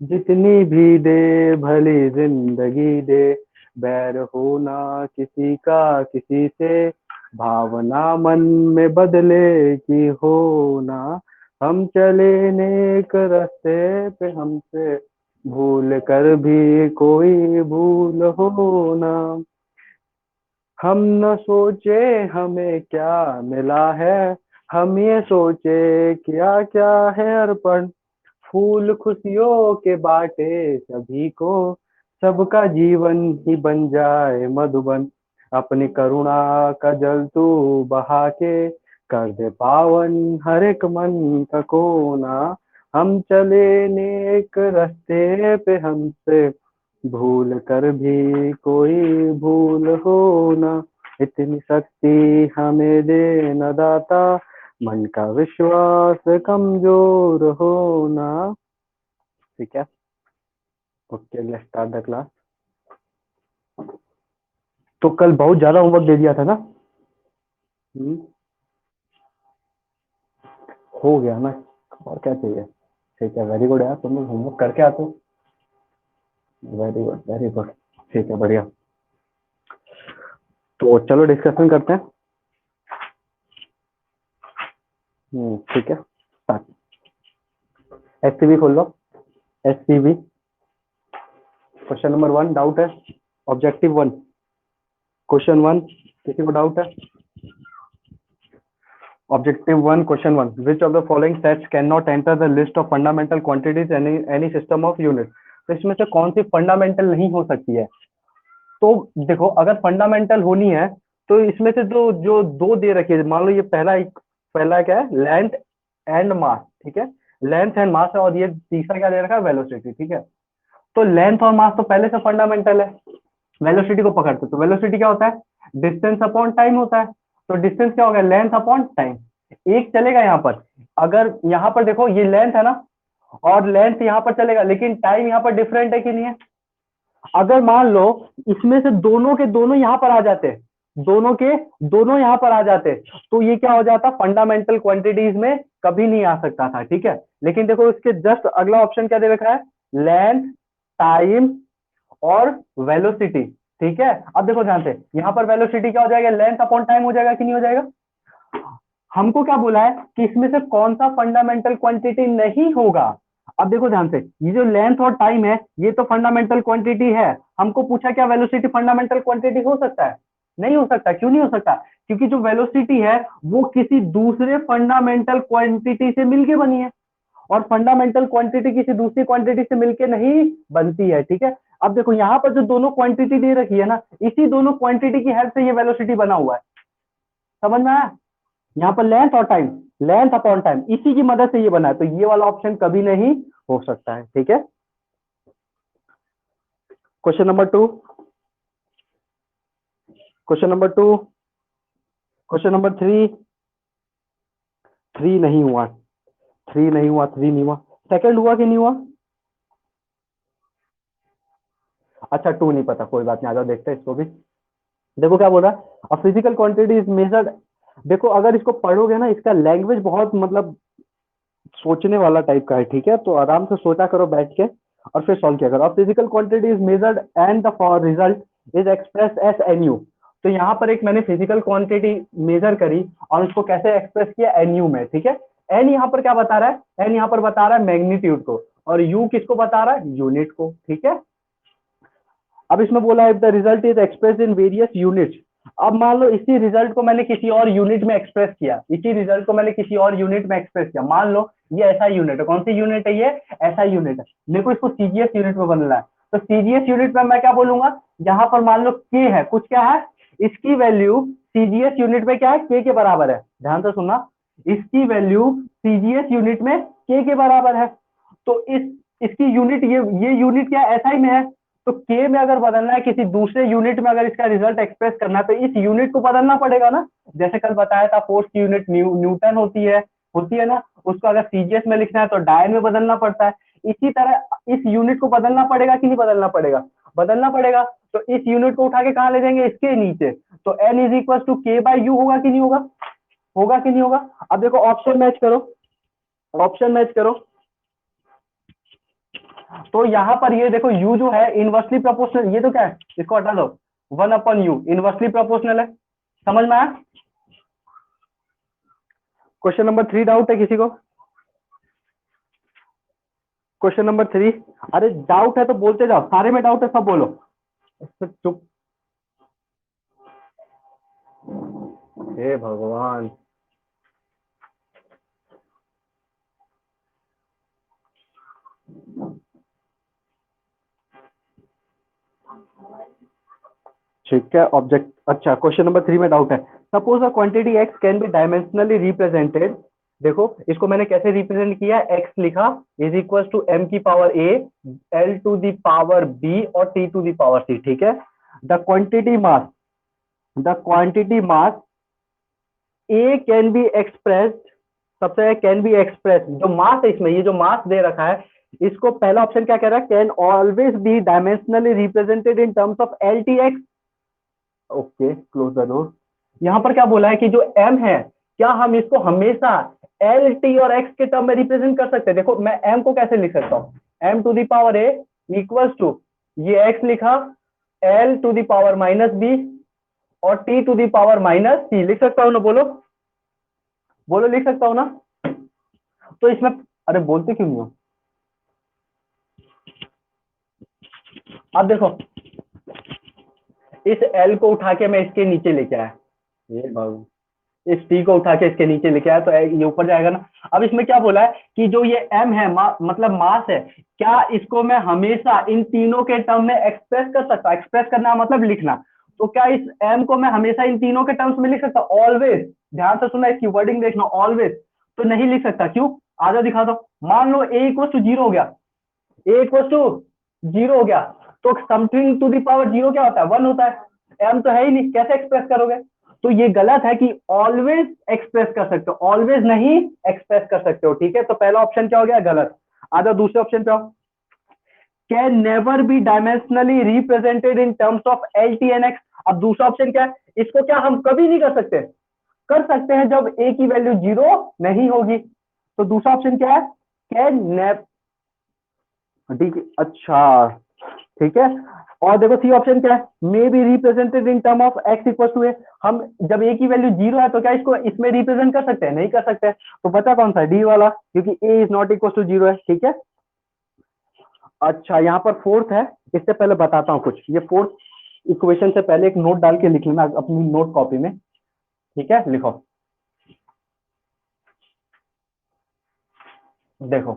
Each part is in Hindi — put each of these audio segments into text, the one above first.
जितनी भी दे भली जिंदगी दे, बैर हो ना किसी का किसी से, भावना मन में बदले की हो ना। हम चले नेक रास्ते पे, हमसे भूल कर भी कोई भूल हो ना। हम न सोचे हमें क्या मिला है, हम ये सोचे क्या क्या है अर्पण। फूल खुशियों के बाटे सभी को, सबका जीवन ही बन जाए मधुबन। अपनी करुणा का जल तू बहा के, कर दे पावन हर एक मन का कोना। हम चले नेक रास्ते पे, हमसे भूल कर भी कोई भूल हो ना। इतनी शक्ति हमें दे न दाता, मन का विश्वास कमजोर हो ना। ठीक है। Okay, let's start the class. तो कल बहुत ज्यादा होमवर्क दे दिया था ना। हम्म, हो गया ना। और क्या चाहिए। ठीक है, वेरी गुड यार, तुम लोग होमवर्क करके आते हो। Very good very good. ठीक है, बढ़िया। तो चलो डिस्कशन करते हैं। ठीक है, स्टार्ट। एससीबी खोल लो। SCB, question number one doubt है। ऑब्जेक्टिव वन, क्वेश्चन वन, किसी को डाउट है? Objective one, question one, which of the following sets can not enter the list of fundamental quantities any system of unit. तो इसमें से कौन सी फंडामेंटल नहीं हो सकती है? तो देखो, अगर फंडामेंटल होनी है तो इसमें से जो जो दो दे रखी है, मान लो ये पहला क्या है, लेंथ एंड मास, ठीक है। लेंथ एंड मास है, और ये तीसरा क्या दे रखा है, वेलोसिटी, ठीक है। तो लेंथ और मास तो पहले से फंडामेंटल है। वेलोसिटी को पकड़ते तो वेलोसिटी क्या होता है, डिस्टेंस अपॉन टाइम होता है। तो डिस्टेंस क्या हो गया, लेंथ अपॉन टाइम। एक चलेगा यहाँ पर, अगर यहाँ पर देखो ये लेंथ है ना, और लेंथ यहाँ पर चलेगा, लेकिन टाइम यहाँ पर डिफरेंट है कि नहीं है। अगर मान लो इसमें से दोनों के दोनों यहाँ पर आ जाते, दोनों के दोनों यहाँ पर आ जाते, तो ये क्या हो जाता, फंडामेंटल क्वांटिटीज में कभी नहीं आ सकता था, ठीक है। लेकिन देखो इसके जस्ट अगला ऑप्शन क्या दे रखा है, लेंथ, टाइम और वेलोसिटी, ठीक है। अब देखो ध्यान से, यहाँ पर वेलोसिटी क्या हो जाएगा, लेंथ अपॉन टाइम हो जाएगा कि नहीं हो जाएगा। हमको क्या बोला है कि इसमें से कौन सा फंडामेंटल क्वांटिटी नहीं होगा। अब देखो ध्यान से, ये जो लेंथ और टाइम है ये तो फंडामेंटल क्वांटिटी है। हमको पूछा क्या वेलोसिटी फंडामेंटल क्वांटिटी हो सकता है? नहीं हो सकता। क्यों नहीं हो सकता? क्योंकि जो वेलोसिटी है वो किसी दूसरे फंडामेंटल क्वांटिटी से मिलके बनी है, और फंडामेंटल क्वांटिटी किसी दूसरी क्वांटिटी से मिलके नहीं बनती है, ठीक है। अब देखो यहाँ पर जो दोनों क्वांटिटी दे रखी है ना, इसी दोनों क्वांटिटी की हेल्प से ये वेलोसिटी बना हुआ है। समझ में आया? यहाँ पर लेंथ और टाइम, लेंथ अपॉन टाइम, इसी की मदद से ये बना है, तो ये वाला ऑप्शन कभी नहीं हो सकता है, ठीक है। Question number two, question number two, question number three. Three नहीं हुआ, थ्री नहीं हुआ, थ्री नहीं हुआ। सेकंड हुआ कि नहीं हुआ? अच्छा, टू नहीं पता, कोई बात नहीं, आ जाओ देखते हैं इसको भी। देखो क्या बोल रहा है, a physical quantity is measured. देखो अगर इसको पढ़ोगे ना, इसका लैंग्वेज बहुत मतलब सोचने वाला टाइप का है, ठीक है। तो आराम से सोचा करो बैठ के, और फिर सॉल्व किया करो। अब physical quantity is measured and the result is express as n u. तो यहाँ पर एक मैंने फिजिकल क्वांटिटी मेजर करी और उसको कैसे एक्सप्रेस किया, एन यू में, ठीक है। एन यहाँ पर क्या बता रहा है, एन यहाँ पर बता रहा है मैग्नीट्यूड को, और यू किसको बता रहा है, यूनिट को, ठीक है। अब इसमें बोला है the result is express in various units. अब मान लो इसी रिजल्ट को मैंने किसी और यूनिट में एक्सप्रेस किया, इसी रिजल्ट को मैंने किसी और यूनिट में एक्सप्रेस किया। मान लो ये ऐसा यूनिट है, कौन सी यूनिट है ये, ऐसा यूनिट है। मेरे को इसको सीजीएस यूनिट में बदलना है, तो सीजीएस यूनिट में मैं क्या बोलूंगा, यहाँ पर मान लो के है, कुछ क्या है, इसकी वैल्यू सीजीएस यूनिट में क्या है, के बराबर है। ध्यान से सुनना, इसकी वैल्यू सीजीएस यूनिट में के बराबर है। तो इसकी यूनिट, ये यूनिट क्या एसआई में है, तो के में अगर बदलना है, किसी दूसरे यूनिट में अगर इसका रिजल्ट एक्सप्रेस करना है, तो इस यूनिट को बदलना पड़ेगा ना। जैसे कल बताया था, फोर्स की यूनिट न्यूटन होती है ना। उसको अगर सीजीएस में लिखना है तो डायन में बदलना पड़ता है। इसी तरह इस यूनिट को बदलना पड़ेगा कि नहीं बदलना पड़ेगा, बदलना पड़ेगा। तो इस यूनिट को उठा के कहाँ ले जाएंगे, इसके नीचे। तो एन इज इक्वल टू के बाई यू होगा कि नहीं होगा, होगा कि नहीं होगा। अब देखो ऑप्शन मैच करो, ऑप्शन मैच करो। तो यहाँ पर ये देखो u जो है इनवर्सली प्रोपोर्शनल, ये तो क्या है, इसको हटा दो, 1/u इनवर्सली प्रोपोर्शनल है। समझ में आया? क्वेश्चन नंबर 3 डाउट है किसी को? क्वेश्चन नंबर 3, अरे डाउट है तो बोलते जाओ, सारे में डाउट है सब बोलो। चुप, हे भगवान। ठीक है, ऑब्जेक्ट, अच्छा क्वेश्चन नंबर 3 में डाउट है। Suppose a quantity x can be dimensionally represented, देखो इसको मैंने कैसे रिप्रेजेंट किया, x लिखा इज इक्वल टू m की power a, l to the power b और t to the power c। ठीक है, the quantity mass, the quantity mass a can be expressed, सबसे कैन बी एक्सप्रेस, जो मास है इसमें, ये जो मास दे रखा है, इसको पहला ऑप्शन क्या कह रहा है, can always be dimensionally represented in terms of L T x. Okay, close the door. यहाँ पर क्या बोला है कि जो m है, क्या हम इसको हमेशा एल टी और x के टर्म में रिप्रेजेंट कर सकते हैं? देखो मैं m को कैसे लिख सकता हूँ, m to the power a equals to, ये x लिखा, l to the power minus b और t to the power minus c, लिख सकता हूँ ना? बोलो बोलो, लिख सकता हूँ ना? तो इसमें, अरे बोलते क्यों नहीं हो? अब देखो, इस L को उठा के मैं इसके नीचे लेके आया, ये बाबू, इस T को उठा के इसके नीचे लेके आया, तो ये ऊपर जाएगा ना। अब इसमें क्या बोला है कि जो ये M है, मतलब मास है, क्या इसको मैं हमेशा इन तीनों के टर्म में एक्सप्रेस कर सकता? एक्सप्रेस करना मतलब लिखना। तो क्या इस M को मैं हमेशा इन तीनों के टर्म्स में लिख सकता? ऑलवेज, ध्यान से सुना, इसकी वर्डिंग देखना, ऑलवेज तो नहीं लिख सकता। क्यों? आधा दिखा दो। मान लो a इक्वल टू 0 हो गया, a इक्वल टू 0 हो गया, तो समथिंग टू द पावर 0 क्या होता है? 1 होता है। m तो है ही नहीं, कैसे एक्सप्रेस करोगे? तो ये गलत है कि ऑलवेज एक्सप्रेस कर सकते हो, ऑलवेज नहीं एक्सप्रेस कर सकते हो। ठीक है, तो पहला ऑप्शन क्या हो गया? गलत। आधा दूसरे ऑप्शन पे आओ, can never be dimensionally represented in terms of L T N X. अब दूसरा ऑप्शन क्या है? इसको क्या हम कभी नहीं कर सकते? कर सकते हैं, जब a की वैल्यू 0 नहीं होगी। तो दूसरा ऑप्शन क्या है? कैन नेव, ठीक है, अच्छा ठीक है। और देखो सी ऑप्शन क्या है? May be represented in term of x equal to a. हम जब ए की वैल्यू 0 है तो क्या इसको इसमें रिप्रेजेंट कर सकते हैं? नहीं कर सकते। तो बचा कौन सा? डी वाला, क्योंकि ए इज नॉट इक्वल टू 0 है। ठीक है, अच्छा यहाँ पर फोर्थ है, इससे पहले बताता हूँ कुछ। ये फोर्थ इक्वेशन से पहले एक नोट डाल के लिख लेना अपनी नोट कॉपी में। ठीक है, लिखो, देखो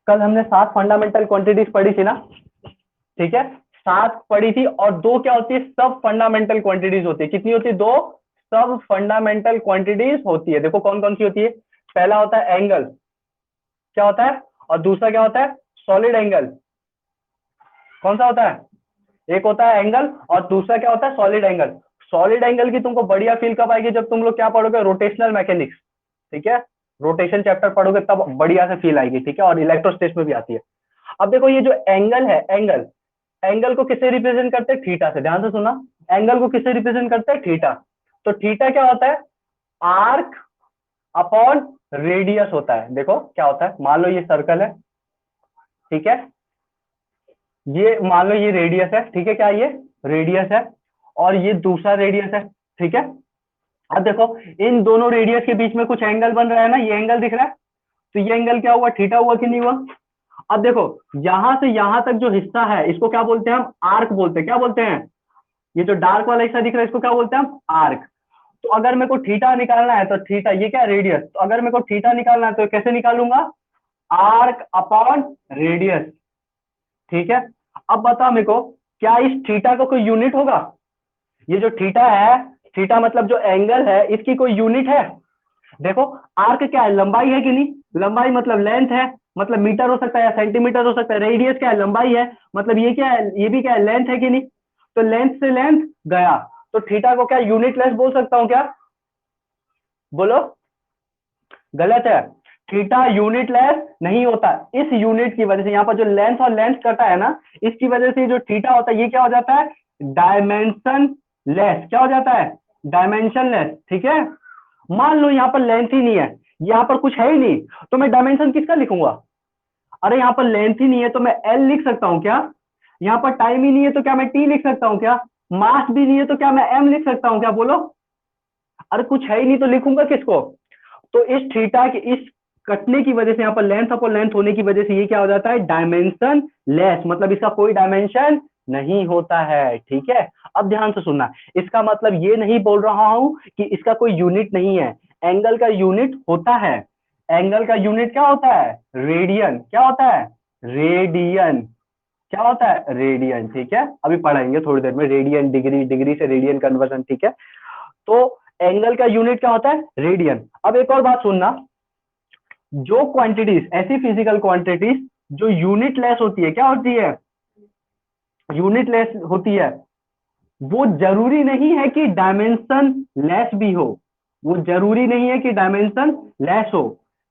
कल हमने 7 फंडामेंटल क्वांटिटीज पढ़ी थी ना? ठीक है, 7 पढ़ी थी, और 2 क्या होती है? सब फंडामेंटल क्वांटिटीज होती है। कितनी होती है? 2 सब फंडामेंटल क्वांटिटीज होती है। देखो कौन कौन सी होती है? पहला होता है एंगल, क्या होता है? और दूसरा क्या होता है? Solid angle. कौन सा होता है? एक होता है एंगल और दूसरा क्या होता है? Solid angle. सॉलिड एंगल की तुमको बढ़िया फील कब आएगी? जब तुम लोग क्या पढ़ोगे? Rotational mechanics. ठीक है, रोटेशन चैप्टर पढ़ोगे तब बढ़िया से फील आएगी। ठीक है, और इलेक्ट्रोस्टैटिक्स में भी आती है। अब देखो ये जो एंगल है, एंगल, एंगल को किससे रिप्रेजेंट करते हैं? थीटा से। ध्यान से सुना, एंगल को किससे रिप्रेजेंट करते हैं? थीटा। तो थीटा क्या होता है? आर्क अपॉन रेडियस होता है। देखो क्या होता है, मान लो ये सर्कल है, ठीक है, ये मान लो ये रेडियस है, ठीक है, क्या ये रेडियस है, और ये दूसरा रेडियस है। ठीक है, अब देखो इन दोनों रेडियस के बीच में कुछ एंगल बन रहा है ना, ये एंगल दिख रहा है, तो ये एंगल क्या हुआ? थीटा हुआ कि नहीं हुआ? अब देखो यहां से यहां तक जो हिस्सा है इसको क्या बोलते हैं? हम आर्क बोलते हैं। क्या बोलते हैं? ये जो डार्क वाला हिस्सा दिख रहा है इसको क्या बोलते हैं? हम आर्क। तो अगर मेरे को थीटा निकालना है तो थीटा, ये क्या रेडियस, तो अगर मेरे को थीटा निकालना है तो कैसे निकालूंगा? Arc upon radius. ठीक है, अब बता मेरे को, क्या इस थीटा का कोई यूनिट होगा? ये जो थीटा है, थीटा मतलब जो एंगल है, इसकी कोई यूनिट है? देखो आर्क क्या है? लंबाई है कि नहीं? लंबाई मतलब लेंथ है, मतलब मीटर हो सकता है या सेंटीमीटर हो सकता है। रेडियस क्या है? लंबाई है, मतलब ये क्या है? ये भी क्या है? लेंथ है कि नहीं? तो लेंथ से लेंथ गया, तो थीटा को क्या यूनिट लेस बोल सकता हूं क्या? बोलो, गलत है। थीटा यूनिट लेस नहीं होता। इस यूनिट की वजह से, यहाँ पर जो लेंथ और लेंथ करता है ना, इसकी वजह से जो थीटा होता है ये क्या हो जाता है? Dimension less. क्या हो जाता है? Dimension less. ठीक है, मान लो यहाँ पर लेंथ ही नहीं है, यहाँ पर कुछ है ही नहीं, तो मैं डायमेंशन किसका लिखूंगा? अरे यहाँ पर लेंथ ही नहीं है तो मैं एल लिख सकता हूँ क्या? यहाँ पर टाइम ही नहीं है तो क्या मैं टी लिख सकता हूँ क्या? मास भी नहीं है तो क्या मैं एम लिख सकता हूँ क्या? बोलो। अरे कुछ है ही नहीं तो लिखूंगा किसको? तो इस थीटा के इस कटने की वजह से, यहाँ पर लेंथ अपॉन लेंथ होने की वजह से ये क्या हो जाता है? डायमेंशन लेस, मतलब इसका कोई डायमेंशन नहीं होता है। ठीक है, अब ध्यान से सुनना, इसका मतलब ये नहीं बोल रहा हूं कि इसका कोई यूनिट नहीं है। एंगल का यूनिट होता है। एंगल का यूनिट क्या होता है? रेडियन। क्या होता है? रेडियन। क्या होता है? रेडियन। ठीक है, अभी पढ़ाएंगे थोड़ी देर में रेडियन, डिग्री, डिग्री से रेडियन कन्वर्जन। ठीक है, तो एंगल का यूनिट क्या होता है? रेडियन। अब एक और बात सुनना, जो क्वांटिटीज, ऐसी फिजिकल क्वांटिटीज जो यूनिट लेस होती है, क्या होती है? यूनिट लेस होती है, वो जरूरी नहीं है कि डायमेंशन लेस भी हो। वो जरूरी नहीं है कि डायमेंशन लेस हो।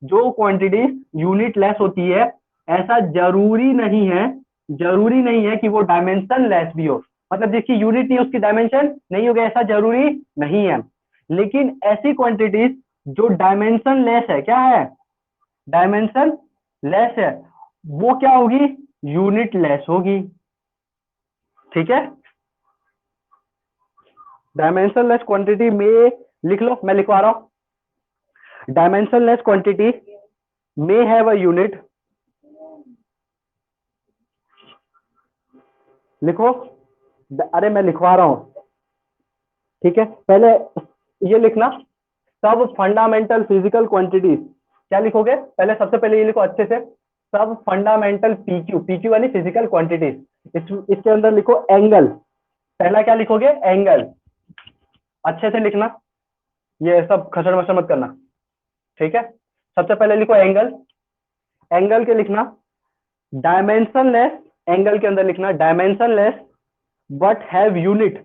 जो क्वांटिटीज यूनिट लेस होती है, ऐसा जरूरी नहीं है, जरूरी नहीं है कि वो डायमेंशन लेस भी हो। मतलब जिसकी यूनिट नहीं उसकी डायमेंशन नहीं होगी, ऐसा जरूरी नहीं है। लेकिन ऐसी क्वांटिटीज जो डायमेंशन लेस है, क्या है? डायमेंशन लेस है, वो क्या होगी? यूनिट लेस होगी। ठीक है, डायमेंशन लेस क्वांटिटी में, लिख लो, मैं लिखवा रहा हूं। Dimension less quantity may have a unit, लिखो। अरे मैं लिखवा रहा हूं। ठीक है, पहले ये लिखना, सब फंडामेंटल फिजिकल क्वांटिटीज। क्या लिखोगे? पहले सबसे पहले ये लिखो अच्छे से, सब फंडामेंटल पीक्यू, पीक्यू यानी फिजिकल क्वांटिटीज। इसके अंदर लिखो एंगल। पहला क्या लिखोगे? एंगल। अच्छे से लिखना, ये सब खसड़ मसड़ मत करना। ठीक है, सबसे पहले लिखो एंगल। एंगल के लिखना डायमेंशन लेस। एंगल के अंदर लिखना dimension less but have unit.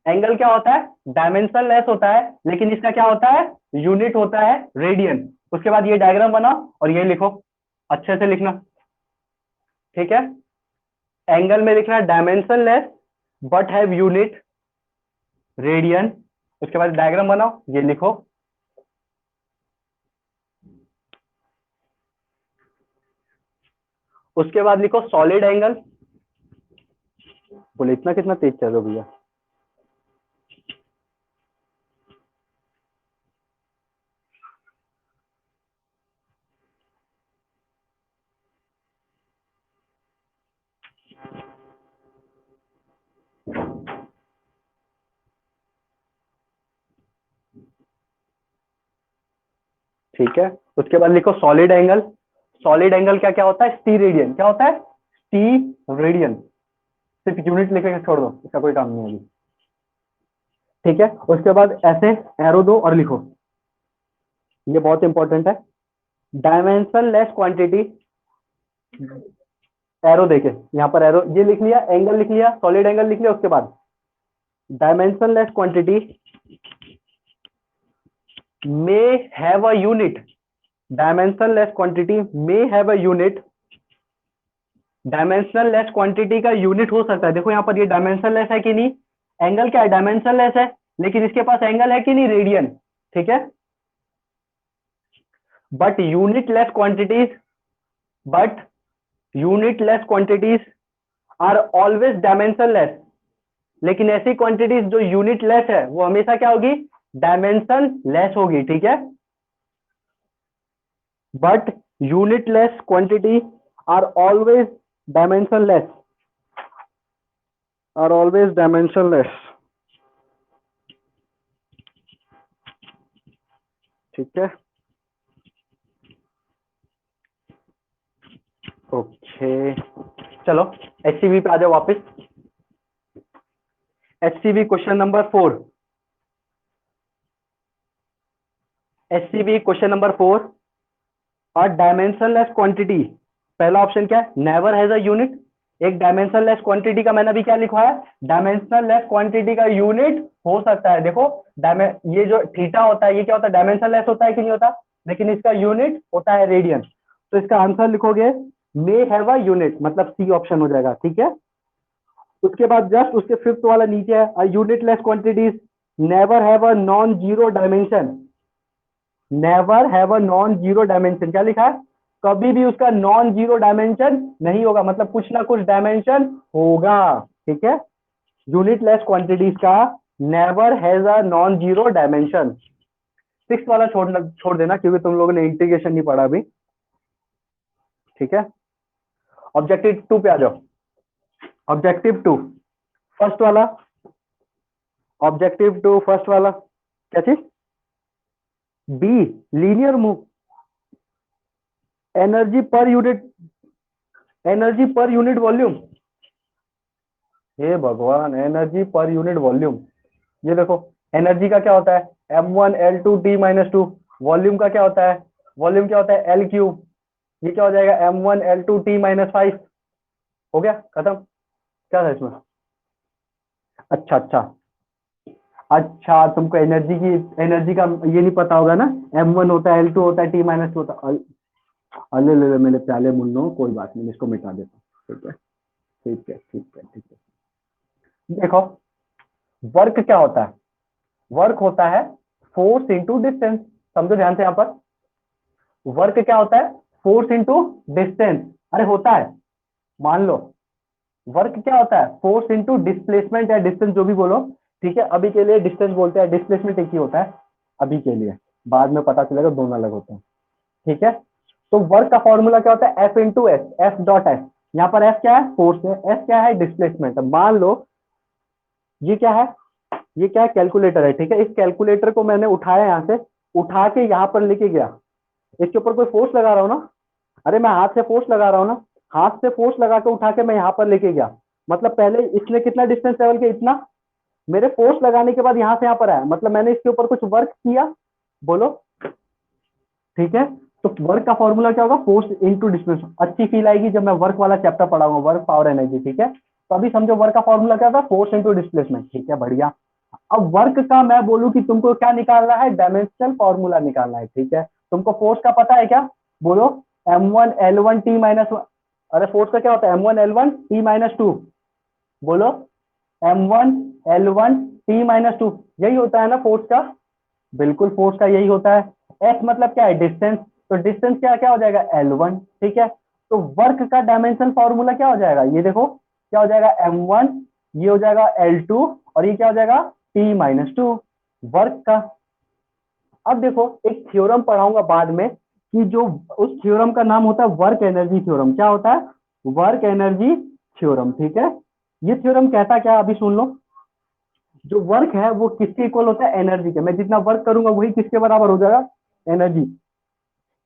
Angle क्या होता है? डायमेंशन लेस होता है, लेकिन इसका क्या होता है? यूनिट होता है रेडियन। उसके बाद ये डायग्राम बनाओ और ये लिखो, अच्छे से लिखना। ठीक है, एंगल में लिखना dimension less but have unit radian. उसके बाद डायग्राम बनाओ, ये लिखो। उसके बाद लिखो सॉलिड एंगल। बोले इतना कितना तेज चलो भैया। ठीक है, उसके बाद लिखो सॉलिड एंगल। सॉलिड एंगल क्या क्या होता है? T radian. क्या होता है? T radian. सिर्फ यूनिट लिख के छोड़ दो, इसका कोई काम नहीं है अभी। ठीक है, उसके बाद ऐसे एरो दो और लिखो, ये बहुत इंपॉर्टेंट है। डायमेंशन लेस क्वांटिटी, एरो देके यहाँ पर एरो, ये लिख लिया, एंगल लिख लिया, सॉलिड एंगल लिख लिया। उसके बाद dimension less quantity may have a unit. Dimension less quantity may have a unit. Dimension less quantity का यूनिट हो सकता है, देखो यहाँ पर ये डायमेंशन लेस है कि नहीं? एंगल क्या है? डायमेंशन लेस है, लेकिन इसके पास एंगल है कि नहीं? रेडियन। ठीक है, but unitless quantities, but unitless quantities are always dimensionless. लेकिन ऐसी क्वांटिटीज जो यूनिट लेस है वो हमेशा क्या होगी? डायमेंशन लेस होगी। ठीक है, but unitless quantity are always dimensionless, are always dimensionless. ठीक है, ओके, चलो एचसीवी पे आ जाओ वापस। HCV question number 4। HCV question number 4, और डायमेंशनलेस क्वांटिटी। पहला ऑप्शन क्या है? Never has a unit. एक डायमेंशनलेस क्वांटिटी का मैंने अभी क्या लिखवाया? डायमेंशनलेस क्वांटिटी का यूनिट हो सकता है। देखो ये जो थीटा होता है, ये क्या होता है? डायमेंशनलेस होता है कि नहीं होता? लेकिन इसका यूनिट होता है रेडियन। तो इसका आंसर लिखोगे मे हैव अ यूनिट, मतलब सी ऑप्शन हो जाएगा। ठीक है, उसके बाद जस्ट उसके फिफ्थ वाला नीचे है, a unitless quantities never have a non zero dimension. Never have a non zero dimension, क्या लिखा है? कभी भी उसका नॉन जीरो डायमेंशन नहीं होगा, मतलब कुछ ना कुछ डायमेंशन होगा, ठीक है। यूनिटलेस क्वांटिटीज का never has a non zero dimension. Six वाला छोड़ देना क्योंकि तुम लोगों ने इंटीग्रेशन नहीं पढ़ा अभी, ठीक है। ऑब्जेक्टिव टू पे आ जाओ। ऑब्जेक्टिव टू फर्स्ट वाला, ऑब्जेक्टिव टू फर्स्ट वाला क्या चीज? B, linear move, energy per unit, energy per unit volume. हे भगवान, एनर्जी पर यूनिट वॉल्यूम। ये देखो, एनर्जी का क्या होता है? m1 L2 T-2। वॉल्यूम का क्या होता है? वॉल्यूम क्या होता है? L3। ये क्या हो जाएगा? m1 L2 T-5। हो गया खत्म। क्या था इसमें? अच्छा अच्छा अच्छा, तुमको एनर्जी का ये नहीं पता होगा ना, m1 होता है, L2 होता है, T-2 होता है। अरे ले ले मेरे प्याले मुन्नो, कोई बात नहीं, इसको मिटा देता हूँ, ठीक है ठीक है ठीक है ठीक है। देखो, वर्क क्या होता है? वर्क होता है फोर्स इंटू डिस्टेंस। समझो ध्यान से यहाँ पर, वर्क क्या होता है? Force into distance. अरे होता है, मान लो। वर्क क्या होता है? फोर्स इंटू डिस्प्लेसमेंट या डिस्टेंस, जो भी बोलो, ठीक है। अभी के लिए डिस्टेंस बोलते हैं, डिस्प्लेसमेंट एक ही होता है अभी के लिए, बाद में पता चलेगा दोनों अलग होते हैं, ठीक है। तो वर्क का फॉर्मूला क्या होता है? F into S, F dot S. यहाँ पर एफ क्या है? फोर्स है, एस क्या है? डिस्प्लेसमेंट। मान लो ये क्या है? ये क्या है? कैलकुलेटर है, ठीक है। इस कैलकुलेटर को मैंने उठाया, यहाँ से उठा के यहाँ पर लेके गया, इसके ऊपर कोई फोर्स लगा रहा हूँ ना। अरे मैं हाथ से फोर्स लगा रहा हूँ ना, हाथ से फोर्स लगा के उठा के मैं यहाँ पर लेके गया, मतलब पहले इसने कितना डिस्टेंस ट्रेवल किया? इतना। मेरे फोर्स लगाने के बाद यहाँ से यहाँ पर आया, मतलब मैंने इसके ऊपर कुछ वर्क किया, बोलो, ठीक है। तो वर्क का फॉर्मूला क्या होगा? Force into distance. अच्छी फील आएगी जब मैं वर्क वाला चैप्टर पढ़ाऊंगा, वर्क पावर एनर्जी, ठीक है। तो अभी समझो वर्क का फॉर्मूला क्या था? फोर्स इंटू डिस्प्लेसमेंट, ठीक है, बढ़िया। अब वर्क का मैं बोलूं कि तुमको क्या निकालना है? डायमेंशनल फॉर्मूला निकालना है, ठीक है। तुमको फोर्स का पता है क्या? बोलो, m1 L1 T-1। अरे फोर्स का क्या होता है? m1 L1 T-2। बोलो, m1 L1 T-2, यही होता है ना फोर्स का? बिल्कुल, फोर्स का यही होता है। एस मतलब क्या है? डिस्टेंस। तो डिस्टेंस क्या क्या हो जाएगा? L1, ठीक है। तो वर्क का डायमेंशन फॉर्मूला क्या हो जाएगा? ये देखो, क्या हो जाएगा? m1, ये हो जाएगा L2, और ये क्या हो जाएगा? T-2, वर्क का। अब देखो, एक थ्योरम पढ़ाऊंगा बाद में, कि जो उस थ्योरम का नाम होता है वर्क एनर्जी थ्योरम। क्या होता है? वर्क एनर्जी थ्योरम, ठीक है। ये थ्योरम कहता क्या है? अभी सुन लो। जो वर्क है वो किसके इक्वल होता है? एनर्जी के। मैं जितना वर्क करूंगा वही किसके बराबर हो जाएगा? एनर्जी।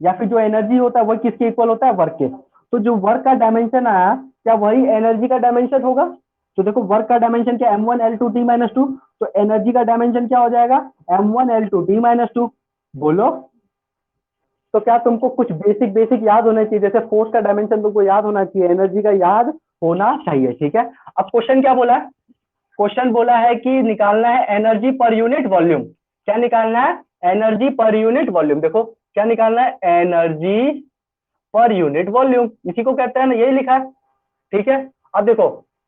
या फिर जो एनर्जी होता है वही किसके इक्वल होता है? वर्क के। तो जो वर्क का डायमेंशन आया, क्या वही एनर्जी का डायमेंशन होगा? तो देखो, वर्क का डायमेंशन क्या? m1 L2 T-2। तो एनर्जी का डायमेंशन क्या हो जाएगा? m1 L2 T-2। बोलो, तो क्या तुमको कुछ बेसिक बेसिक याद होना चाहिए? जैसे फोर्स का डायमेंशन तुमको याद होना चाहिए, एनर्जी का याद होना चाहिए, ठीक है। अब क्वेश्चन क्या बोला है? क्वेश्चन बोला है कि निकालना है एनर्जी पर यूनिट वॉल्यूम। क्या निकालना है? Energy per unit volume. देखो, क्या निकालना है? एनर्जी पर यूनिट वॉल्यूम, इसी को कहते हैं ना, यही लिखा है, ठीक है। अब देखो,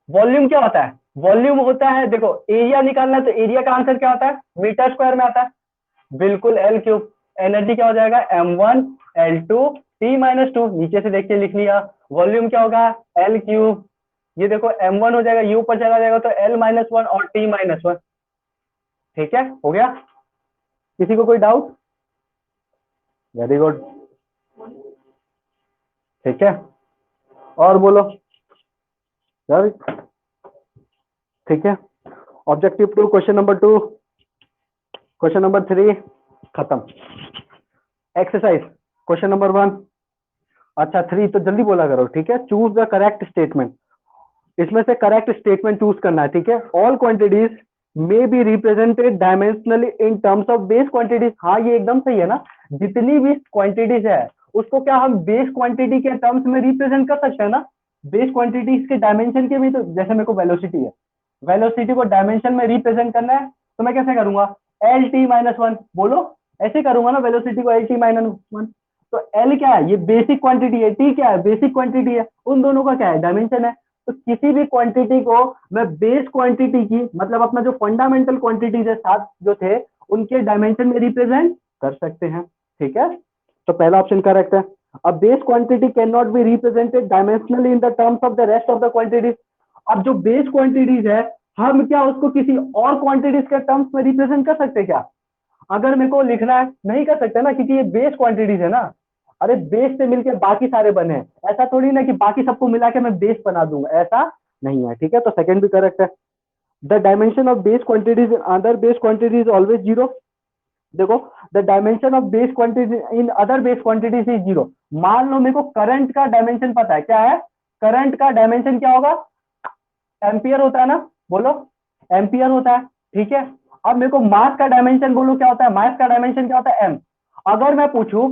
वॉल्यूम क्या होता है? वॉल्यूम होता है, देखो, एरिया निकालना है, तो एरिया का आंसर क्या होता है? मीटर स्क्वायर में आता है, बिल्कुल, L3। एनर्जी क्या हो जाएगा? m1 L2 T-2। नीचे से देखिए लिख लिया। वॉल्यूम क्या होगा? L3। ये देखो, m1 हो जाएगा, ये ऊपर चला जाएगा तो L-1 और T-1, ठीक है, हो गया। किसी को कोई डाउट? वेरी गुड, ठीक है। और बोलो सर, ठीक है। Objective two, question number 2, question number 3 खत्म। Exercise, question number 1। अच्छा, 3 तो जल्दी बोला करो, ठीक है। Choose the correct statement. इसमें से करेक्ट स्टेटमेंट चूज करना है, ठीक है। All quantities may be represented dimensionally in terms of base quantities. हाँ, ये एकदम सही है ना। जितनी भी क्वांटिटीज है उसको क्या हम बेस क्वांटिटी के टर्म्स में रिप्रेजेंट कर सकते हैं ना। बेस क्वांटिटीज के डायमेंशन के भी, तो जैसे मेरे को वेलोसिटी है, वेलोसिटी को डायमेंशन में रिप्रेजेंट करना है, तो मैं कैसे करूंगा? L-T-1। बोलो, ऐसे करूंगा ना, वेलोसिटी को L-T-1। तो L क्या है? ये बेसिक क्वांटिटी है, T क्या है? बेसिक क्वांटिटी है। उन दोनों का क्या है? डायमेंशन है। तो किसी भी क्वांटिटी को मैं बेस क्वांटिटी की, मतलब अपना जो फंडामेंटल क्वांटिटीज है सात जो थे, उनके डायमेंशन में रिप्रेजेंट कर सकते हैं, ठीक है। तो पहला ऑप्शन करेक्ट है। A base quantity can not be represented dimensionally in the terms of the rest of the quantities. अब जो बेस क्वांटिटीज है, हम क्या उसको किसी और क्वांटिटीज के टर्म्स में रिप्रेजेंट कर सकते हैं क्या? अगर मेरे को लिखना है, नहीं कर सकते ना, क्योंकि ये बेस क्वांटिटीज है ना। अरे बेस से मिलके बाकी सारे बने हैं, ऐसा थोड़ी ना कि बाकी सबको मिला के मैं बेस बना दूंगा, ऐसा नहीं है। ठीक है, तो सेकंड भी करेक्ट है। The dimension of base quantities in other base quantity is always zero. देखो, the dimension of base quantity in other base quantities is zero. मान लो मेरे को करंट का डायमेंशन पता है, क्या है? करंट का डायमेंशन क्या होगा? एम्पियर होता है ना, बोलो, एम्पियर होता है। ठीक है, अब मेरे को मास का डायमेंशन बोलो क्या होता है? मास का डायमेंशन क्या होता है? एम। अगर मैं पूछूं,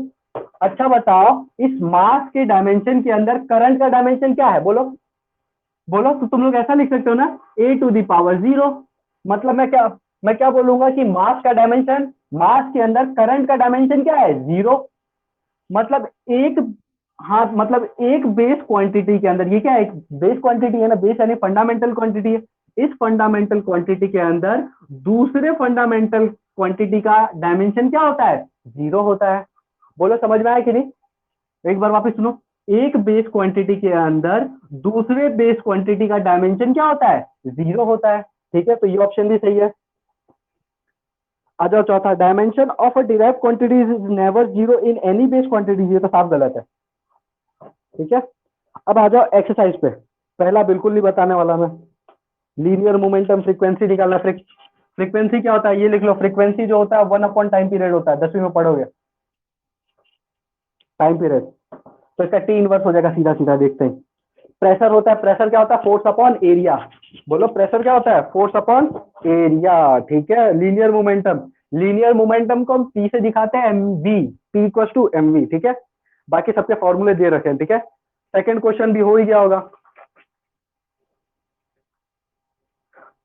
अच्छा बताओ, इस मास के डायमेंशन के अंदर करंट का डायमेंशन क्या है? बोलो बोलो, तो तुम लोग ऐसा लिख सकते हो ना, ए टू दी पावर जीरो। मतलब मैं क्या बोलूंगा कि मास का डायमेंशन, मास के अंदर करंट का डायमेंशन क्या है? जीरो। मतलब एक, हाँ, मतलब एक बेस क्वांटिटी के अंदर, ये क्या है? एक बेस क्वांटिटी है ना, बेस यानी फंडामेंटल क्वांटिटी है। इस फंडामेंटल क्वांटिटी के अंदर दूसरे फंडामेंटल क्वांटिटी का डायमेंशन क्या होता है? जीरो होता है। बोलो, समझ में आया कि नहीं? एक बार वापस सुनो। एक बेस क्वांटिटी के अंदर दूसरे बेस क्वांटिटी का डायमेंशन क्या होता है? जीरो होता है। ठीक है, तो ये ऑप्शन भी सही है। आ जाओ चौथा, dimension of a derived quantity is never zero in any base quantity. ये तो साफ गलत है। ठीक है, अब आ जाओ एक्सरसाइज पे। पहला बिल्कुल नहीं बताने वाला मैं। लीनियर मोमेंटम फ्रीक्वेंसी निकालना। फ्रीक्वेंसी क्या होता है? ये लिख लो, फ्रीक्वेंसी जो होता है 1 अपॉन टाइम पीरियड होता है, 10वीं में पढ़ोगे टाइम पीरियड। तो इसका टी इनवर्स हो जाएगा, सीधा सीधा देखते हैं। प्रेशर होता है, प्रेशर क्या होता है? Force upon area. बोलो, प्रेशर क्या होता है? Force upon area. ठीक है, लीनियर मोमेंटम, लीनियर मोमेंटम को हम पी से दिखाते हैं, m v, p equal to m v. ठीक है, बाकी सबके फॉर्मूले दे रखे हैं। ठीक है, सेकंड क्वेश्चन भी हो ही गया होगा।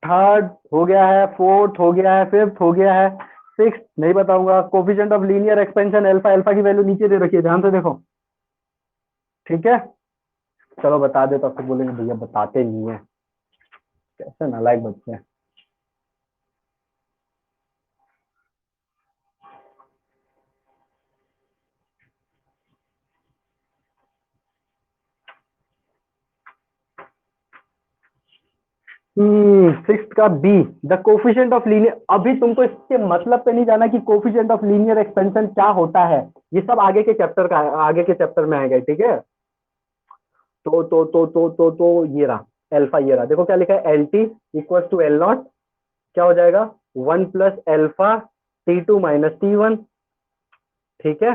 थर्ड हो गया है, फोर्थ हो गया है, फिफ्थ हो गया है, सिक्स नहीं बताऊंगा। Coefficient of linear expansion alpha, alpha की वैल्यू नीचे दे रखी है, ध्यान से देखो। ठीक है, चलो बता दे, तो फिर बोलेंगे भैया बताते नहीं है, कैसे नालायक बच्चे हैं। सिक्स का b, the coefficient of linear. अभी तुमको इसके मतलब पे नहीं जाना कि कोफिशिएंट ऑफ लीनियर एक्सपेंशन क्या होता है, ये सब आगे के चैप्टर का है, आगे के चैप्टर में आएगा। ठीक है, तो ये रहा अल्फा, ये रहा, देखो क्या लिखा है, L T equal to L naught, क्या हो जाएगा? 1 प्लस अल्फा T2 - T1। ठीक है,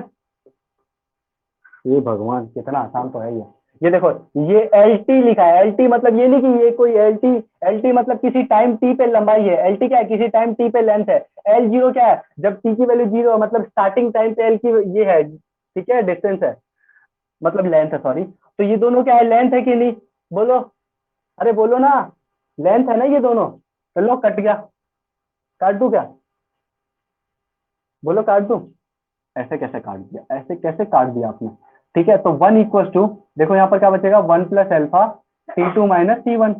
ये भगवान कितना आसान तो है ये देखो, ये एल टी लिखा है। एल टी मतलब ये नहीं कि ये कोई एल टी, एल टी मतलब किसी टाइम टी पे लंबाई है। एल टी क्या है? किसी टाइम टी पे लेंथ है। एल जीरो क्या है? जब टी की वैल्यू जीरो, मतलब स्टार्टिंग टाइम पे एल की ये है। ठीक है, डिस्टेंस है, मतलब लेंथ है, सॉरी। तो ये दोनों क्या है? लेंथ है कि नहीं? बोलो, अरे बोलो ना, लेंथ है ना ये दोनों। चलो, कट गया, काट दूं क्या? बोलो, काट दूं? ऐसे कैसे काट दिया, ऐसे कैसे काट दिया आपने? ठीक है, तो वन इक्वल टू, देखो यहाँ पर क्या बचेगा? 1 प्लस अल्फा T2 - T1।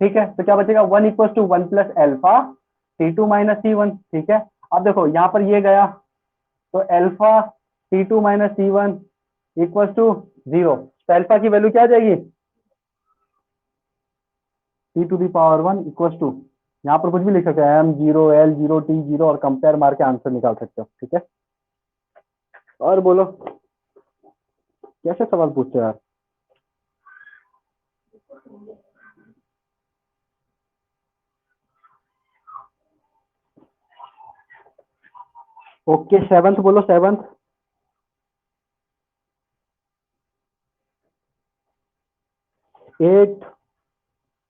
ठीक है, तो क्या बचेगा? 1 = 1 प्लस अल्फा T2 - T1। ठीक है, अब देखो यहाँ पर ये गया, तो alpha T2 - T1 equal to zero. तो अल्फा की वैल्यू क्या आ जाएगी? T⁻⁻1 इक्वल टू, यहाँ पर कुछ भी लिख सकते हैं, M0, L0, T0, और कंपेयर मार के आंसर निकाल सकते हो। ठीक है, और बोलो, कैसे सवाल पूछते हो यार? ओके, सेवंथ बोलो, seventh. Eight,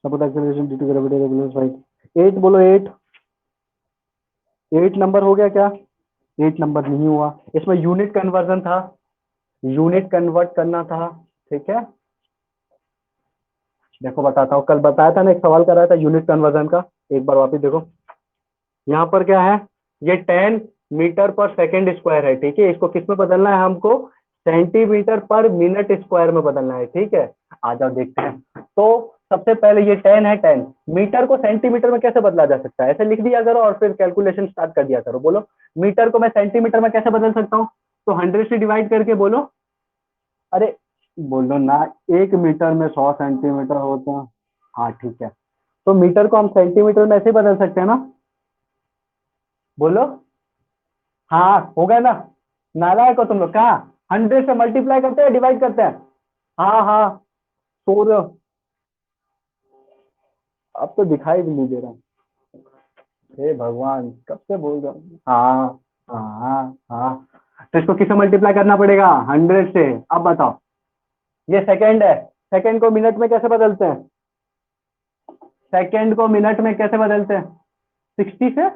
suppose acceleration due to gravity regular fight. Eight बोलो, एट। एट नंबर हो गया क्या? एट नंबर नहीं हुआ, इसमें यूनिट कन्वर्जन था, यूनिट कन्वर्ट करना था। ठीक है, देखो बताता हूँ, कल बताया था ना, एक सवाल कराया था यूनिट कन्वर्जन का, एक बार वापिस देखो। यहाँ पर क्या है? ये 10 मीटर पर सेकेंड स्क्वायर है। ठीक है, इसको किस में बदलना है हमको? सेंटीमीटर पर मिनट स्क्वायर में बदलना है। ठीक है, आ जाओ देखते हैं। तो सबसे पहले ये 10 है, 10 मीटर को सेंटीमीटर में कैसे बदला जा सकता है? ऐसे लिख दिया करो और फिर कैलकुलेशन स्टार्ट कर दिया करो। बोलो, मीटर को मैं सेंटीमीटर में कैसे बदल सकता हूँ? तो 100 से डिवाइड करके बोलो, अरे बोलो ना, 1 मीटर में 100 सेंटीमीटर होते हैं। हाँ ठीक है, तो मीटर को हम सेंटीमीटर में ऐसे ही बदल सकते हैं ना। बोलो। हाँ हो गया ना। नालायक हो तुम लोग, कहाँ 100 से मल्टीप्लाई करते हैं डिवाइड करते हैं। हाँ हाँ, सो रहे हो। अब तो दिखाई भी नहीं दे रहा। हे भगवान, कब से बोल रहा हूँ। हाँ हाँ हाँ। तो इसको किससे मल्टीप्लाई करना पड़ेगा, 100 से। अब बताओ, ये सेकंड है, सेकंड को मिनट में कैसे बदलते हैं? सेकंड को मिनट में कैसे बदलते हैं? 60 से।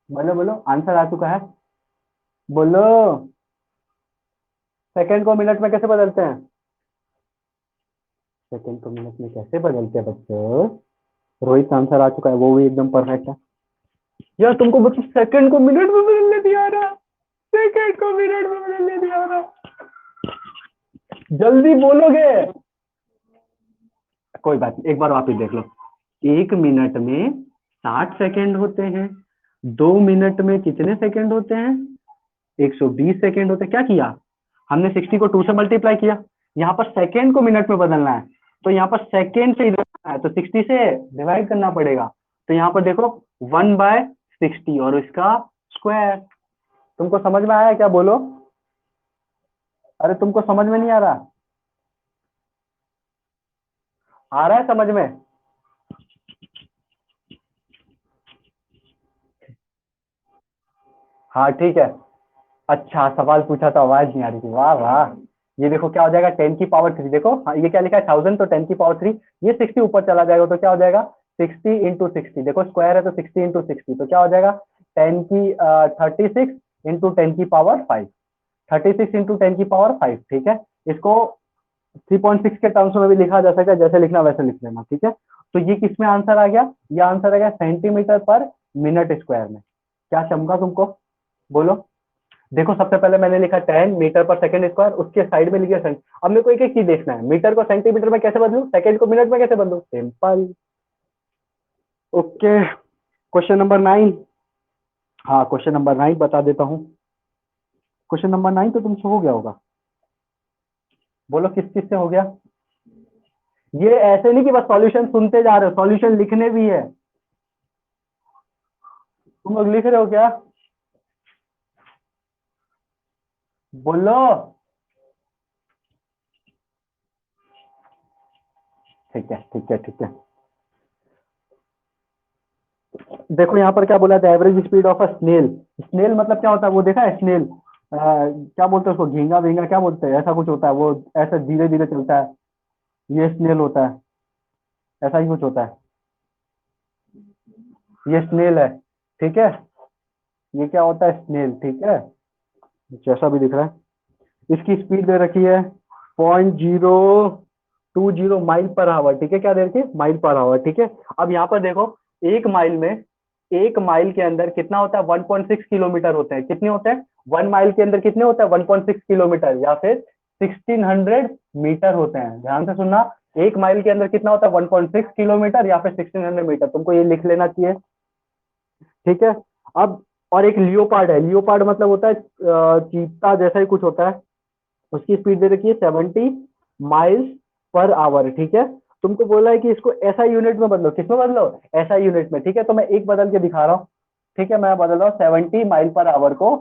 बोलो बोलो, आंसर आ चुका है। बोलो। सेकंड को मिनट में कैसे बदलते हैं? सेकंड को मिनट में कैसे बदलते हैं बच्चों? रोहित का आंसर आ चुका है, वो भी एकदम परफेक्ट है। यार तुमको बच्चों सेकंड को मिनट में बदलने दिया रहा, सेकंड को मिनट में बदलने दिया रहा। जल्दी बोलोगे। कोई बात नहीं, एक बार वापस देख लो। 1 मिनट में 60 सेकंड होते हैं। 2 मिनट में कितने सेकंड होते हैं? 120 सेकंड होते हैं। क्या किया हमने? 60 को 2 से मल्टीप्लाई किया। यहाँ पर सेकंड को मिनट में बदलना है, तो यहाँ पर सेकंड से इधर है, तो 60 से डिवाइड करना पड़ेगा। तो यहाँ पर देखो, 1/60 और इसका स्क्वायर। तुमको समझ में आया क्या? बोलो। अरे तुमको समझ में नहीं आ रहा? आ रहा है समझ में? हाँ ठीक है। अच्छा सवाल पूछा तो आवाज नहीं आ रही थी, वाह वाह। ये देखो क्या हो जाएगा, 10 की पावर 3। देखो हाँ, ये क्या लिखा है, 1000, तो 10 की पावर 3। ये 60 ऊपर चला जाएगा तो क्या हो जाएगा, 60 × 60। देखो स्क्वायर है तो 60 × 60, तो क्या हो जाएगा, 36 × 10 की पावर 5। 36 × 10 की पावर 5, ठीक है। इसको 3.6 के टर्म्स में भी लिखा जा सकता है, जैसे लिखना वैसे लिख लेना, ठीक है। तो ये किस में आंसर आ गया? ये आंसर आ गया सेंटीमीटर पर मिनट स्क्वायर में। क्या चमका तुमको? बोलो। देखो सबसे पहले मैंने लिखा 10 मीटर पर सेकंड स्क्वायर, उसके साइड में लिखा सेंट। अब मेरे को एक एक चीज देखना है, मीटर को सेंटीमीटर में कैसे बदलूं, सेकंड को मिनट में कैसे बदलूं, सिंपल। Okay, question number 9। हाँ क्वेश्चन नंबर 9 बता देता हूँ। क्वेश्चन नंबर 9 तो तुमसे हो गया होगा। बोलो किस चीज से हो गया? ये ऐसे नहीं कि बस सॉल्यूशन सुनते जा रहे हो, सॉल्यूशन लिखने भी है। तुम लोग लिख रहे हो क्या? बोलो। ठीक है ठीक है ठीक है। देखो यहाँ पर क्या बोला था, average speed of a snail. Snail मतलब क्या होता है, वो देखा है स्नेल? क्या बोलते हैं उसको, झींगा भींगा क्या बोलते हैं, ऐसा कुछ होता है वो, ऐसा धीरे धीरे चलता है। ये स्नेल होता है, ऐसा ही कुछ होता है। ये स्नेल है, ठीक है। ये क्या होता है, स्नेल, ठीक है। जैसा भी दिख रहा है। इसकी स्पीड दे रखी है 0.020 माइल पर आवर, ठीक है। क्या दे रखी है, माइल पर आवर, ठीक है। अब यहाँ पर देखो, एक माइल में, एक माइल के अंदर कितना होता है, 1.6 किलोमीटर होते हैं। कितने होते हैं, 1 माइल के अंदर कितने होते हैं, 1.6 किलोमीटर या फिर 1600 मीटर होते हैं। ध्यान से सुनना, एक माइल के अंदर कितना होता है, 1.6 किलोमीटर या फिर 1600 मीटर। तुमको ये लिख लेना चाहिए, ठीक है। अब और एक लियोपार्ड है, लियोपार्ड मतलब होता है चीता जैसा ही कुछ होता है। उसकी स्पीड दे रखी है 70 माइल्स पर आवर, ठीक है। तुमको बोला है कि इसको ऐसा यूनिट में बदलो, किसमें बदलो, ऐसा यूनिट में, ठीक है। तो मैं एक बदल के दिखा रहा हूँ, ठीक है। मैं बदल रहा हूँ 70 माइल पर आवर को,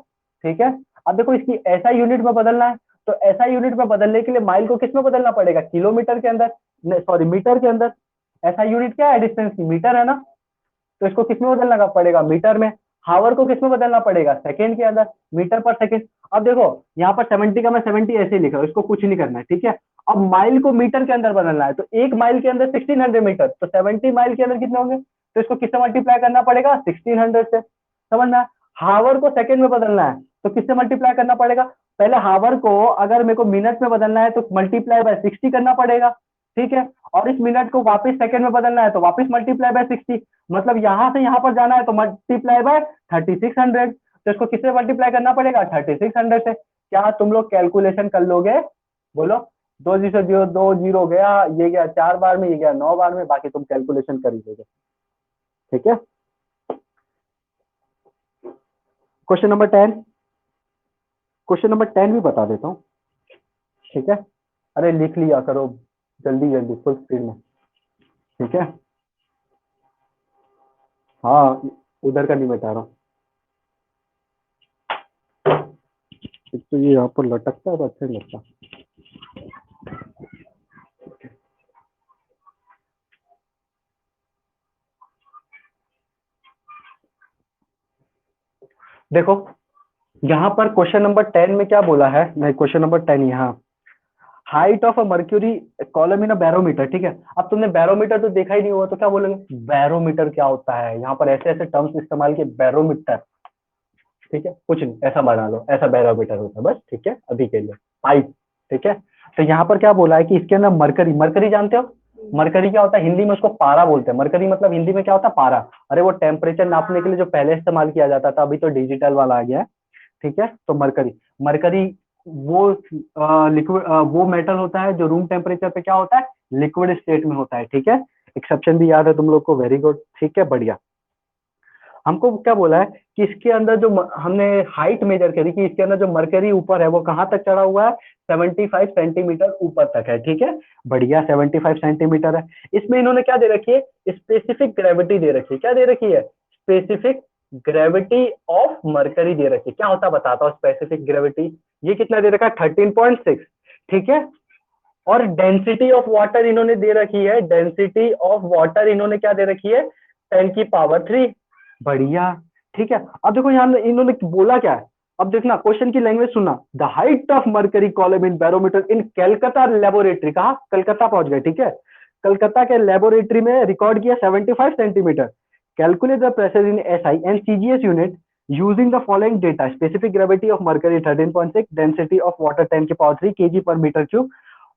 ठीक है। अब देखो इसकी ऐसा यूनिट में बदलना है, तो ऐसा यूनिट में बदलने के लिए माइल को किसमें बदलना पड़ेगा, किलोमीटर के अंदर, सॉरी मीटर के अंदर। ऐसा यूनिट क्या है, डिस्टेंस की, मीटर है ना। तो इसको किसमें बदलना का पड़ेगा, मीटर में। हावर को किसमें बदलना पड़ेगा, सेकंड के अंदर, मीटर पर सेकंड। अब देखो यहाँ पर 70 का मैं 70 ऐसे ही लिख रहा हूँ, इसको कुछ नहीं करना है, ठीक है। अब माइल को मीटर के अंदर बदलना है, तो एक माइल के अंदर 1600 मीटर, तो 70 माइल के अंदर कितने होंगे, तो इसको किससे मल्टीप्लाई करना पड़ेगा, 1600 से। समझ में आया? हावर को सेकंड में बदलना है, तो किससे मल्टीप्लाई करना पड़ेगा, पहले हावर को अगर मेरे को मिनट में बदलना है तो मल्टीप्लाई बाय 60 करना पड़ेगा, ठीक है। और इस मिनट को वापस सेकंड में बदलना है तो वापस मल्टीप्लाई बाय 60। मतलब यहां से यहां पर जाना है तो मल्टीप्लाई बाय 3600। तो इसको किससे मल्टीप्लाई करना पड़ेगा, 3600 से। क्या तुम लोग कैलकुलेशन कर लोगे? बोलो। दो जीरो जीरो, दो जीरो गया, ये गया 4 बार में, ये गया 9 बार में, बाकी तुम कैलकुलेशन कर ही लोगे, ठीक है। क्वेश्चन नंबर 10, क्वेश्चन नंबर 10 भी बता देता हूँ। ठीक है, अरे लिख लिया करो जल्दी जल्दी फुल स्पीड में। ठीक है, हाँ उधर का नहीं बता रहा हूँ। एक तो ये यहाँ पर लटकता है तो अच्छा नहीं लगता। देखो यहाँ पर क्वेश्चन नंबर 10 में क्या बोला है, नहीं क्वेश्चन नंबर 10 यहाँ, height of a mercury column in a barometer. ठीक है, अब तुमने बैरोमीटर तो देखा ही नहीं होगा तो क्या बोलोगे बैरोमीटर क्या होता है, यहाँ पर ऐसे ऐसे टर्म्स इस्तेमाल किए बैरोमीटर। ठीक है, कुछ नहीं ऐसा बना लो, ऐसा बैरोमीटर होता है बस। ठीक है, अभी के लिए हाइट। ठीक है, तो यहाँ पर क्या बोला है कि इसके अंदर मरकरी, मरकरी जानते हो मरकरी क्या होता है, हिंदी में उसको पारा बोलते हैं। मरकरी मतलब हिंदी में क्या होता है पारा। अरे वो टेम्परेचर नापने के लिए जो पहले इस्तेमाल किया जाता था, अभी तो डिजिटल वाला आ गया है। ठीक है, तो मरकरी, मरकरी वो लिक्विड, वो मेटल होता है जो रूम टेम्परेचर पे क्या होता है लिक्विड स्टेट में होता है। ठीक है, एक्सेप्शन भी याद है तुम लोग को, वेरी गुड। ठीक है, बढ़िया। हमको क्या बोला है कि इसके अंदर जो हमने हाइट मेजर करी कि इसके अंदर जो मरकरी ऊपर है वो कहाँ तक चढ़ा हुआ है, 75 सेंटीमीटर ऊपर तक है। ठीक है, बढ़िया, 75 सेंटीमीटर है। इसमें इन्होंने क्या दे रखी है, स्पेसिफिक ग्रेविटी दे रखी है। क्या दे रखी है, स्पेसिफिक ग्रेविटी ऑफ मरकरी दे रखी है। क्या होता है बताता हूँ स्पेसिफिक ग्रेविटी, ये कितना दे रखा है 13.6। ठीक है, और डेंसिटी ऑफ वाटर इन्होंने दे रखी है, डेंसिटी ऑफ वाटर इन्होंने क्या दे रखी है 10⁻³ बढ़िया। ठीक है, अब देखो यहाँ इन्होंने बोला क्या है, अब देखना क्वेश्चन की लैंग्वेज सुनना, the height of mercury column in barometer in Calcutta laboratory, कहा कलकत्ता पहुंच गए। ठीक है, कलकत्ता के लेबोरेटरी में रिकॉर्ड किया 75 centimetre. Calculate the pressure in SI and CGS unit using the following data, specific gravity of mercury 13.6, density of water 10⁻³ KG पर मीटर क्यूब,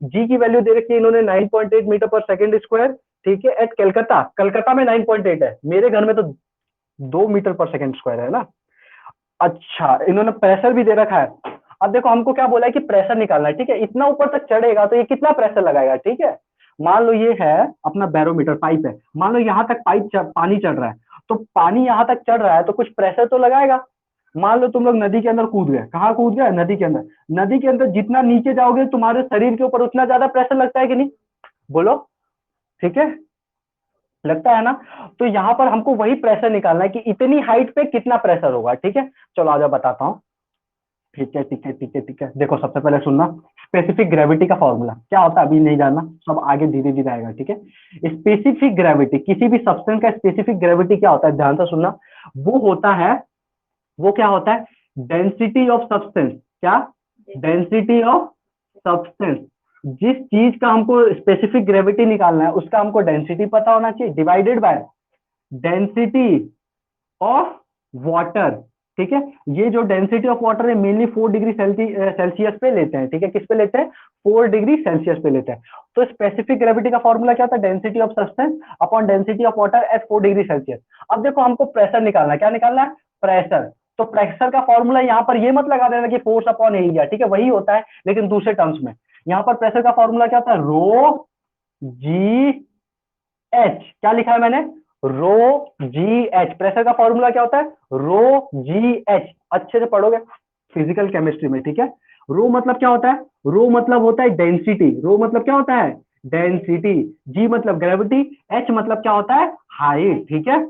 जी की वैल्यू दे रखी है इन्होंने 9.8 मीटर पर सेकंड स्क्वायर। ठीक है, एट कलकत्ता, कलकत्ता में 9.8 है, मेरे घर में तो 2 मीटर पर सेकंड स्क्वायर है ना। अच्छा, इन्होंने प्रेशर भी दे रखा है। अब देखो हमको क्या बोला है कि प्रेशर निकालना है। ठीक है, इतना ऊपर तक चढ़ेगा तो ये कितना प्रेशर लगाएगा। ठीक है, मान लो ये है अपना बैरोमीटर पाइप है, मान लो यहाँ तक पानी चढ़ रहा है, तो पानी यहाँ तक चढ़ रहा है तो कुछ प्रेशर तो लगाएगा। मान लो तुम लोग नदी के अंदर कूद गए, कहाँ कूद गए नदी के अंदर, नदी के अंदर जितना नीचे जाओगे तुम्हारे शरीर के ऊपर उतना ज्यादा प्रेशर लगता है कि नहीं, बोलो। ठीक है, लगता है ना। तो यहाँ पर हमको वही प्रेशर निकालना है कि इतनी हाइट पे कितना प्रेशर होगा। ठीक है, चलो आ जाओ बताता हूँ। ठीक है ठीक है ठीक है ठीक है, देखो सबसे पहले सुनना, स्पेसिफिक ग्रेविटी का फॉर्मूला क्या होता है अभी नहीं जानना, सब आगे धीरे धीरे आएगा। ठीक है, स्पेसिफिक ग्रेविटी, किसी भी सब्सटेंस का स्पेसिफिक ग्रेविटी क्या होता है ध्यान से सुनना, वो होता है, वो क्या होता है डेंसिटी ऑफ सब्सटेंस। क्या, डेंसिटी ऑफ सब्सटेंस। जिस चीज का हमको स्पेसिफिक ग्रेविटी निकालना है उसका हमको डेंसिटी पता होना चाहिए, divided by density of water. ठीक है, ये जो डेंसिटी ऑफ वाटर है मेनली 4 डिग्री सेल्सियस पे लेते हैं। ठीक है, किस पे लेते हैं 4 डिग्री सेल्सियस पे लेते हैं। तो स्पेसिफिक ग्रेविटी का फॉर्मूला क्या होता है, density of substance upon density of water at 4 degree Celsius. अब देखो हमको प्रेशर निकालना है, क्या निकालना है प्रेशर। तो प्रेशर का फॉर्मूला यहाँ पर ये मत लगा देना कि फोर्स अपॉन एरिया। ठीक है, वही होता है लेकिन दूसरे टर्म्स में। यहाँ पर प्रेशर का फॉर्मूला क्या होता है रो जी एच, क्या लिखा है मैंने रो जी एच। प्रेशर का फॉर्मूला क्या होता है रो जी एच, अच्छे से पढ़ोगे फिजिकल केमिस्ट्री में। ठीक है, रो मतलब क्या होता है, रो मतलब होता है डेंसिटी, रो मतलब क्या होता है डेंसिटी, जी मतलब ग्रेविटी, एच मतलब क्या होता है हाइट। ठीक है,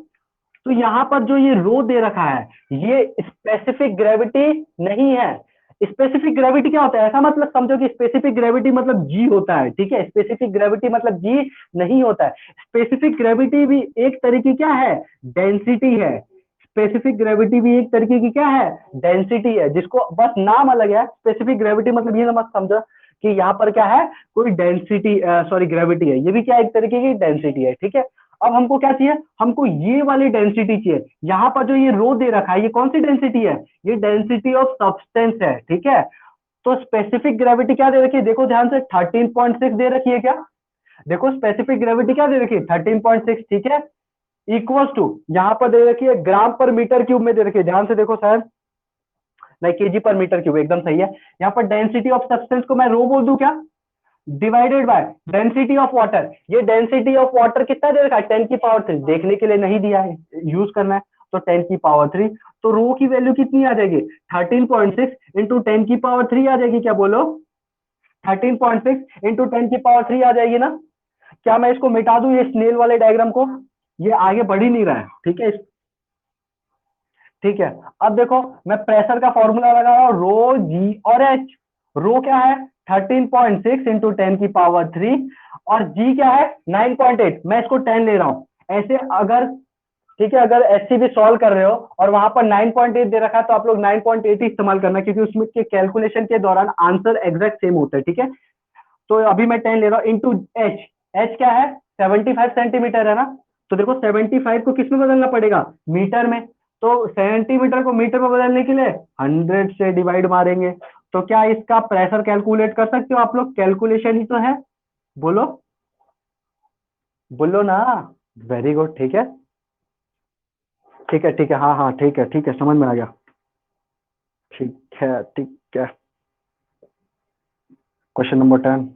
तो यहाँ पर जो ये रो दे रखा है ये स्पेसिफिक ग्रेविटी नहीं है। स्पेसिफिक ग्रेविटी क्या होता है, ऐसा मतलब समझो कि स्पेसिफिक ग्रेविटी मतलब जी होता है। ठीक है, स्पेसिफिक ग्रेविटी मतलब जी नहीं होता है। स्पेसिफिक ग्रेविटी भी एक तरीके क्या है डेंसिटी है। स्पेसिफिक ग्रेविटी भी एक तरीके की क्या है डेंसिटी है, जिसको बस नाम अलग है। स्पेसिफिक ग्रेविटी मतलब ये मत समझो कि यहाँ पर क्या है कोई डेंसिटी, सॉरी ग्रेविटी है, ये भी क्या एक तरीके की डेंसिटी है। ठीक है, अब हमको क्या चाहिए, हमको ये वाली डेंसिटी चाहिए। यहाँ पर जो ये रो दे रखा है ये कौन सी डेंसिटी है, ये डेंसिटी ऑफ सब्सटेंस है। ठीक है, तो स्पेसिफिक ग्रेविटी क्या दे रखी है, देखो ध्यान से 13.6 दे रखी है क्या, देखो स्पेसिफिक ग्रेविटी क्या दे रखी है 13.6। ठीक है, इक्वल टू यहाँ पर दे रखी है ग्राम पर मीटर क्यूब में दे रखी है, ध्यान से देखो सर, नहीं केजी पर मीटर क्यूब, एकदम सही है। यहाँ पर डेंसिटी ऑफ सब्सटेंस को मैं रो बोल दूं क्या, divided by density of water. ये डेंसिटी ऑफ वाटर कितना दे रखा है 10⁻³ देखने के लिए नहीं दिया है, यूज करना है तो 10⁻³। तो रो की वैल्यू कितनी आ जाएगी 13.6 इंटू 10⁻³ आ जाएगी, क्या बोलो 13.6 इंटू 10 की पावर 3 आ जाएगी ना। क्या मैं इसको मिटा दूं, ये स्नेल वाले डायग्राम को, ये आगे बढ़ ही नहीं रहा है, ठीक है। ठीक है, अब देखो मैं प्रेशर का फॉर्मूला लगा रहा हूं, रो जी और एच। रो क्या है 13.6 इंटू 10 की पावर 3, और जी क्या है 9.8, मैं इसको 10 ले रहा हूं ऐसे। अगर ठीक है, अगर एससी भी सॉल्व कर रहे हो और वहां पर 9.8 दे रखा है, तो आप लोग 9.8 ही इस्तेमाल करना, क्योंकि उसमें के कैलकुलेशन के दौरान आंसर एग्जैक्ट सेम होता है, ठीक है। तो अभी मैं 10 ले रहा हूँ इंटू एच। एच क्या है 75 सेंटीमीटर है ना। तो देखो 75 को किस में बदलना पड़ेगा, मीटर में। तो सेंटीमीटर को मीटर में बदलने के लिए 100 से डिवाइड मारेंगे। तो क्या इसका प्रेशर कैलकुलेट कर सकते हो आप लोग, कैलकुलेशन ही तो है। बोलो, बोलो ना। वेरी गुड, ठीक है, ठीक है, ठीक है, हाँ हाँ, ठीक है, ठीक है, समझ में आ गया। ठीक है, ठीक है। Question number 10।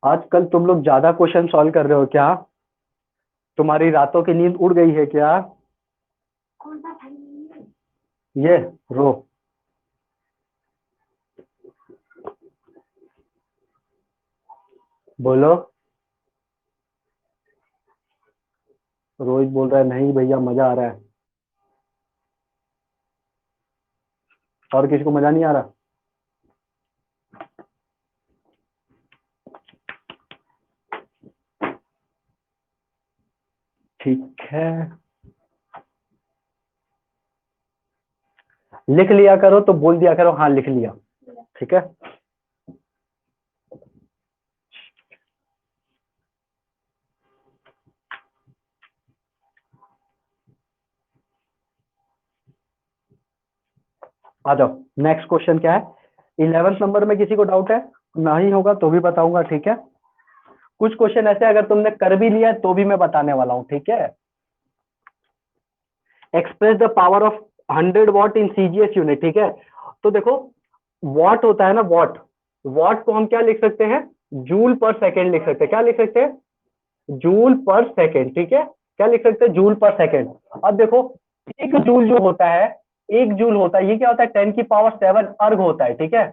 आजकल तुम लोग ज्यादा क्वेश्चन सॉल्व कर रहे हो क्या, तुम्हारी रातों की नींद उड़ गई है क्या। ये रो, बोलो। रोहित बोल रहा है नहीं भैया मजा आ रहा है, और किसी को मजा नहीं आ रहा। ठीक है, लिख लिया करो तो बोल दिया करो हाँ लिख लिया, ठीक है। आ जाओ, नेक्स्ट क्वेश्चन क्या है। 11th नंबर में किसी को डाउट है, नहीं होगा तो भी बताऊंगा, ठीक है। कुछ क्वेश्चन ऐसे अगर तुमने कर भी लिया है तो भी मैं बताने वाला हूँ, ठीक है। Express the power of 100 what in CGS unit, ठीक है। तो देखो वॉट होता है ना, वॉट, वॉट को हम क्या लिख सकते हैं, जूल पर सेकेंड लिख सकते हैं। क्या लिख सकते हैं, जूल पर सेकेंड, ठीक है। क्या लिख सकते हैं, जूल पर सेकेंड। अब देखो एक जूल जो होता है, एक जूल होता है, ये क्या होता है 10 की पावर 7 अर्ग होता है, ठीक है।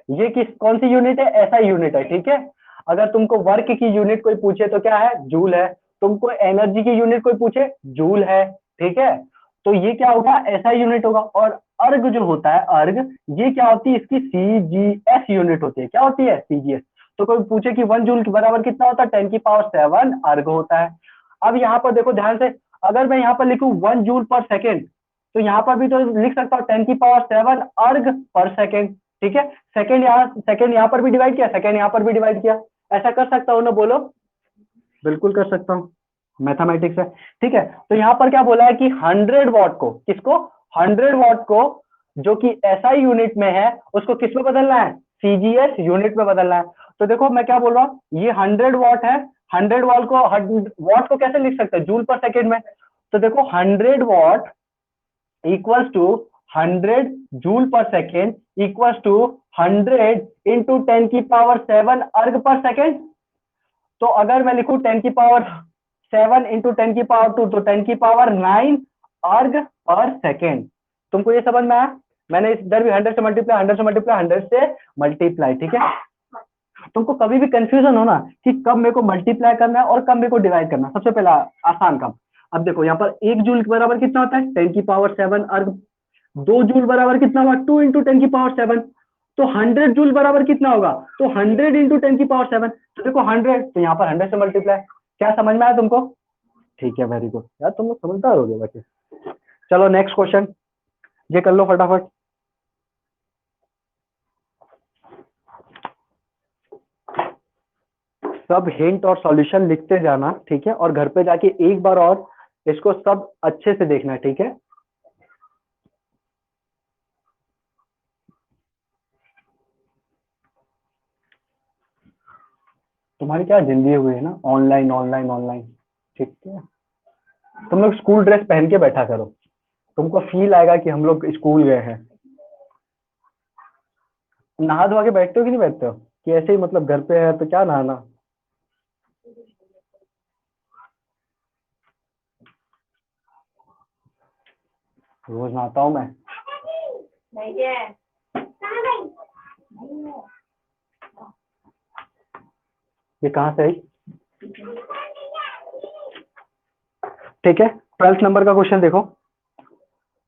ये किस कौन सी यूनिट है, ऐसा यूनिट है, ठीक है। अगर तुमको वर्क की यूनिट कोई पूछे तो क्या है, जूल है। तुमको एनर्जी की यूनिट कोई पूछे, जूल है, ठीक है। तो ये क्या होगा, ऐसा यूनिट होगा। और अर्ग जो होता है, अर्ग, ये क्या होती है, इसकी सीजीएस यूनिट होती है। क्या होती है, सीजीएस। तो कोई पूछे कि 1 जूल के बराबर कितना होता है, 10 की पावर 7 अर्ग होता है। अब यहाँ पर देखो ध्यान से, अगर मैं यहाँ पर लिखूं 1 जूल पर सेकेंड, तो यहाँ पर भी तो लिख सकता हूँ 10 की पावर 7 अर्ग पर सेकेंड, ठीक है। सेकेंड यहाँ पर भी डिवाइड किया, सेकेंड यहाँ पर भी डिवाइड किया, ऐसा कर सकता हूँ ना, बोलो। बिल्कुल कर सकता हूँ, मैथमेटिक्स है, ठीक है। तो यहाँ पर क्या बोला है कि 100 वॉट को, किसको, 100 वॉट को, जो कि एसआई यूनिट में है, उसको किस में बदलना है, सीजीएस यूनिट में बदलना है। तो देखो मैं क्या बोल रहा हूँ, ये 100 वॉट है। 100 वॉट को कैसे लिख सकते हैं, जूल पर सेकेंड में। तो देखो 100 watt equals to 100 joule per second equals to 100 into 10 की पावर 7 अर्ग पर सेकेंड। तो अगर मैं लिखूं 10 की पावर 7 इंटू 10 की पावर 2, तो 10 की पावर 9 अर्ग पर सेकेंड। तुमको ये समझ में आया, मैंने इधर भी 100 से मल्टीप्लाई, 100 से मल्टीप्लाई, 100 से मल्टीप्लाई, ठीक है। तुमको कभी भी कंफ्यूजन हो ना कि कब मेरे को मल्टीप्लाई करना है और कब मेरे को डिवाइड करना है, सबसे पहला आसान काम। अब देखो यहाँ पर 1 जूल के बराबर कितना होता है, 10 की पावर 7 अर्ग। 2 जूल बराबर कितना हुआ, 2 इंटू 10 की पावर 7। तो 100 जूल बराबर कितना होगा, तो 100 इंटू 10 की पावर 7। तो देखो 100, तो यहाँ पर 100 से मल्टीप्लाई। क्या समझ में आया तुमको, ठीक है, वेरी गुड यार, तुम लोग समझदार हो गए बच्चे। चलो नेक्स्ट क्वेश्चन, ये कर लो फटाफट। सब हिंट और सॉल्यूशन लिखते जाना, ठीक है, और घर पे जाके एक बार और इसको सब अच्छे से देखना, ठीक है। तुम्हारी क्या जिंदगी हुई है ना, ऑनलाइन ऑनलाइन ऑनलाइन, ठीक है। तुम लोग स्कूल ड्रेस पहन के बैठा करो, तुमको फील आएगा कि हम लोग स्कूल गए हैं। नहा धोवा के बैठते हो कि नहीं बैठते हो, कि ऐसे ही मतलब घर पे है तो क्या नहाना। रोज नहाता हूँ मैं, नहीं है। ये कहाँ से आई? ठीक है, 12th नंबर का क्वेश्चन देखो।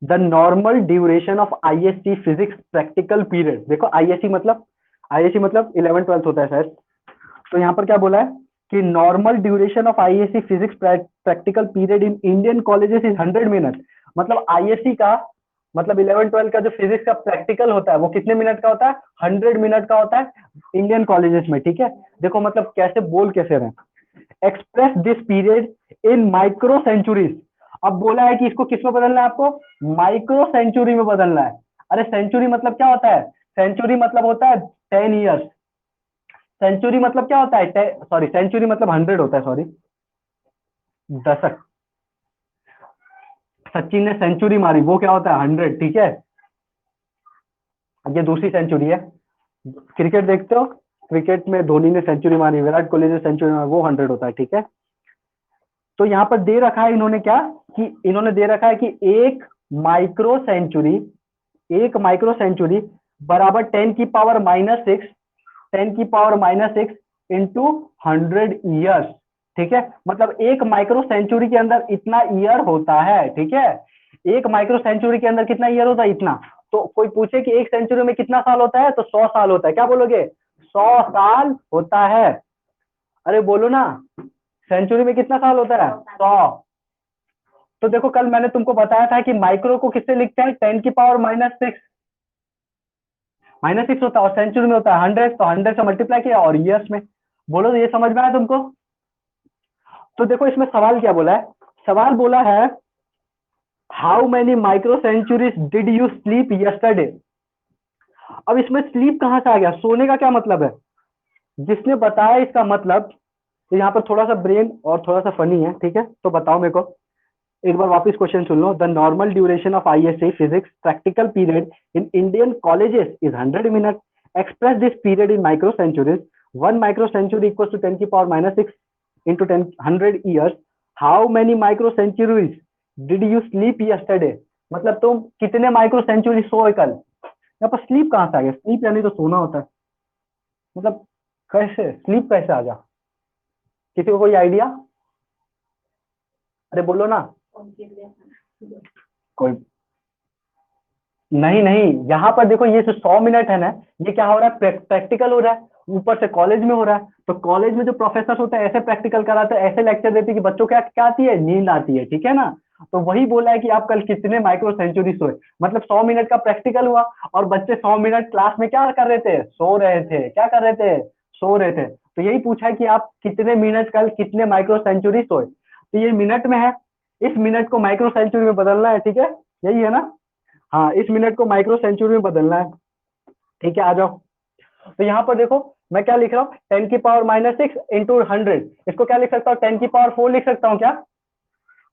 The normal duration of ISC physics practical period. देखो आईएससी मतलब 11th 12th होता है शायद। तो यहाँ पर क्या बोला है कि normal duration of ISC physics practical period in Indian colleges is 100 minute. मतलब आईएससी का मतलब 11th 12th का जो फिजिक्स का प्रैक्टिकल होता है वो कितने मिनट का होता है? 100 मिनट का होता है इंडियन कॉलेजेस में। ठीक है, देखो मतलब कैसे बोल कैसे रहे, express this period in micro centuries. अब बोला है कि इसको किस में बदलना है आपको? माइक्रो सेंचुरी में बदलना है। अरे सेंचुरी मतलब क्या होता है? सेंचुरी मतलब होता है 10 ईयर्स। सेंचुरी मतलब क्या होता है? सॉरी, सेंचुरी मतलब 100 होता है, सॉरी, दशक। सचिन ने सेंचुरी मारी, वो क्या होता है? 100। ठीक है, ये दूसरी सेंचुरी है। क्रिकेट देखते हो? क्रिकेट में धोनी ने सेंचुरी मारी, विराट कोहली ने सेंचुरी मारी, वो 100 होता है। ठीक है, तो यहाँ पर दे रखा है इन्होंने क्या कि इन्होंने दे रखा है कि माइक्रो सेंचुरी एक माइक्रो सेंचुरी बराबर 10⁻⁻6 10⁻⁻6 इंटू 100 ईयर्स। ठीक है, मतलब एक माइक्रो सेंचुरी के अंदर इतना ईयर होता है। ठीक है, एक माइक्रो सेंचुरी के अंदर कितना ईयर होता है? इतना। तो कोई पूछे कि एक सेंचुरी में कितना साल होता है, तो 100 साल होता है। क्या बोलोगे? 100 साल होता है। अरे बोलो ना, सेंचुरी में कितना साल होता है? 100। तो देखो कल मैंने तुमको बताया था कि माइक्रो को किससे लिखते हैं? 10⁻⁻6 -6 होता है, और सेंचुरी में होता है 100, तो 100 से मल्टीप्लाई किया और ईयर्स में। बोलो तो ये समझ में आया तुमको? तो देखो इसमें सवाल क्या बोला है? सवाल बोला है how many micro centuries did you sleep yesterday. अब इसमें स्लीप कहां से आ गया? सोने का क्या मतलब है? जिसने बताया इसका मतलब, तो यहाँ पर थोड़ा सा ब्रेन और थोड़ा सा फनी है। ठीक है, तो बताओ मेरे को, एक बार वापस क्वेश्चन सुन लो। The normal duration of ISC physics practical period in Indian colleges is 100 minute. Express this period in micro centuries. 1 micro century equal to 10⁻⁻6 into 100 years. How many micro centuries did you sleep yesterday. मतलब तुम कितने माइक्रो सेंचुरी सोए कल। यहाँ पर स्लीप कहाँ से आ गया? स्लीप यानी तो सोना होता है। मतलब कैसे स्लीप कैसे आ गया? किसी को कोई आइडिया? अरे बोलो ना। कोई नहीं नहीं, यहाँ पर देखो ये जो 100 मिनट है ना, ये क्या हो रहा है? प्रैक्टिकल हो रहा है, ऊपर से कॉलेज में हो रहा है। तो कॉलेज में जो प्रोफेसर होते हैं ऐसे प्रैक्टिकल कराते हैं, ऐसे लेक्चर देते हैं कि बच्चों को क्या आती है? नींद आती है। ठीक है ना, तो वही बोला है कि आप कल कितने माइक्रो सेंचुरी सोए। मतलब 100 मिनट का प्रैक्टिकल हुआ और बच्चे 100 मिनट क्लास में क्या कर रहे थे? सो रहे थे। क्या कर रहे थे? सो रहे थे। तो यही पूछा है कि आप कितने मिनट कल कितने माइक्रो सेंचुरी सोए। तो ये मिनट में है, इस मिनट को माइक्रो सेंचुरी में बदलना है। ठीक है, यही है ना? हाँ, इस मिनट को माइक्रो सेंचुरी में बदलना है। ठीक है, आ जाओ। तो यहाँ पर देखो मैं क्या लिख रहा हूँ? 10⁻⁻6 इंटू 100। इसको क्या लिख सकता हूँ? 10⁻4 लिख सकता हूँ क्या?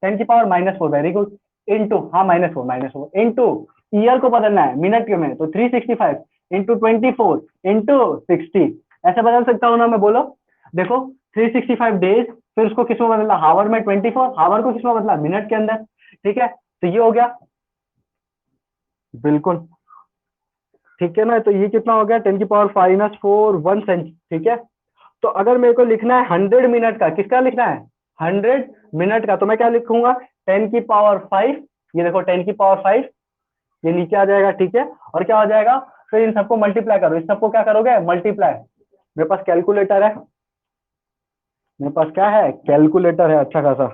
10⁻�4, वेरी गुड। इंटू, हाँ -4 इंटू ईयर को बदलना है मिनट के में, तो 365 इंटू 24 इंटू 60। ऐसे बदल सकता हूँ ना मैं? बोलो देखो, 365 डेज, फिर उसको किसमें बदलना? हावर में 24, हावर को किसमें बदला? मिनट के अंदर। ठीक है, तो ये हो गया। बिल्कुल ठीक है ना, तो ये कितना हो गया? 10⁻⁻4 1 सेंच। ठीक है, तो अगर मेरे को लिखना है 100 मिनट का, किसका लिखना है? 100 मिनट का, तो मैं क्या लिखूंगा? 10⁻5। ये देखो 10⁻5, ये नीचे आ जाएगा। ठीक है, और क्या हो जाएगा? फिर इन सबको मल्टीप्लाई करो। इस सबको क्या करोगे? मल्टीप्लाई। मेरे पास कैलकुलेटर है, मेरे पास क्या है? कैलकुलेटर है अच्छा खासा।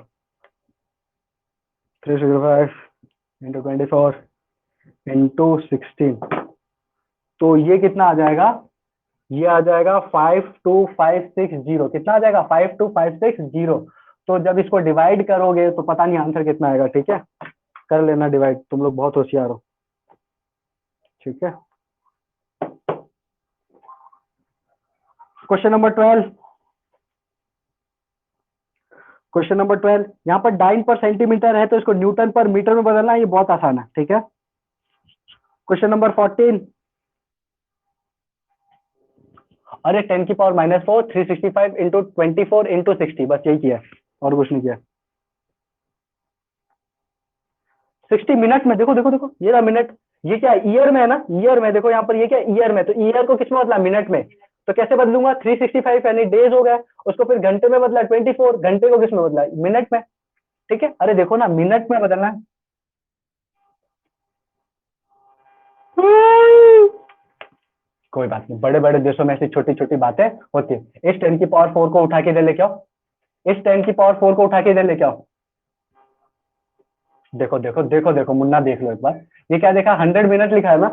365 इंटू 24 इंटू 16, तो ये कितना आ जाएगा? ये आ जाएगा 52560। कितना आ जाएगा? 52560। तो जब इसको डिवाइड करोगे तो पता नहीं आंसर कितना आएगा। ठीक है, कर लेना डिवाइड, तुम लोग बहुत होशियार हो। ठीक है, क्वेश्चन नंबर 12। क्वेश्चन नंबर 12, यहाँ पर डाइन पर सेंटीमीटर है तो इसको न्यूटन पर मीटर में बदलना है। ये बहुत आसान है। ठीक है, क्वेश्चन नंबर 14। अरे 10⁻⁻4 365 इंटू 24 इंटू 60, बस यही किया, और कुछ नहीं किया। 60 मिनट में, देखो देखो देखो, ये रहा मिनट। ये क्या ईयर में है ना, ईयर में देखो यहाँ पर, ये क्या ईयर में, तो ईयर को किसमें बदला, मिनट में। तो कैसे बदलूंगा, 365 यानी डेज हो गया, उसको फिर घंटे में बदला 24, घंटे को किसमें बदला, मिनट में। ठीक है, अरे देखो ना, मिनट में बदलना है। कोई बात नहीं, बड़े बड़े देशों में ऐसी छोटी छोटी बातें होती है। इस 10 की पावर 4 को उठा के इधर लेके आओ, इस 10 की पावर 4 को उठा के इधर लेके आओ। देखो देखो देखो देखो मुन्ना, देख लो एक बार, ये क्या देखा, 100 मिनट लिखा है ना।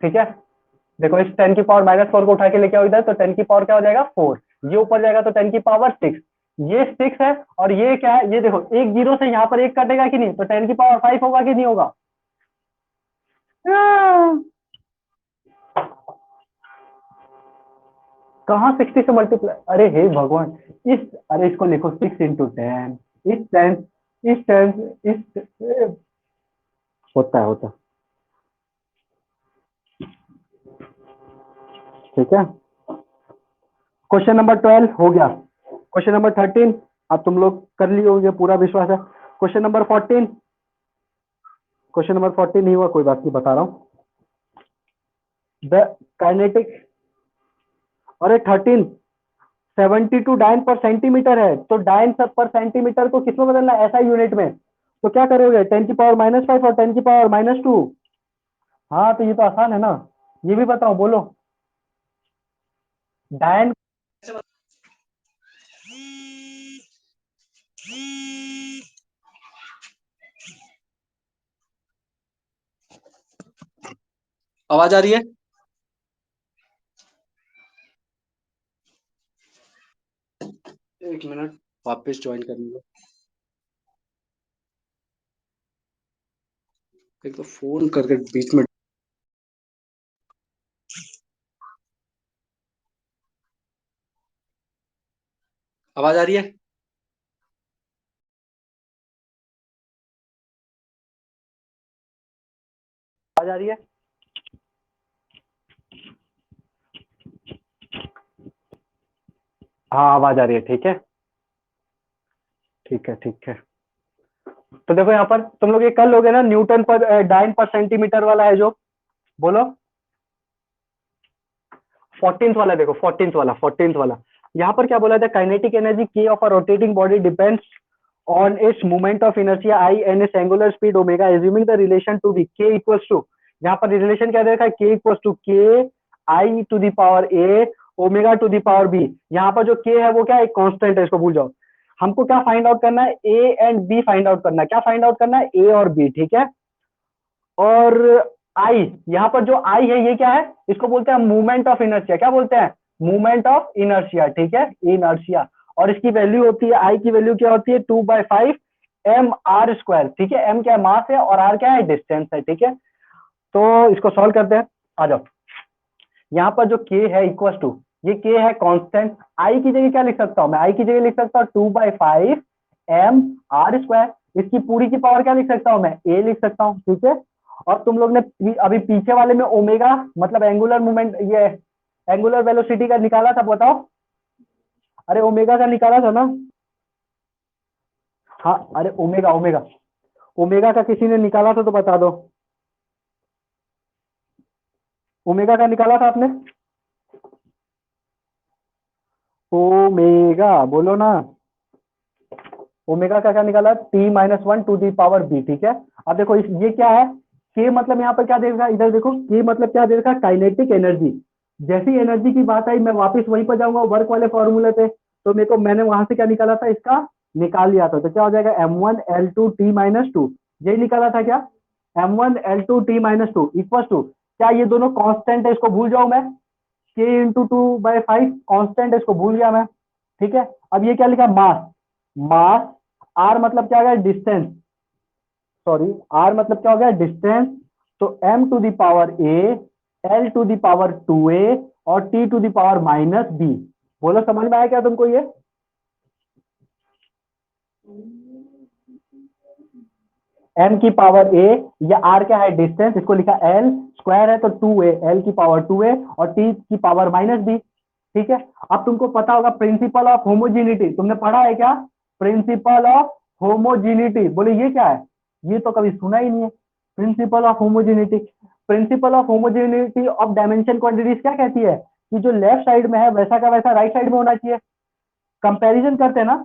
ठीक है, देखो इस 10 की पावर -4 को उठा के लेके आओ इधर, तो 10 की पावर क्या हो जाएगा, 4। ये ऊपर जाएगा तो 10 की पावर 6, ये 6 है, और ये क्या है, ये देखो एक जीरो से यहाँ पर एक कटेगा कि नहीं, तो 10 की पावर 5 होगा कि नहीं होगा। हाँ। कहाँ 60 से मल्टीप्लाई, अरे हे भगवान, इस, अरे इसको लिखो 6 × 10, इस 10, इस 10, इस, होता है होता है। ठीक है, क्वेश्चन नंबर 12 हो गया। क्वेश्चन नंबर 13 अब तुम लोग कर लिए होंगे, पूरा विश्वास है। क्वेश्चन नंबर 14, क्वेश्चन नंबर 14 नहीं हुआ, कोई बात नहीं, बता रहा हूँ। द काइनेटिक, अरे 13, 72 डाइन पर सेंटीमीटर है, तो डाइन सब पर सेंटीमीटर को किसमें बदलना है, ऐसा यूनिट में। तो क्या करोगे, 10 की पावर -5 और 10 की पावर -2। हाँ तो ये तो आसान है ना, ये भी बताओ, बोलो। डायन, आवाज आ रही है? एक मिनट, वापस ज्वाइन करने दो। एक तो फोन करके बीच में। आवाज आ रही है? आ जा रही है। हाँ आवाज आ रही है, ठीक है, ठीक है, ठीक है। तो देखो यहाँ पर तुम लोग ये कर लोगे ना, न्यूटन पर डाइन पर सेंटीमीटर वाला है जो, बोलो। 14th वाला देखो, 14th वाला यहाँ पर क्या बोला था, kinetic energy K of a rotating body depends on its moment of inertia I and its angular speed omega, assuming the relation to be K equals to, यहाँ पर रिलेशन क्या दे रखा है, के equals to K I to the power a omega to the power b. यहाँ पर जो के है वो क्या है, एक कांस्टेंट है, इसको भूल जाओ। हमको क्या फाइंड आउट करना है, a and b find out करना है, क्या फाइंड आउट करना है, ए और बी, ठीक है। और आई, यहाँ पर जो आई है ये क्या है, इसको बोलते हैं मूवमेंट ऑफ इनर्शिया, क्या बोलते हैं, मूवमेंट ऑफ इनर्शिया, ठीक है, इनर्शिया। और इसकी वैल्यू होती है, आई की वैल्यू क्या होती है, 2/5 mr², ठीक है। एम क्या है, मास है, और आर क्या है, डिस्टेंस है, ठीक है। तो इसको सॉल्व करते हैं, आ जाओ। यहाँ पर जो के है इक्वल टू, ये के है कांस्टेंट, आई की जगह क्या लिख सकता हूँ मैं, आई की जगह लिख सकता हूँ 2/5 mr², इसकी पूरी की पावर क्या लिख सकता हूँ मैं, ए लिख सकता हूँ, ठीक है। और तुम लोग ने अभी पीछे वाले में ओमेगा मतलब एंगुलर मूवमेंट, ये एंगुलर वेलोसिटी का निकाला था, बताओ। अरे ओमेगा का निकाला था ना। हाँ अरे ओमेगा, ओमेगा, ओमेगा का किसी ने निकाला था तो बता दो, ओमेगा का निकाला था आपने, ओमेगा बोलो ना, ओमेगा का क्या निकाला, t-1 to the power b, ठीक है। अब देखो ये क्या है, k मतलब यहाँ पर क्या दे रखा, इधर देखो k मतलब क्या दे रखा, काइनेटिक एनर्जी। जैसी एनर्जी की बात आई मैं वापस वहीं पर जाऊंगा, वर्क वाले फॉर्मूले पे, तो मेरे को मैंने वहां से क्या निकाला था, इसका निकाल लिया था, तो क्या हो जाएगा, m1l2t-2, यही निकाला था क्या, m1l2t-2 इक्वल टू, क्या ये दोनों कांस्टेंट है, इसको भूल जाऊं मैं, k × 2/5 कांस्टेंट है, इसको भूल गया मैं, ठीक है। अब ये क्या लिखा, मास, मास, आर मतलब क्या हो गया, डिस्टेंस, सॉरी, आर मतलब क्या हो गया, डिस्टेंस। तो m to the power a, l to the power 2a और t to the power -b। बोलो समझ में आया क्या तुमको ये, m की पावर a, या r क्या है, डिस्टेंस, इसको लिखा l, स्क्वायर है तो 2a, l की पावर 2a और t की पावर -b, ठीक है। अब तुमको पता होगा प्रिंसिपल ऑफ होमोजिनिटी, तुमने पढ़ा है क्या, प्रिंसिपल ऑफ होमोजिनिटी, बोले ये क्या है, ये तो कभी सुना ही नहीं है। Principle of homogeneity. Principle of homogeneity of dimension quantities क्या कहती है कि जो लेफ्ट साइड में है वैसा का वैसा राइट साइड में होना चाहिए। कंपैरिजन करते हैं ना,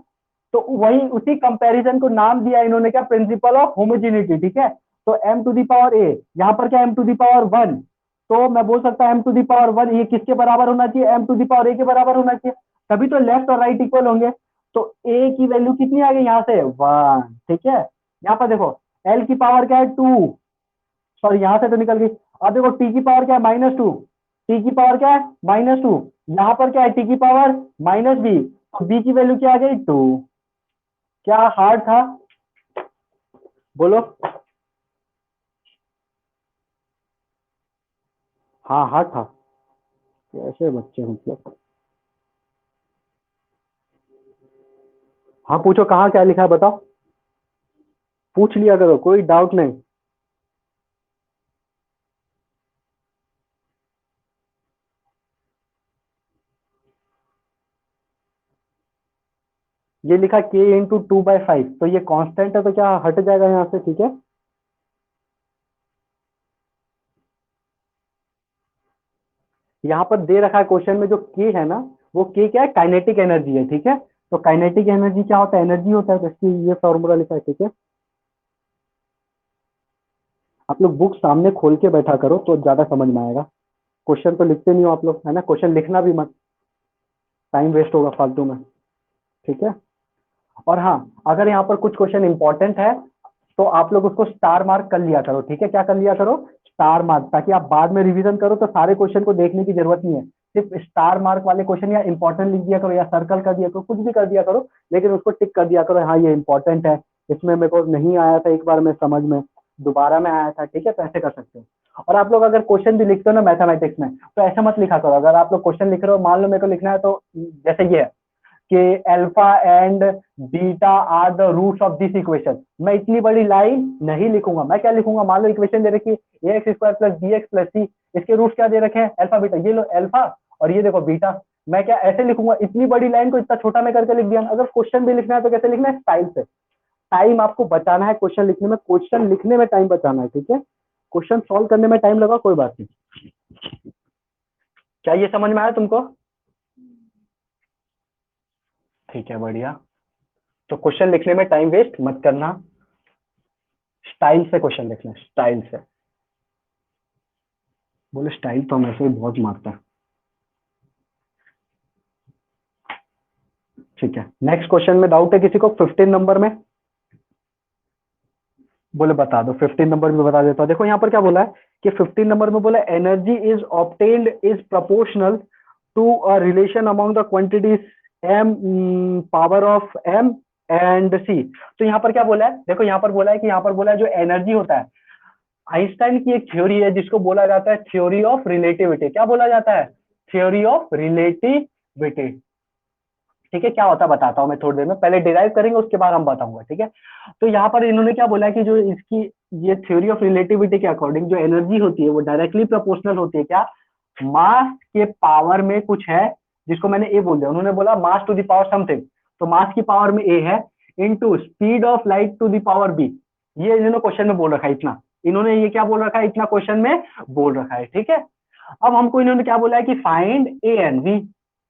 तो वही उसी कंपैरिजन को नाम दिया इन्होंने क्या, प्रिंसिपल ऑफ होमोजेनिटी। ठीक है, तो m to the power a, यहाँ पर क्या m टू दी पावर 1, तो मैं बोल सकता हूँ m टू दी पावर 1 ये किसके बराबर होना चाहिए, m to the power a के बराबर होना चाहिए, तभी तो लेफ्ट और राइट इक्वल होंगे। तो a की वैल्यू कितनी आ गई यहाँ से 1। ठीक है, यहाँ पर देखो l की पावर क्या है 2, सॉरी यहाँ से तो निकल गई। अब देखो t की पावर क्या है -2, t की पावर क्या है -2, यहाँ पर क्या है t की पावर -b, तो b की वैल्यू क्या आ गई 2। क्या हार्ड था, बोलो। हाँ हार्ड था, कैसे बच्चे मतलब। हाँ पूछो, कहाँ क्या लिखा है बताओ, पूछ लिया करो, कोई डाउट नहीं। ये लिखा k इंटू 2/5, तो ये कांस्टेंट है तो क्या हट जाएगा यहाँ से। ठीक है, यहाँ पर दे रखा है क्वेश्चन में जो k है ना, वो k क्या है, काइनेटिक एनर्जी है। ठीक है, तो काइनेटिक एनर्जी क्या होता है, एनर्जी होता है, तो इसकी ये फॉर्मूला लिखा है। ठीक है, आप लोग बुक सामने खोल के बैठा करो तो ज्यादा समझ में आएगा। क्वेश्चन तो लिखते नहीं हो आप लोग, है ना, क्वेश्चन लिखना भी मत, टाइम वेस्ट होगा फालतू में। ठीक है, और हाँ, अगर यहाँ पर कुछ क्वेश्चन इंपॉर्टेंट है तो आप लोग उसको स्टार मार्क कर लिया करो। ठीक है, क्या कर लिया करो, स्टार मार्क, ताकि आप बाद में रिवीजन करो तो सारे क्वेश्चन को देखने की जरूरत नहीं है। सिर्फ स्टार मार्क वाले क्वेश्चन या इंपॉर्टेंट लिख दिया करो या सर्कल कर दिया करो, कुछ भी कर दिया करो, लेकिन उसको टिक कर दिया करो, हाँ ये इंपॉर्टेंट है, इसमें मेरे को नहीं आया था एक बार में समझ में, दोबारा में आया था। ठीक है, तो ऐसे कर सकते हो। और आप लोग अगर क्वेश्चन भी लिखते हो ना मैथमेटिक्स में, तो ऐसा मत लिखा करो। अगर आप लोग क्वेश्चन लिख रहे हो, मान लो मेरे को लिखना है, तो जैसे ये है कि alpha and beta are the roots of this equation, मैं इतनी बड़ी लाइन नहीं लिखूंगा। मैं क्या लिखूंगा, मान लो इक्वेशन दे रखी है ax square plus b x plus c, इसके रूट्स क्या दे रखे हैं, अल्फा बीटा, ये लो अल्फा और ये देखो बीटा। मैं क्या ऐसे लिखूंगा, इतनी बड़ी लाइन को इतना छोटा में करके लिख दिया। अगर क्वेश्चन भी लिखना है तो कैसे लिखना है, स्टाइल से। टाइम आपको बचाना है क्वेश्चन लिखने में, क्वेश्चन लिखने में टाइम बचाना है। ठीक है, क्वेश्चन सॉल्व करने में टाइम लगा कोई बात नहीं। क्या ये समझ में आया तुमको, ठीक है बढ़िया। तो क्वेश्चन लिखने में टाइम वेस्ट मत करना, स्टाइल से क्वेश्चन लिखना, स्टाइल से। बोले स्टाइल तो हम ऐसे ही बहुत मारता है। ठीक है, नेक्स्ट क्वेश्चन में डाउट है किसी को 15 नंबर में, बोले बता दो। 15 नंबर में बता देता हूँ। देखो यहाँ पर क्या बोला है कि 15 नंबर में बोला energy is obtained is proportional to a relation among the quantities m power of m and c। तो यहाँ पर क्या बोला है, देखो यहाँ पर बोला है कि यहाँ पर बोला है जो एनर्जी होता है, आइंस्टाइन की एक थ्योरी है जिसको बोला जाता है थ्योरी ऑफ रिलेटिविटी। क्या बोला जाता है, थ्योरी ऑफ रिलेटिविटी। ठीक है, क्या होता है बताता हूँ मैं थोड़ी देर में, पहले डिराइव करेंगे उसके बाद हम बताऊंगा। ठीक है, तो यहाँ पर इन्होंने क्या बोला है कि जो इसकी ये थ्योरी ऑफ रिलेटिविटी के अकॉर्डिंग जो एनर्जी होती है वो डायरेक्टली प्रोपोर्शनल होती है क्या, मास के पावर में कुछ है, जिसको मैंने ए बोल दिया, उन्होंने बोला mass to the power something, तो मास की पावर में ए है, into speed of light to the power b. ये इन्होंने क्वेश्चन में बोल रखा है इतना, इन्होंने ये क्या बोल रखा है, इतना क्वेश्चन में बोल रखा है। ठीक है, अब हमको इन्होंने क्या बोला है कि find a and b,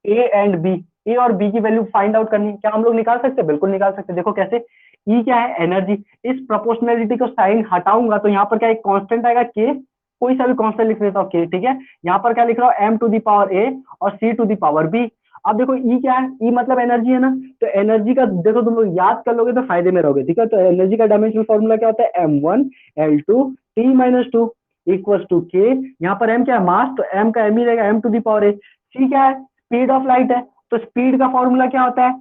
a and b, a और बी की वैल्यू फाइंड आउट करनी है। क्या हम लोग निकाल सकते हैं, बिल्कुल निकाल सकते हैं। देखो कैसे, ई क्या है एनर्जी, इस प्रोपोर्शनलिटी को साइन हटाऊंगा तो यहाँ पर क्या एक कांस्टेंट आएगा के, कोई सा भी कांस्टेंट लिख देता हूँ के। ठीक है, यहाँ पर क्या लिख रहा हूँ एम टू दी पावर ए और सी टू दी पावर बी। अब देखो ई क्या है, ई मतलब एनर्जी है ना, तो एनर्जी का देखो तुम लोग याद कर लोगे तो फायदे में रहोगे। ठीक है, तो एनर्जी का डायमेंशनल फॉर्मूला क्या होता है, m1 L2 T-2 equals to के। यहाँ पर m क्या है, मास, तो m का m ही रहेगा, m टू दी पावर ए। सी क्या है, स्पीड ऑफ लाइट है, तो स्पीड का फॉर्मूला क्या होता है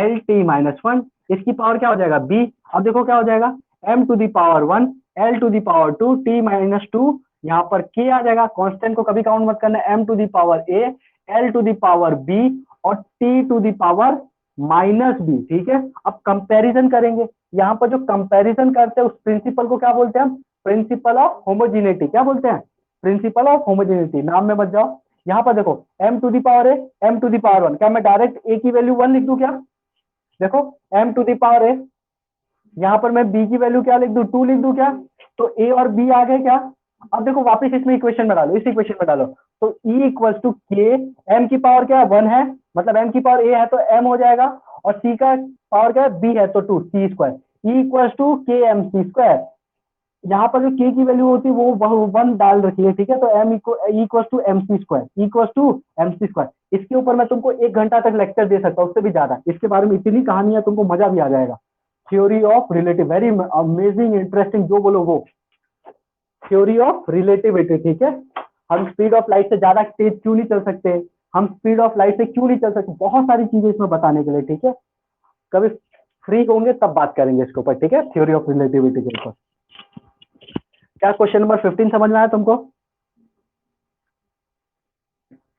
L-T-1, इसकी पावर क्या हो जाएगा b। अब देखो क्या हो जाएगा, m to the power 1 L to the power 2 T-2, यहाँ पर k आ जाएगा, कांस्टेंट को कभी काउंट मत करना, m to the power a L to the power b और t to the power -b। ठीक है, अब कंपैरिजन करेंगे, यहाँ पर जो कंपैरिजन करते हैं उस प्रिंसिपल को क्या बोलते हैं हम, प्रिंसिपल ऑफ होमोजिनिटी। क्या बोलते हैं, प्रिंसिपल ऑफ होमोजिनिटी, नाम में बच जाओ। यहाँ पर देखो m to the power a m to the power 1, क्या मैं डायरेक्ट a की वैल्यू 1 लिख दूं क्या, देखो m टू दी पावर ए, यहाँ पर मैं b की वैल्यू क्या लिख दूं 2 लिख दूं क्या, तो ए और बी आ गए क्या? अब देखो वापस इसमें इक्वेशन में डालो, इस इक्वेशन में डालो। तो ई इक्वल टू के, एम की पावर क्या है 1 है, मतलब एम की पावर ए है तो एम हो जाएगा, और सी का पावर क्या है बी है तो 2 सी स्क्वायर ई इक्वल टू के एम सी स्क्वायर। यहाँ पर जो के की वैल्यू होती है वो 1 डाल रखी है, ठीक है। तो m equal to m c square equal to m c square. इसके ऊपर मैं तुमको 1 घंटा तक लेक्चर दे सकता हूँ, उससे भी ज्यादा। इसके बारे में इतनी कहानी है, तुमको मजा भी आ जाएगा। Theory of relative, very amazing interesting, जो बोलो वो। थ्योरी ऑफ रिलेटिविटी, ठीक है। हम स्पीड ऑफ लाइट से ज्यादा तेज क्यों नहीं चल सकते, हम स्पीड ऑफ लाइट से क्यों नहीं चल सकते, बहुत सारी चीजें इसमें बताने के लिए, ठीक है। कभी फ्री होंगे तब बात करेंगे इसके ऊपर, ठीक है, थ्योरी ऑफ रिलेटिविटी के ऊपर। क्या क्वेश्चन नंबर 15 समझ में आया तुमको?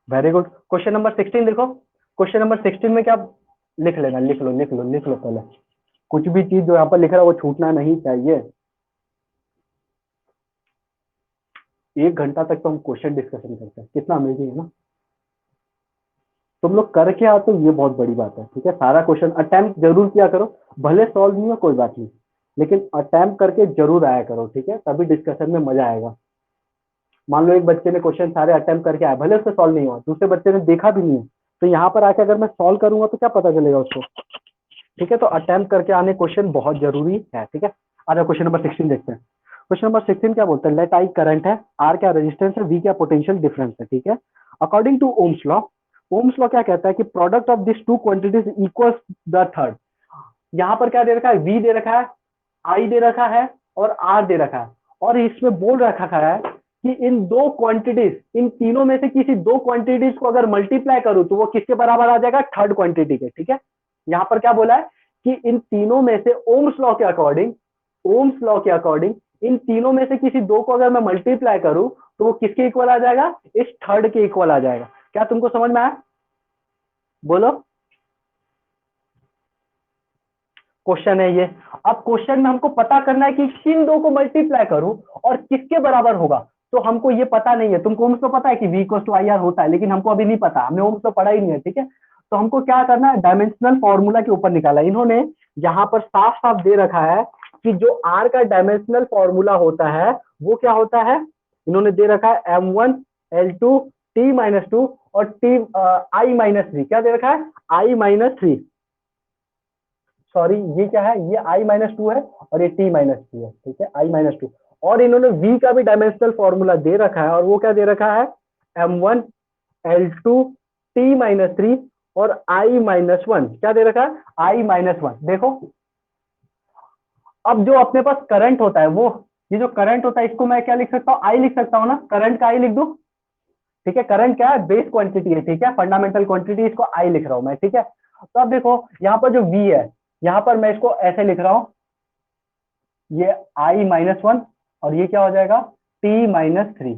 Very good. क्वेश्चन नंबर 16 देखो। क्वेश्चन नंबर 16 में क्या, लिख लेना, लिख लो लिख लो लिख लो पहले। कुछ भी चीज जो यहाँ पर लिख रहा है वो छूटना नहीं चाहिए। 1 घंटा तक तो हम क्वेश्चन डिस्कशन करते हैं, कितना अमेजिंग है ना। तुम लोग करके आते हो ये बहुत बड़ी बात है, ठीक है। सारा क्वेश्चन अटेम्प्ट जरूर किया करो, भले सॉल्व नहीं हो कोई बात नहीं, लेकिन अटेम्प्ट करके जरूर आया करो, ठीक है, तभी डिस्कशन में मजा आएगा। मान लो एक बच्चे ने क्वेश्चन सारे अटेम्प्ट करके आया, भले उससे सॉल्व नहीं हुआ, दूसरे बच्चे ने देखा भी नहीं है, तो यहाँ पर आके अगर मैं सॉल्व करूंगा तो क्या पता चलेगा उसको, ठीक है। तो अटेम्प्ट करके आने क्वेश्चन बहुत जरूरी है, ठीक है। आज क्वेश्चन नंबर 16 देखते हैं। क्वेश्चन नंबर 16 क्या बोलते हैं, लेट आई करंट है, आर क्या रेजिस्टेंस है, वी क्या पोटेंशियल डिफरेंस है, ठीक है। According to Ohm's law, Ohm's law क्या कहता है कि product of this two quantities equals the third. यहाँ पर क्या दे रखा है, वी दे रखा है, आई दे रखा है, और आर दे रखा है, और इसमें बोल रखा है कि इन दो क्वांटिटीज, इन तीनों में से किसी दो क्वांटिटीज को अगर मल्टीप्लाई करूं तो वो किसके बराबर आ जाएगा, थर्ड क्वांटिटी के, ठीक है। यहाँ पर क्या बोला है कि इन तीनों में से ओम्स लॉ के अकॉर्डिंग, ओम्स लॉ के अकॉर्डिंग इन तीनों में से किसी दो को अगर मैं मल्टीप्लाई करूं तो वो किसके इक्वल आ जाएगा, इस थर्ड के इक्वल आ जाएगा। क्या तुमको समझ में आया? बोलो। क्वेश्चन है ये। अब क्वेश्चन में हमको पता करना है कि किन दो को मल्टीप्लाई करूं और किसके बराबर होगा। तो हमको ये पता नहीं है, तुमको ओम्स तो पता है कि v equal to I R होता है, लेकिन हमको अभी नहीं पता, हमने ओम्स तो पढ़ा ही नहीं है, ठीक है। तो हमको क्या करना है, डायमेंशनल फॉर्मूला के ऊपर निकाला। इन्होंने यहाँ पर साफ साफ दे रखा है कि जो r का डायमेंशनल फॉर्मूला होता है वो क्या होता है, इन्होंने दे रखा है m1 l2 t-2 और t i-3। क्या दे रखा है, i-3, सॉरी ये क्या है, ये i-2 है और ये t-2 है, ठीक है, i-2। और इन्होंने v का भी डायमेंशनल फॉर्मूला दे रखा है, और वो क्या दे रखा है, m1 l2 t-3 और i-1। क्या दे रखा है, i-1। देखो अब जो अपने पास करंट होता है वो, ये जो करंट होता है इसको मैं क्या लिख सकता हूँ, आई लिख सकता हूँ ना, करंट का आई लिख दूं, ठीक है। करंट क्या है, बेस क्वांटिटी है, ठीक है, फंडामेंटल क्वांटिटी, इसको आई लिख रहा हूं मैं, ठीक है। तो अब देखो यहाँ पर जो v है, यहाँ पर मैं इसको ऐसे लिख रहा हूं, ये i-1 और ये क्या हो जाएगा, t-3,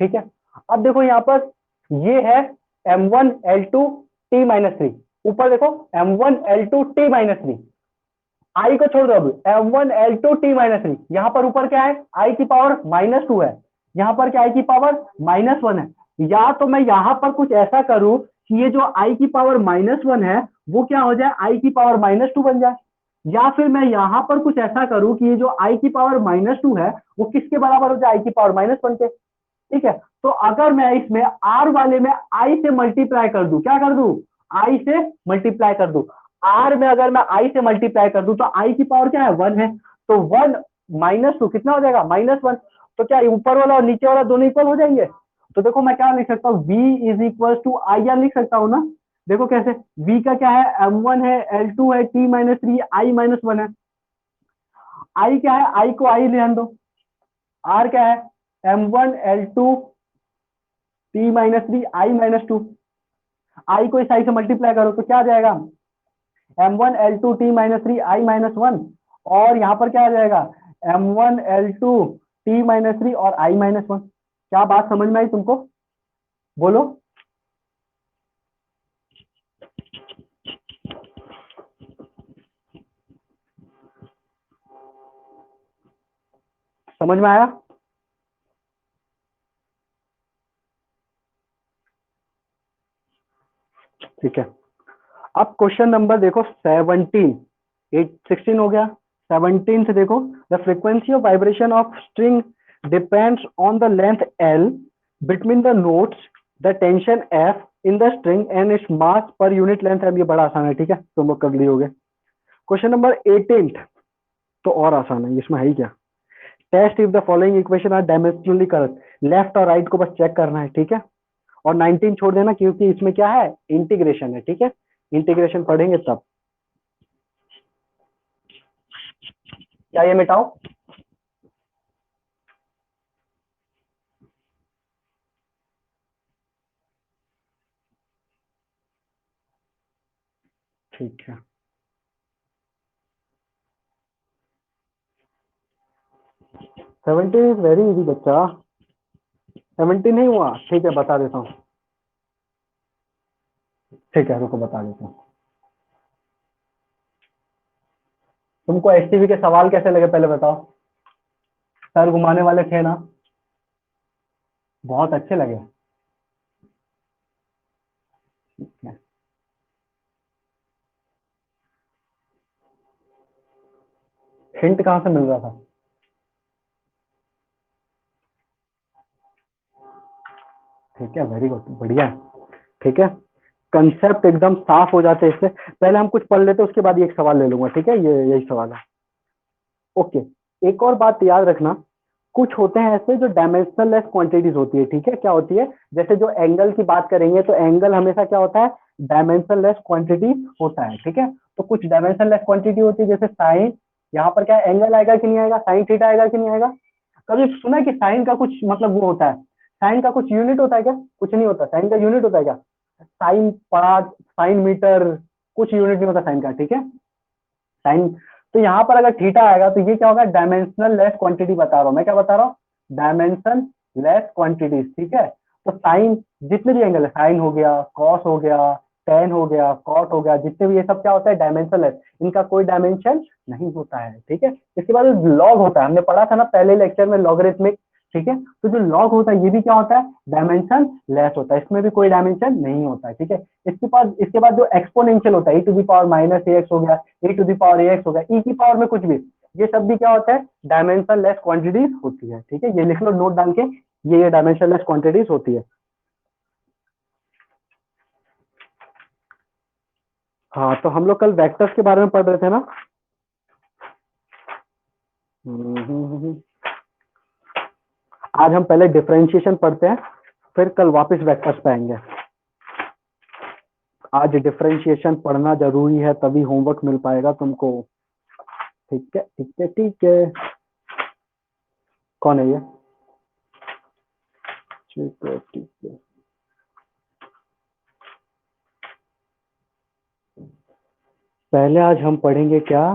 ठीक है। अब देखो यहाँ पर ये है m1 l2 t-3, ऊपर देखो m1 l2 t-3, आई को छोड़ दो, अब m1 l2 t-3, यहाँ पर ऊपर क्या है, आई की पावर -2 है, यहाँ पर क्या आई की पावर -1 है। या तो मैं यहाँ पर कुछ ऐसा करूं कि ये जो आई की पावर -1 है वो क्या हो जाए, आई की पावर -2 बन जाए, या फिर मैं यहाँ पर कुछ ऐसा करूं कि ये जो आई की पावर -2 है वो किसके बराबर हो जाए, आई की पावर -1 के, ठीक है। तो अगर मैं इसमें आर वाले में आई से मल्टीप्लाई कर दूं, क्या कर दूं, आई से मल्टीप्लाई कर दूं, आर में अगर मैं आई से मल्टीप्लाई कर दूं तो आई की पावर क्या है, 1 है, तो 1 - 2 कितना हो जाएगा, -1। तो क्या ऊपर वाला और नीचे वाला दोनों इक्वल हो जाएंगे। तो देखो मैं क्या लिख सकता हूँ, v is equal to I R लिख सकता हूँ ना। देखो कैसे, v का क्या है, m1 है, l2 है, t-3, i-1 है। आई क्या है, आई को आई ध्यान दो, आर क्या है, m1 l2 t-3 i-2। आई को इस आई से मल्टीप्लाई करो तो क्या आ जाएगा, m1 l2 t-3 i-1, और यहाँ पर क्या आ जाएगा, m1 l2 t-3 और i-1। क्या बात समझ में आई तुमको, बोलो। समझ में आया? ठीक है। अब क्वेश्चन नंबर देखो 17, 16 हो गया, 17 से देखो, the frequency of vibration of string depends on the length L between the notes, the tension F in the string and its mass per unit length है। ये बड़ा आसान है, ठीक है, तुम लोग कर लियोगे। क्वेश्चन नंबर 18 तो और आसान है, इसमें है ही क्या। Test if the following equation are dimensionally correct, left और राइट को बस चेक करना है, ठीक है। और 19 छोड़ देना क्योंकि इसमें क्या है, इंटीग्रेशन है, ठीक है, इंटीग्रेशन पढ़ेंगे तब। क्या ये मिटाओ? ठीक है, 17 इज वेरी इजी बच्चा। 17 नहीं हुआ, ठीक है बता देता हूँ, ठीक है रुको बता देता हूँ। तुमको एसटीवी के सवाल कैसे लगे पहले बताओ। सर घुमाने वाले थे ना, बहुत अच्छे लगे। ठीक है। हिंट कहाँ से मिल रहा था? ठीक है, वेरी गुड, बढ़िया है, ठीक है। कंसेप्ट एकदम साफ हो जाते हैं इससे। पहले हम कुछ पढ़ लेते हैं, उसके बाद ये एक सवाल ले लूंगा, ठीक है, ये यही सवाल है। ओके, एक और बात याद रखना, कुछ होते हैं ऐसे जो डायमेंशनल लेस क्वांटिटीज होती है, ठीक है। क्या होती है, जैसे जो एंगल की बात करेंगे तो एंगल हमेशा क्या होता है, डायमेंशनल लेस क्वांटिटी होता है, ठीक है। तो कुछ डायमेंशनल लेस क्वांटिटी होती है, जैसे साइन, यहाँ पर क्या एंगल आएगा कि नहीं आएगा, साइन थीटा आएगा कि नहीं आएगा। कभी सुना है कि साइन का कुछ मतलब वो होता है, साइन का कुछ यूनिट होता है क्या? कुछ नहीं होता, साइन का यूनिट होता है क्या? साइन पार्ट, साइन मीटर, कुछ यूनिट नहीं होता साइन का, ठीक है। साइन, तो यहाँ पर अगर थीटा आएगा तो ये क्या होगा, डायमेंशनल लेस क्वांटिटी बता रहा हूँ मैं, क्या बता रहा हूँ, डायमेंशन लेस क्वांटिटीज, ठीक है। तो साइन, जितने भी एंगल है, साइन हो गया, कॉस हो गया, टेन हो गया, कॉट हो गया, जितने भी ये सब क्या होता है, डायमेंशन लेस, इनका कोई डायमेंशन नहीं होता है, ठीक है। इसके बाद लॉग होता है, हमने पढ़ा था ना पहले लेक्चर में, लॉगरिथमिक, ठीक है। तो जो लॉग होता है ये भी क्या होता है, डायमेंशन लेस होता है, इसमें भी कोई डायमेंशन नहीं होता है, ठीक है। इसके बाद जो एक्सपोनेंशियल होता है, e to the power minus x हो गया, e to the power x हो गया, e की पावर में कुछ भी, ये सब भी क्या होता है, डायमेंशन लेस क्वांटिटीज होती है, ठीक है। ये लिख लो नोट डाल के, ये डायमेंशन लेस क्वांटिटीज होती है। हाँ, तो हम लोग कल वेक्टर्स के बारे में पढ़ रहे थे ना। आज हम पहले डिफरेंशिएशन पढ़ते हैं, फिर कल वापस वेक्टर्स पे आएंगे। आज डिफरेंशिएशन पढ़ना जरूरी है, तभी होमवर्क मिल पाएगा तुमको। ठीक है, ठीक है, ठीक है। कौन है ये? ठीक है, ठीक है। पहले आज हम पढ़ेंगे क्या,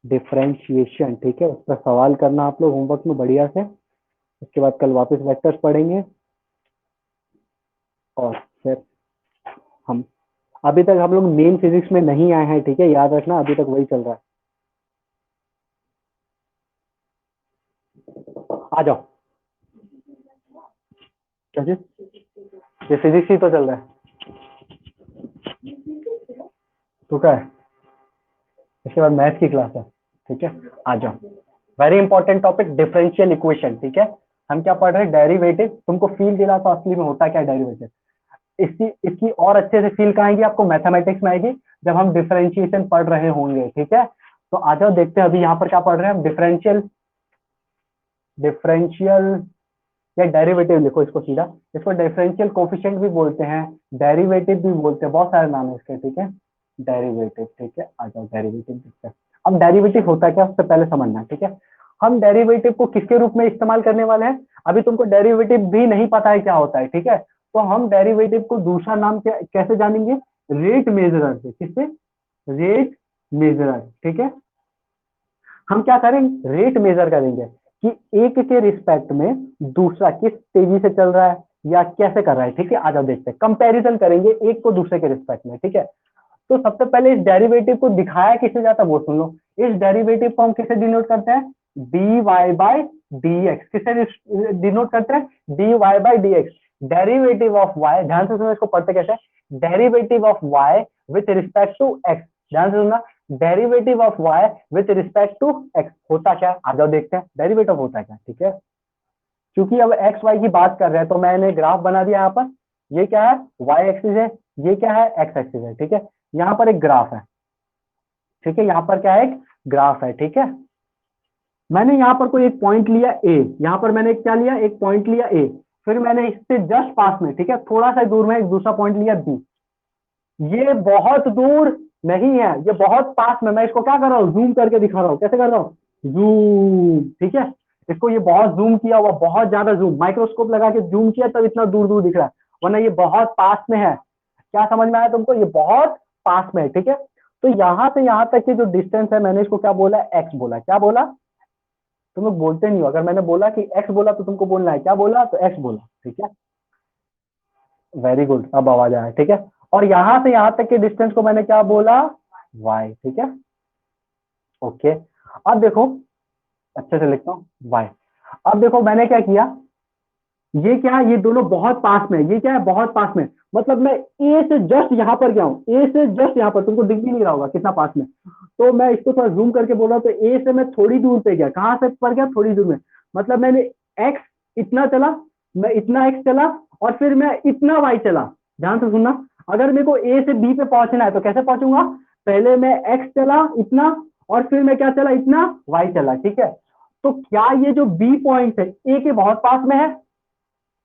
डिफरेंशिएशन, ठीक है। उस पर सवाल करना आप लोग होमवर्क में बढ़िया से। उसके बाद कल वापस वेक्टर्स पढ़ेंगे, और फिर हम, अभी तक हम लोग मेन फिजिक्स में नहीं आए हैं, ठीक है, याद रखना, अभी तक वही चल रहा है। आ जाओ। क्या चीज? ये फिजिक्स ही तो चल रहा है, तो क्या है, इसके बाद मैथ की क्लास है, ठीक है। आ जाओ, very important topic, differential equation, ठीक है। हम क्या पढ़ रहे हैं, डेरिवेटिव। तुमको फील दिला तो असली में होता क्या है डेरिवेटिव, इसकी इसकी और अच्छे से फील कहाँ आएगी आपको, मैथमेटिक्स में आएगी, जब हम डिफरेंशिएशन पढ़ रहे होंगे, ठीक है। तो आ जाओ देखते हैं अभी यहाँ पर क्या पढ़ रहे हैं हम, डिफरेंशियल, डिफरेंशियल या डेरिवेटिव लिखो इसको सीधा, इसको डिफरेंशियल कोफिशिएंट भी बोलते हैं, डेरिवेटिव भी बोलते हैं, बहुत सारे नाम है इसके, ठीक है। डेरिवेटिव, ठीक है, आ जाओ डेरिवेटिव देखते हैं। अब डेरिवेटिव होता क्या, उससे पहले समझना है, ठीक है। हम डेरिवेटिव को किसके रूप में इस्तेमाल करने वाले हैं, अभी तुमको डेरिवेटिव भी नहीं पता है क्या होता है, ठीक है। तो हम डेरिवेटिव को दूसरा नाम कैसे जानेंगे, रेट मेजरर से, किससे, रेट मेजरर, ठीक है। हम क्या करेंगे, रेट मेजर करेंगे कि एक के रिस्पेक्ट में दूसरा किस तेजी से चल रहा है या कैसे कर रहा है, ठीक है। आ जाओ देखते हैं, कंपैरिजन करेंगे एक को दूसरे के रिस्पेक्ट में, ठीक है। तो सबसे पहले इस डेरिवेटिव को दिखाया किससे जाता है वो सुन लो। इस डेरिवेटिव को हम किसे डिनोट करते हैं, d y by d x, किसे डिनोट करते हैं, d y by d x. Derivative of y, ध्यान से सुनो, इसको पढ़ते कैसे, derivative of y with respect to x, ध्यान से सुनना, derivative of y with respect to x होता क्या है, आ जाओ देखते हैं डेरिवेटिव होता क्या है। ठीक है, क्योंकि अब एक्स वाई की बात कर रहे हैं तो मैंने ग्राफ बना दिया यहाँ पर। ये क्या है, वाई एक्सिस है, ये क्या है, एक्स एक्सिस है। ठीक है, यहाँ पर एक ग्राफ है। ठीक है, यहाँ पर क्या है, एक ग्राफ है। ठीक है, मैंने यहाँ पर कोई एक पॉइंट लिया ए, यहाँ पर मैंने क्या लिया, एक पॉइंट लिया ए, फिर मैंने इससे जस्ट पास में, ठीक है, थोड़ा सा दूर में एक दूसरा पॉइंट लिया बी। ये बहुत दूर नहीं है, ये बहुत पास में। मैं इसको क्या कर रहा हूँ, जूम करके दिखा रहा हूँ। कैसे कर रहा हूँ, जूम। ठीक है, इसको ये बहुत जूम किया हुआ, बहुत ज्यादा जूम, माइक्रोस्कोप लगा के जूम किया तब इतना दूर दूर दिख रहा है, वरना ये बहुत पास में है। क्या समझ में आया तुमको, ये बहुत पास में है। ठीक है, तो यहाँ से यहाँ तक की जो डिस्टेंस है, मैंने इसको क्या बोला, एक्स बोला। क्या बोला, तुम लोग बोलते नहीं हो, अगर मैंने बोला कि एक्स बोला तो तुमको बोलना है क्या बोला, तो एक्स बोला। ठीक है, वेरी गुड, अब आवाज आया। ठीक है, और यहां से यहां तक के डिस्टेंस को मैंने क्या बोला, वाई। ठीक है, ओके। अब देखो, अच्छे से लिखता हूँ, वाई। अब देखो मैंने क्या किया, ये क्या है, ये दोनों बहुत पास में है। ये क्या है, बहुत पास में, मतलब मैं ए से जस्ट यहाँ पर गया हूँ, ए से जस्ट यहाँ पर, तुमको दिख भी नहीं रहा होगा कितना पास में। तो मैं इसको थोड़ा जूम करके बोल रहा हूँ, तो ए से मैं थोड़ी दूर पे गया, कहाँ से पर गया, थोड़ी दूर में, मतलब मैंने एक्स इतना चला, मैं इतना एक्स चला, और फिर मैं इतना वाई चला। ध्यान से सुनना, अगर मेरे को ए से बी पे पहुंचना है तो कैसे पहुंचूंगा, पहले मैं एक्स चला इतना, और फिर मैं क्या चला, इतना वाई चला। ठीक है, तो क्या ये जो बी पॉइंट है ए के बहुत पास में है,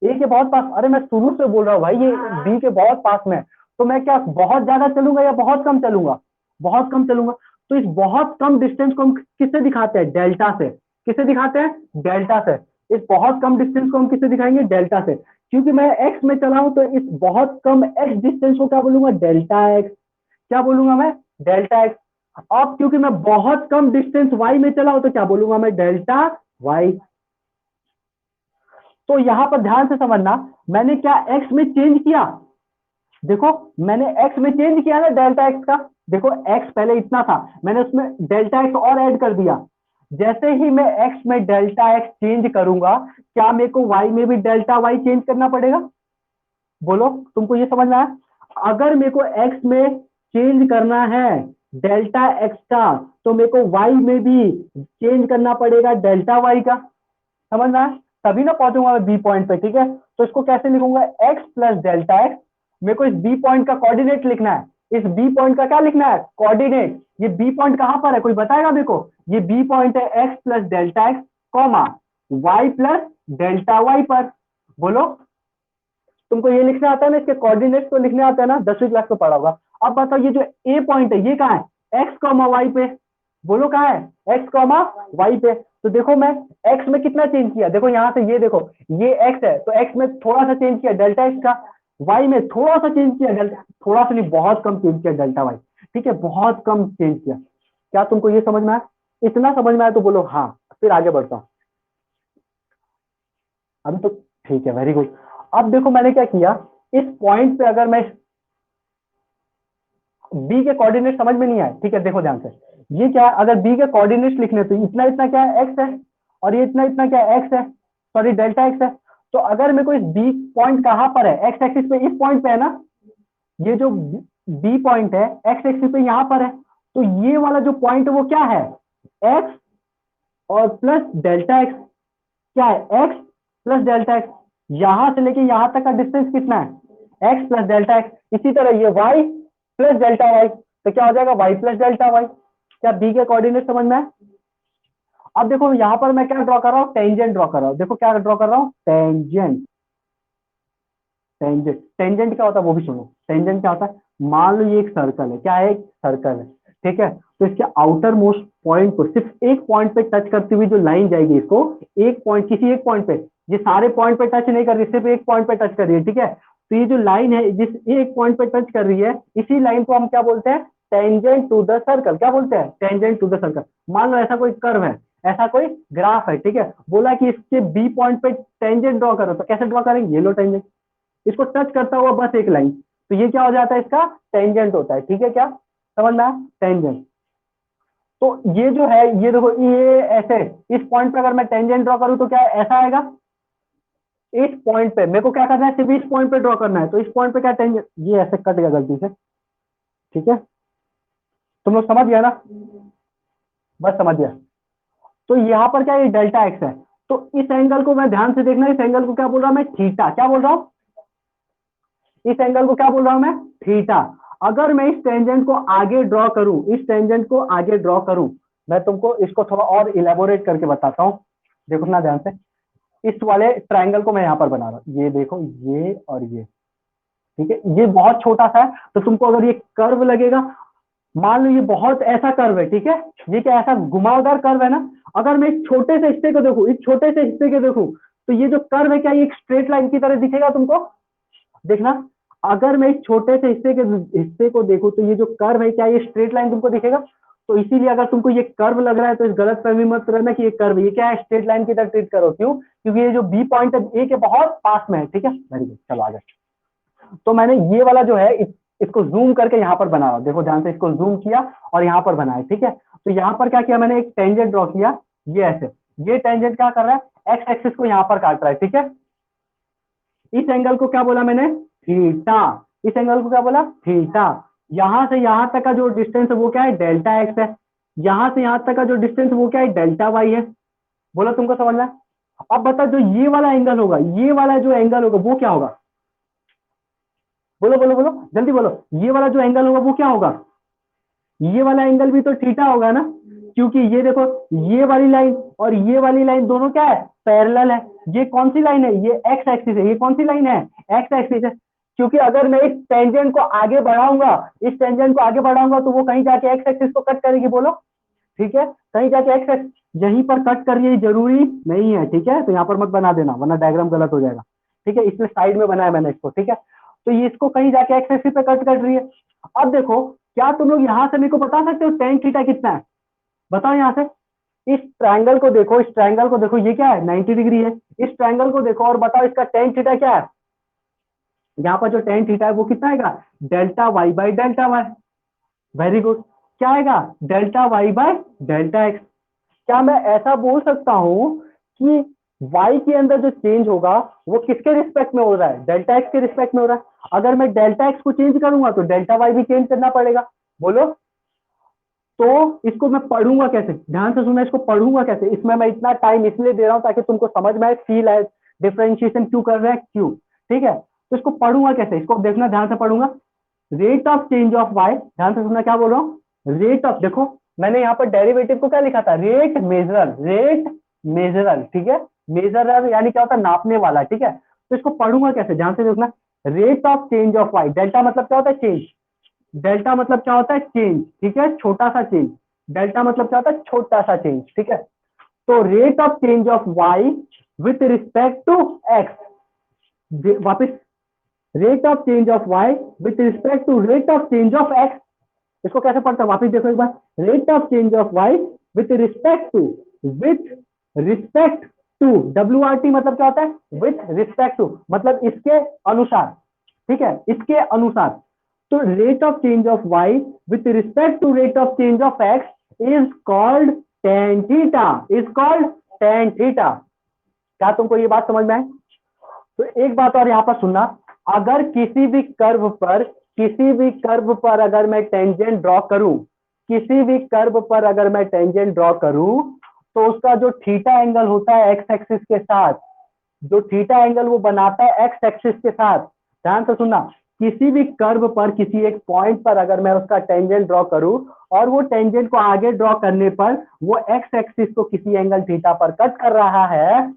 ए के बहुत पास, अरे मैं शुरू से बोल रहा हूँ भाई, ये बी के बहुत पास में है। तो मैं क्या बहुत ज्यादा चलूंगा या बहुत कम चलूंगा, बहुत कम चलूंगा। तो इस बहुत कम डिस्टेंस को हम किससे दिखाते हैं, डेल्टा से। किससे दिखाते हैं, डेल्टा से। इस बहुत कम डिस्टेंस को हम किससे दिखाएंगे, डेल्टा से। क्योंकि मैं एक्स में चला हूं तो इस बहुत कम एक्स डिस्टेंस को क्या बोलूंगा, डेल्टा एक्स। क्या बोलूंगा मैं, डेल्टा एक्स। अब क्योंकि मैं बहुत कम डिस्टेंस वाई में चला हूं तो क्या बोलूंगा मैं, डेल्टा वाई। तो यहां पर ध्यान से समझना, मैंने क्या एक्स में चेंज किया, देखो मैंने एक्स में चेंज किया ना डेल्टा एक्स का। देखो एक्स पहले इतना था, मैंने उसमें डेल्टा एक्स और ऐड कर दिया। जैसे ही मैं एक्स में डेल्टा एक्स चेंज करूंगा, क्या मेरे को वाई में भी डेल्टा वाई चेंज करना पड़ेगा, बोलो तुमको ये समझना है। अगर मेरे को एक्स में चेंज करना है डेल्टा एक्स का, तो मेरे को वाई में भी चेंज करना पड़ेगा डेल्टा वाई का। समझ रहा है, तभी ना पहुंचूंगा मैं बी पॉइंट पे। ठीक है, तो इसको कैसे लिखूंगा, एक्स प्लस डेल्टा एक्स। मेरे को इस बी पॉइंट का कोऑर्डिनेट लिखना है, इस बी पॉइंट का क्या लिखना है, कोऑर्डिनेट। ये बी पॉइंट कहां पर है, कोई बताएगा मेरे को, ये बी पॉइंट है x plus delta x comma y plus delta y पर। बोलो, तुमको ये लिखना आता है ना, इसके कोऑर्डिनेट्स तो लिखने आता है ना, 10वीं क्लास में पढ़ा होगा। अब बताओ ये जो ए पॉइंट है ये कहाँ है, एक्स कॉमा वाई पे। बोलो कहाँ है, एक्स कॉमा वाई पे। तो देखो मैं एक्स में कितना चेंज किया, देखो यहाँ से ये देखो, ये एक्स है तो एक्स में थोड़ा सा चेंज किया डेल्टा एक्स का, वाई में थोड़ा सा चेंज किया डेल्टा, थोड़ा सा नहीं बहुत कम चेंज किया डेल्टा वाई। ठीक है, बहुत कम चेंज किया। क्या तुमको ये समझ में आया, इतना समझ में आया तो बोलो हाँ, फिर आगे बढ़ता हूँ। अभी तो ठीक है, वेरी गुड। अब देखो मैंने क्या किया, इस पॉइंट पे अगर मैं बी के कोऑर्डिनेट समझ में नहीं आए, ठीक है देखो ध्यान से, ये क्या है, अगर बी के कोऑर्डिनेट्स लिखने तो इतना इतना क्या है, एक्स है, और ये इतना इतना क्या है, एक्स है, सॉरी डेल्टा एक्स है। तो अगर मेरे को इस बी पॉइंट कहां पर है, एक्स एक्सिस पे, इस पॉइंट पे है ना, ये जो बी पॉइंट है एक्स एक्सिस पे यहां पर है, तो ये वाला जो पॉइंट है वो क्या है, एक्स और प्लस डेल्टा एक्स। क्या है, एक्स प्लस डेल्टा एक्स। यहां से लेके यहां तक का डिस्टेंस कितना है, एक्स प्लस डेल्टा एक्स। इसी तरह ये वाई प्लस डेल्टा वाई, तो क्या हो जाएगा, वाई प्लस डेल्टा वाई। क्या बी के कोऑर्डिनेट समझ में है। अब देखो यहां पर मैं क्या ड्रॉ कर रहा हूं, टेंजेंट ड्रॉ कर रहा हूं। देखो क्या ड्रॉ कर रहा हूं, टेंजेंट। टेंजेंट, टेंजेंट क्या होता है वो भी सुनो। टेंजेंट क्या होता है, मान लो ये एक सर्कल है, क्या है, एक सर्कल है। ठीक है, तो इसके आउटर मोस्ट पॉइंट को सिर्फ एक पॉइंट पे टच करती हुई जो लाइन जाएगी, इसको एक पॉइंट, किसी एक पॉइंट पे, ये सारे पॉइंट पे टच नहीं कर रही, सिर्फ एक पॉइंट पे टच कर रही है। ठीक है, तो ये जो लाइन है जिस एक पॉइंट पे टच कर रही है, इसी लाइन को हम क्या बोलते हैं, टेंजेंट टू द सर्कल। क्या बोलते हैं, टेंजेंट टू द सर्कल। मान लो ऐसा कोई कर्व है, ऐसा कोई ग्राफ है, ठीक है, बोला कि इसके बी पॉइंट पे टेंजेंट ड्रॉ करो, तो कैसे ड्रॉ करेंगे, ये लो टेंजेंट, इसको टच करता हुआ बस एक लाइन, तो ये क्या हो जाता है, इसका टेंजेंट होता है। ठीक है, क्या समझ में आया, टेंजेंट। तो ये जो है, ये देखो ये ऐसे, इस पॉइंट पे अगर मैं टेंजेंट ड्रॉ करूं तो क्या ऐसा आएगा, इस पॉइंट पे मेरे को क्या करना है, सिर्फ इस पॉइंट पे ड्रॉ करना है, तो इस पॉइंट पे क्या टेंजेंट, ये ऐसे कट गया गलती से। ठीक है, तुम लोग समझ गया ना? बस समझ गया। तो यहाँ पर क्या, ये डेल्टा एक्स है, तो इस एंगल को मैं ध्यान से देखना, इस एंगल को क्या बोल रहा हूं मैं, थीटा। क्या बोल रहा हूं? इस एंगल को क्या बोल रहा हूं मैं, थीटा। अगर मैं इस टेंजेंट को आगे ड्रॉ करूं, इस टेंजेंट को आगे ड्रॉ करूं, मैं तुमको इसको थोड़ा और इलेबोरेट करके बताता हूं। देखो ना ध्यान से, इस वाले ट्रायंगल को मैं यहाँ पर बना रहा हूँ, ये देखो, ये और ये, ठीक है, ये बहुत छोटा सा है, तो तुमको अगर ये कर्व लगेगा, मान लो ये बहुत ऐसा कर्व है, ठीक है, ये क्या ऐसा घुमावदार कर्व है ना, अगर मैं इस छोटे से हिस्से को देखूं, इस छोटे से हिस्से को देखूं, तो ये जो कर्व है क्या ये एक स्ट्रेट लाइन की तरह दिखेगा तुमको? देखना, अगर मैं इस छोटे से हिस्से को देखूं, तो ये जो कर्व है क्या ये स्ट्रेट लाइन तुमको दिखेगा? तो इसीलिए अगर तुमको ये कर्व लग रहा है तो इस गलत फहमी मत रहना कि ये कर्व, ये क्या है, स्ट्रेट लाइन की तरह ट्रीट करो। क्यों? क्योंकि ये जो बी पॉइंट है ए के बहुत पास में है, ठीक है, वेरी गुड, चलो आगे। तो मैंने ये वाला जो है इसको जूम करके यहाँ पर बनाया, देखो ध्यान से, इसको जूम किया और यहाँ पर बनाया, ठीक है। तो यहाँ पर क्या किया मैंने, एक टेंजेंट ड्रॉ किया, ये ऐसे, ये टेंजेंट क्या कर रहा है, एक्स एक्सिस को यहाँ पर काट रहा है, ठीक है। इस एंगल को क्या बोला मैंने, थीटा। इस एंगल को क्या बोला, थीटा। यहां से यहां तक का जो डिस्टेंस है वो क्या है, डेल्टा एक्स है। यहां से यहां तक का जो डिस्टेंस वो क्या है, डेल्टा वाई है। बोलो तुमको समझ में? अब बता, जो ये वाला एंगल होगा, ये वाला जो एंगल होगा वो क्या होगा? बोलो बोलो बोलो, जल्दी बोलो, ये वाला जो एंगल होगा वो क्या होगा? ये वाला एंगल भी तो थीटा होगा ना, क्योंकि ये देखो, ये वाली लाइन और ये वाली लाइन दोनों क्या है, पैरेलल है। ये कौन सी लाइन है, ये एक्स एक्सिस है। ये कौन सी लाइन है, एक्स एक्सिस है। क्योंकि अगर मैं इस टेंजेंट को आगे बढ़ाऊंगा, इस टेंजेंट को आगे बढ़ाऊंगा, तो वो कहीं जाके एक्स एक्सिस को कट करेगी, बोलो, ठीक है, कहीं जाके एक्स एक्सिस यहीं पर कट कर रही है, जरूरी नहीं है, ठीक है। तो यहाँ पर मत बना देना वरना डायग्राम गलत हो जाएगा, ठीक है, इसलिए साइड में बनाया मैंने इसको, ठीक है। तो ये इसको कहीं जाके एक्स एक्सिस पे कट कर रही है। अब देखो, क्या तुम लोग यहां से मेरे को बता सकते हो टेन थीटा कितना है? बताओ यहां से, इस ट्रायंगल को देखो, इस ट्रायंगल को देखो, ये क्या है, 90 डिग्री है। इस ट्रायंगल को देखो और बताओ इसका टेन थीटा क्या है। यहाँ पर जो टेन थीटा है वो कितना आएगा, delta y by delta y. Very good, क्या आएगा, delta y by delta x. क्या मैं ऐसा बोल सकता हूं कि y के अंदर जो चेंज होगा वो किसके रिस्पेक्ट में हो रहा है, डेल्टा एक्स के रिस्पेक्ट में हो रहा है। अगर मैं डेल्टा एक्स को चेंज करूंगा तो डेल्टा वाई भी चेंज करना पड़ेगा, बोलो। तो इसको मैं पढ़ूंगा कैसे, ध्यान से सुना, इसको पढ़ूंगा कैसे, इसमें मैं इतना टाइम इसलिए दे रहा हूं ताकि तुमको समझ में आए, फील आए, डिफरेंशिएशन क्यों कर रहे हैं, क्यों, ठीक है। तो इसको पढ़ूंगा कैसे, इसको देखना, ध्यान से पढ़ूंगा। Rate of change of y, ध्यान से सुनना क्या बोल रहा हूँ, रेट ऑफ, देखो मैंने यहाँ पर डेरिवेटिव को क्या लिखा था, रेट मेजरल, रेट मेजरल, ठीक है, मेजरल यानी क्या होता है, नापने वाला, ठीक है। तो इसको पढ़ूंगा कैसे, ध्यान से देखना। Rate of change of y, delta मतलब क्या होता है, चेंज। डेल्टा मतलब क्या होता है, चेंज, ठीक है, छोटा सा चेंज। डेल्टा मतलब क्या होता है, छोटा सा चेंज, ठीक है। तो rate of change of y with respect to x, वापिस, rate of change of y with respect to rate of change of x. इसको कैसे पढ़ता है, वापिस देखो एक बार, rate of change of y with respect to, डब्ल्यू आर टी मतलब क्या होता है, विथ रिस्पेक्ट टू मतलब इसके अनुसार, ठीक है, इसके अनुसार। तो rate of change of y with respect to rate of change of x is called tan theta, is called tan theta. क्या तुमको ये बात समझ में आए? तो एक बात और यहाँ पर सुनना, अगर किसी भी कर्व पर अगर मैं टेंजेंट ड्रॉ करूं, किसी भी कर्व पर अगर मैं टेंजेंट ड्रॉ करूं, तो उसका जो थीटा एंगल होता है एक्स एक्सिस के साथ, जो थीटा एंगल वो बनाता है एक्स एक्सिस के साथ, ध्यान से सुनना, किसी भी कर्व पर किसी एक पॉइंट पर अगर मैं उसका टेंजेंट ड्रॉ करूं और वो टेंजेंट को आगे ड्रॉ करने पर वो एक्स एक्सिस को किसी एंगल थीटा पर कट कर रहा है,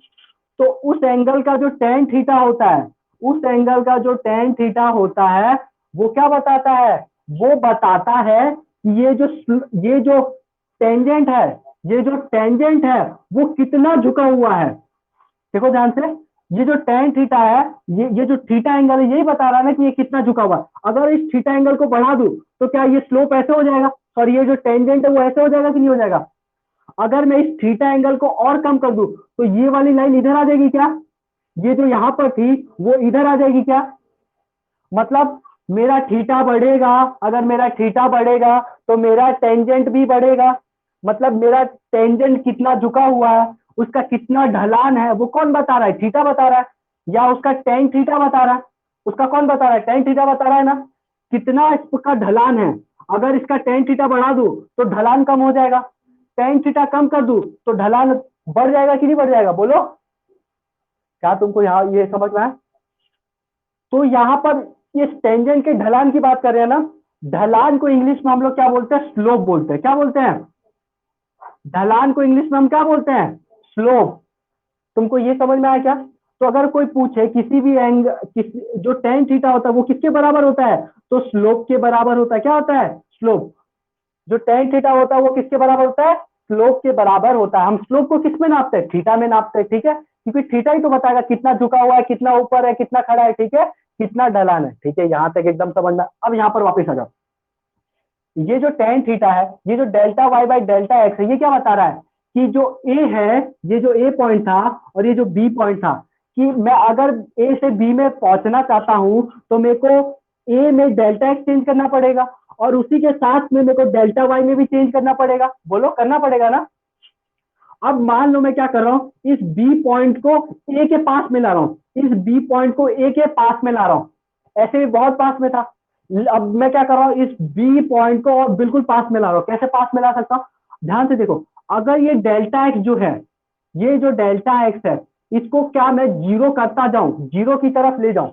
तो उस एंगल का जो टेन थीटा होता है, उस एंगल का जो टेन थीटा होता है वो क्या बताता है, वो बताता है कि ये जो टेंजेंट है, ये जो टेंजेंट है वो कितना झुका हुआ है। देखो ध्यान से, ये जो टेन थीटा है, ये जो थीटा एंगल है यही बता रहा है ना कि ये कितना झुका हुआ है। अगर इस थीटा एंगल को बढ़ा दूं तो क्या ये स्लोप ऐसे हो जाएगा, और ये जो टेंजेंट है वो ऐसे हो जाएगा कि नहीं हो जाएगा? अगर मैं इस थीटा एंगल को और कम कर दूं तो ये वाली लाइन इधर आ जाएगी क्या, ये जो यहां पर थी वो इधर आ जाएगी क्या? मतलब मेरा थीटा बढ़ेगा, अगर मेरा थीटा बढ़ेगा तो मेरा टेंजेंट भी बढ़ेगा। मतलब मेरा टेंजेंट कितना झुका हुआ है, उसका कितना ढलान है, वो कौन बता रहा है, थीटा बता रहा है, या उसका टेन थीटा बता रहा है? उसका कौन बता रहा है, टेन थीटा बता रहा है ना, कितना इसका ढलान है। अगर इसका टेन थीटा बढ़ा दूं तो ढलान कम हो जाएगा, टेन थीटा कम कर दूं तो ढलान बढ़ जाएगा कि नहीं बढ़ जाएगा, बोलो। क्या तुमको यहाँ ये समझ में आया? तो यहाँ पर ये टेंजेंट के ढलान की बात कर रहे हैं ना, ढलान को इंग्लिश में हम लोग क्या बोलते हैं, स्लोप बोलते हैं। क्या बोलते हैं? ढलान को इंग्लिश में हम क्या बोलते हैं, स्लोप। तुमको ये समझ में आया क्या? तो अगर कोई पूछे किसी भी किसी जो टेन थीटा होता है वो किसके बराबर होता है, तो स्लोप के बराबर होता है। क्या होता है? स्लोप। जो टेन थीटा होता है वो किसके बराबर होता है, स्लोप के बराबर होता है। हम स्लोप को किस में नापते हैं, थीटा में नापते हैं, ठीक है, क्योंकि थीटा ही तो बताएगा कितना झुका हुआ है, कितना ऊपर है, कितना खड़ा है, ठीक है, कितना ढलान है, ठीक है। यहां तक एकदम समझना। अब यहाँ पर वापस आ जाओ। ये जो टेन थीटा है, ये जो delta y by delta x है, ये क्या बता रहा है कि जो ए है, ये जो ए पॉइंट था और ये जो बी पॉइंट था, कि मैं अगर ए से बी में पहुंचना चाहता हूं तो मेरे को ए में डेल्टा एक्स चेंज करना पड़ेगा और उसी के साथ में मेरे को डेल्टा वाई में भी चेंज करना पड़ेगा। बोलो, करना पड़ेगा ना। अब मान लो मैं क्या कर रहा हूं, इस बी पॉइंट को ए के पास में ला रहा हूं, इस बी पॉइंट को ए के पास में ला रहा हूं, ऐसे भी बहुत पास में था। अब मैं क्या कर रहा हूं, इस बी पॉइंट को और बिल्कुल पास में ला रहा हूं। कैसे पास में ला सकता हूं, ध्यान से देखो। अगर ये डेल्टा एक्स जो है, ये जो डेल्टा एक्स है, इसको क्या मैं जीरो करता जाऊं, जीरो की तरफ ले जाऊं,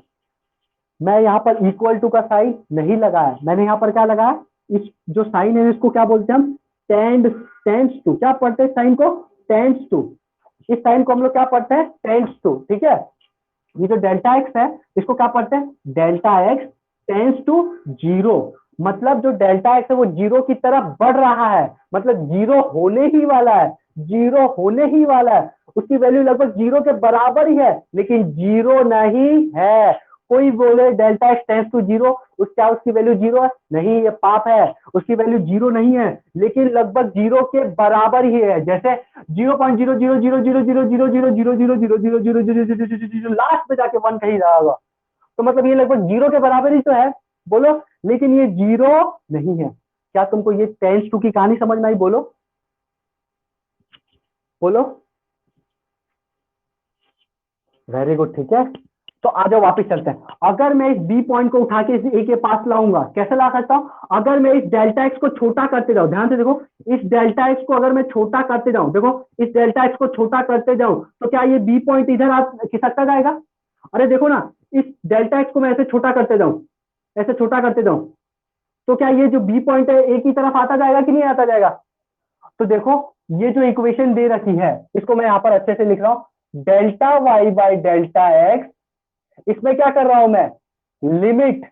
मैं यहाँ पर इक्वल टू का साइन नहीं लगाया, मैंने यहाँ पर क्या लगाया, इस जो साइन है इसको क्या बोलते हैं हम, टेंस टू। क्या पढ़ते हैं साइन को, टेंस टू। इस साइन को हम लोग क्या पढ़ते हैं, टेंस टू, ठीक है। ये जो डेल्टा एक्स है इसको क्या पढ़ते हैं, delta x tends to zero. मतलब जो डेल्टा एक्स है वो जीरो की तरफ बढ़ रहा है, मतलब जीरो होने ही वाला है, जीरो होने ही वाला है। उसकी वैल्यू लगभग जीरो के बराबर ही है, लेकिन जीरो नहीं है। कोई बोले delta x tends to zero, क्या उसकी वैल्यू जीरो है? नहीं, ये पाप है, उसकी वैल्यू जीरो नहीं है, लेकिन लगभग जीरो के बराबर ही है। जैसे 0.00000000000000000 लास्ट में जाके वन कहीं रहा होगा, तो मतलब ये लगभग जीरो के बराबर ही तो है, बोलो। लेकिन ये जीरो नहीं है। क्या तुमको ये टेंस टू की कहानी समझ में आई, बोलो बोलो। वेरी गुड, ठीक है। तो आ जाओ वापस चलते हैं। अगर मैं इस बी पॉइंट को उठा के इस ए के पास लाऊंगा, कैसे ला सकता हूं, अगर मैं इस डेल्टा एक्स को छोटा करते जाऊं, ध्यान से देखो, इस डेल्टा एक्स को अगर मैं छोटा करते जाऊं, देखो इस डेल्टा एक्स को छोटा करते जाऊं, तो क्या ये बी पॉइंट इधर खिसकता जाएगा? अरे देखो ना, इस डेल्टा एक्स को मैं ऐसे छोटा करते जाऊं, ऐसे छोटा करते जाऊं, तो क्या ये जो बी पॉइंट है ए की तरफ आता जाएगा कि नहीं आता जाएगा? तो देखो, ये जो इक्वेशन दे रखी है इसको मैं यहां पर अच्छे से लिख रहा हूं, delta y by delta x. इसमें क्या कर रहा हूं मैं, limit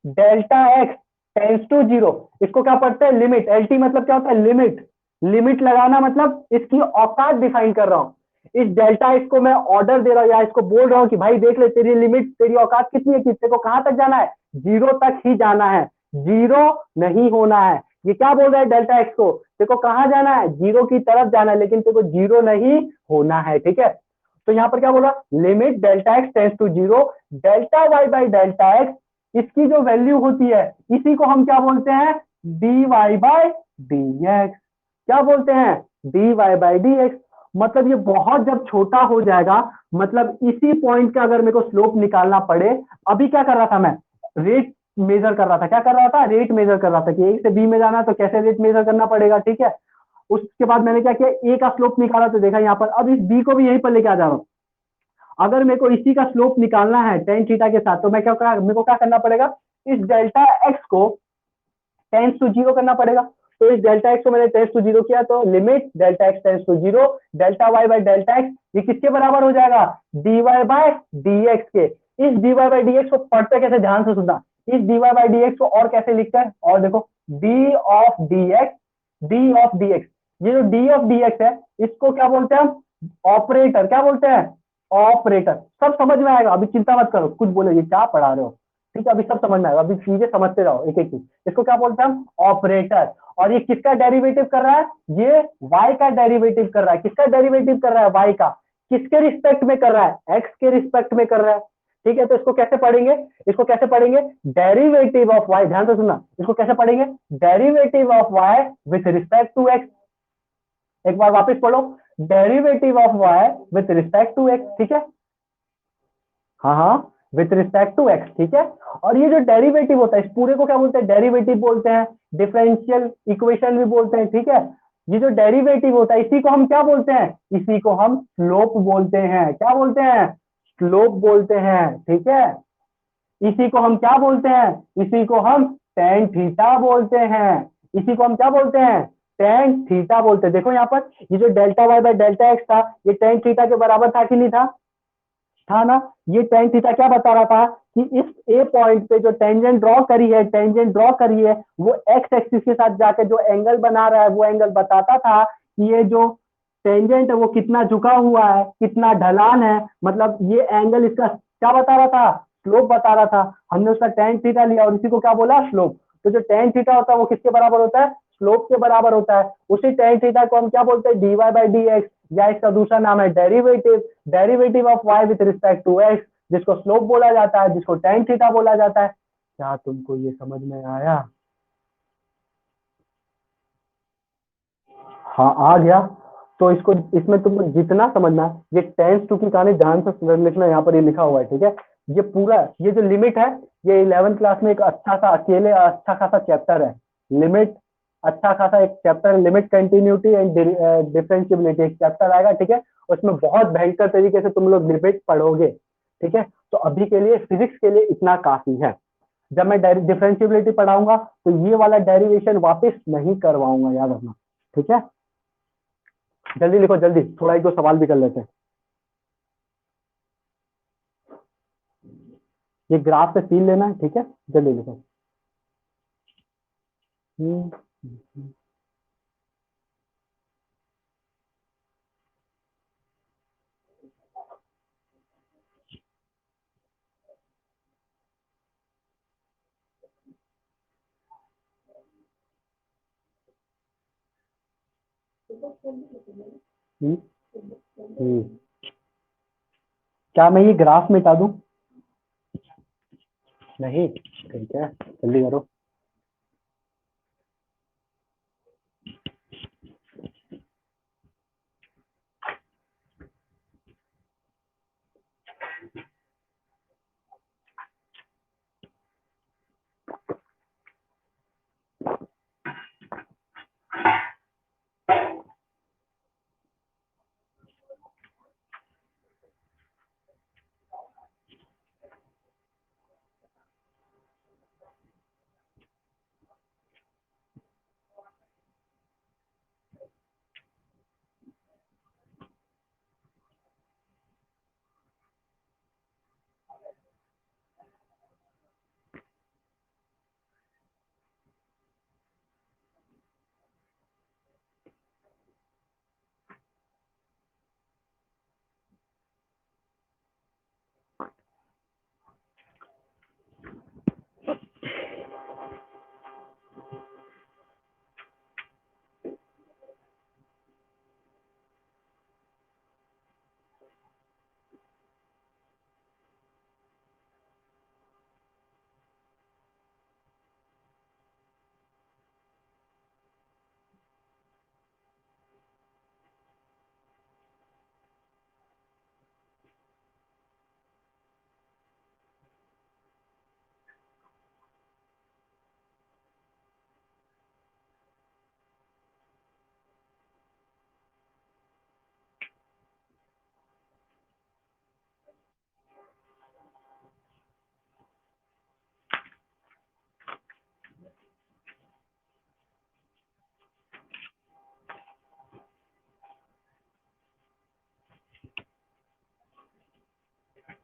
delta x tends to zero. इसको क्या पढ़ते हैं, लिमिट। एलटी मतलब क्या होता है, लिमिट। लिमिट लगाना मतलब इसकी औकात डिफाइन कर रहा हूं। इस डेल्टा एक्स को मैं ऑर्डर दे रहा हूं या इसको बोल रहा हूं कि भाई देख ले, तेरी लिमिट, तेरी औकात कितनी है, कितने को कहां तक जाना है, जीरो तक ही जाना है, जीरो नहीं होना है। ये क्या बोल रहा है डेल्टा एक्स को, देखो कहां जाना है, जीरो की तरफ जाना है, लेकिन तेरे को जीरो नहीं होना है, ठीक है। तो यहां पर क्या बोला, limit delta x tends to zero, delta y by delta x, इसकी जो वैल्यू होती है इसी को हम क्या बोलते हैं, d y by d x. क्या बोलते हैं, d y by d x. मतलब ये बहुत जब छोटा हो जाएगा, मतलब इसी पॉइंट का अगर मेरे को स्लोप निकालना पड़े, अभी क्या कर रहा था मैं, रेट मेजर कर रहा था। क्या कर रहा था, रेट मेजर कर रहा था कि ए से बी में जाना तो कैसे रेट मेजर करना पड़ेगा, ठीक है। उसके बाद मैंने क्या किया, ए का स्लोप निकाला तो देखा यहाँ पर, अब इस बी को भी यहीं पर लेके आ जा रहा हूँ। अगर मेरे को इसी का स्लोप निकालना है टेन थीटा के साथ, तो मैं मेरे को क्या करना पड़ेगा, इस डेल्टा एक्स को टेंस टू जीरो करना पड़ेगा। तो इस डेल्टा एक्स को मैंने टेंस टू जीरो किया, तो limit delta x tends to zero, delta y by delta x, ये किसके बराबर हो जाएगा, d y by d x के। इस d y by d x को पढ़ते कैसे, ध्यान से सुनना। इस d y by d x को और कैसे लिखते हैं, और देखो, d of d x, d of d x. ये जो डी ऑफ डी एक्स है इसको क्या बोलते हैं हम, ऑपरेटर। क्या बोलते हैं, ऑपरेटर। सब समझ में आएगा, अभी चिंता मत करो, कुछ बोलो ये क्या पढ़ा रहे हो, ठीक है, अभी सब समझ में आएगा, अभी चीजें समझते जाओ एक एक चीज। इसको क्या बोलते हैं हम, ऑपरेटर। और ये किसका डेरिवेटिव कर रहा है, ये y का डेरिवेटिव कर रहा है। किसका डेरिवेटिव कर रहा है, y का। किसके रिस्पेक्ट में कर रहा है, x के रिस्पेक्ट में कर रहा है, ठीक है। तो इसको कैसे पढ़ेंगे, इसको कैसे पढ़ेंगे, डेरिवेटिव ऑफ y, ध्यान से सुनना, इसको कैसे पढ़ेंगे, derivative of y with respect to x। एक बार वापस पढ़ो, derivative of y with respect to x, ठीक है। हाँ हाँ, विथ रिस्पेक्ट टू एक्स, ठीक है। और ये जो डेरिवेटिव होता है इस पूरे को क्या बोलते हैं, डेरिवेटिव बोलते हैं, डिफरेंशियल इक्वेशन भी बोलते हैं, ठीक है। ये जो डेरिवेटिव होता है इसी को हम क्या बोलते हैं, इसी को हम स्लोप बोलते हैं। क्या बोलते हैं, स्लोप बोलते हैं, ठीक है। इसी को हम क्या बोलते हैं, इसी को हम टेन थीटा बोलते हैं। इसी को हम क्या बोलते हैं, टेन थीटा बोलते हैं। देखो यहाँ पर ये जो delta y by delta x था ये टेन थीटा के बराबर था कि नहीं था, था ना। ये टेन थीटा क्या बता रहा था कि इस ए पॉइंट पे जो टेंजेंट ड्रॉ करी है, टेंजेंट ड्रॉ करी है वो एक्स एक्सिस के साथ जाके जो एंगल बना रहा है वो एंगल बताता था कि ये जो टेंजेंट है वो कितना झुका हुआ है, कितना ढलान है, मतलब ये एंगल इसका क्या बता रहा था, स्लोप बता रहा था। हमने उसका टेन थीटा लिया और इसी को क्या बोला, स्लोप। तो जो टेन थीटा होता है वो किसके बराबर होता है, स्लोप के बराबर होता है। उसी टेन थीटा को हम क्या बोलते हैं, d y by d x, या इसका दूसरा नाम है derivative, derivative of y with respect to x, जिसको स्लोप बोला जाता है, जिसको टेन थीटा बोला जाता है। क्या तुमको ये समझ में आया, हाँ आ गया। तो इसको इसमें तुमको जितना समझना है, ये टेंस टू की कहानी ध्यान से लिखना, यहाँ पर ये लिखा हुआ है, ठीक है। ये पूरा ये जो लिमिट है ये 11th क्लास में एक अच्छा सा अकेले अच्छा खासा चैप्टर है। लिमिट अच्छा खासा एक चैप्टर है, लिमिट कंटिन्यूटी एंड डिफरेंशियबिलिटी एक चैप्टर आएगा, ठीक है। उसमें बहुत भयंकर तरीके से तुम लोग लिमिट पढ़ोगे, ठीक है। तो अभी के लिए फिजिक्स के लिए इतना काफी है। जब मैं डिफरेंशियबिलिटी पढ़ाऊंगा तो ये वाला डेरिवेशन वापस नहीं करवाऊंगा, याद रखना, ठीक है। जल्दी लिखो जल्दी, थोड़ा एक दो सवाल भी कर लेते हैं। ये ग्राफ से सीन लेना है, ठीक है, जल्दी लिखो। हम्म, हम्म, हम्म। क्या मैं ये ग्राफ मिटा दूं, नहीं, ठीक है, जल्दी करो।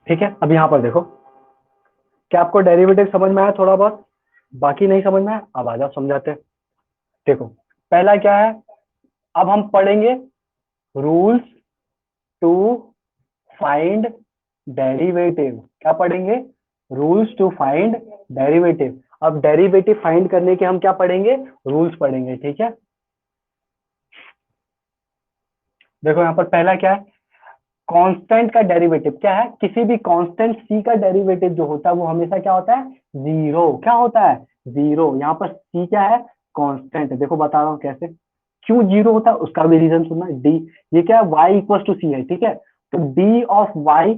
ठीक है, अब यहाँ पर देखो, क्या आपको डेरिवेटिव समझ में आया थोड़ा बहुत, बाकी नहीं समझ में आया, अब आ जाओ समझाते हैं। देखो पहला क्या है, अब हम पढ़ेंगे रूल्स टू फाइंड डेरिवेटिव। क्या पढ़ेंगे, रूल्स टू फाइंड डेरिवेटिव। अब डेरिवेटिव फाइंड करने के हम क्या पढ़ेंगे, रूल्स पढ़ेंगे, ठीक है। देखो यहाँ पर पहला क्या है, कांस्टेंट का डेरिवेटिव क्या है, किसी भी कांस्टेंट सी का डेरिवेटिव जो होता है वो हमेशा क्या होता है, जीरो। क्या होता है, जीरो। यहाँ पर सी क्या है, कांस्टेंट है। देखो बता रहा हूँ कैसे, क्यों जीरो होता है उसका भी रीजन सुनना। डी, ये क्या है, वाई इक्वल टू सी है, ठीक है। तो d of y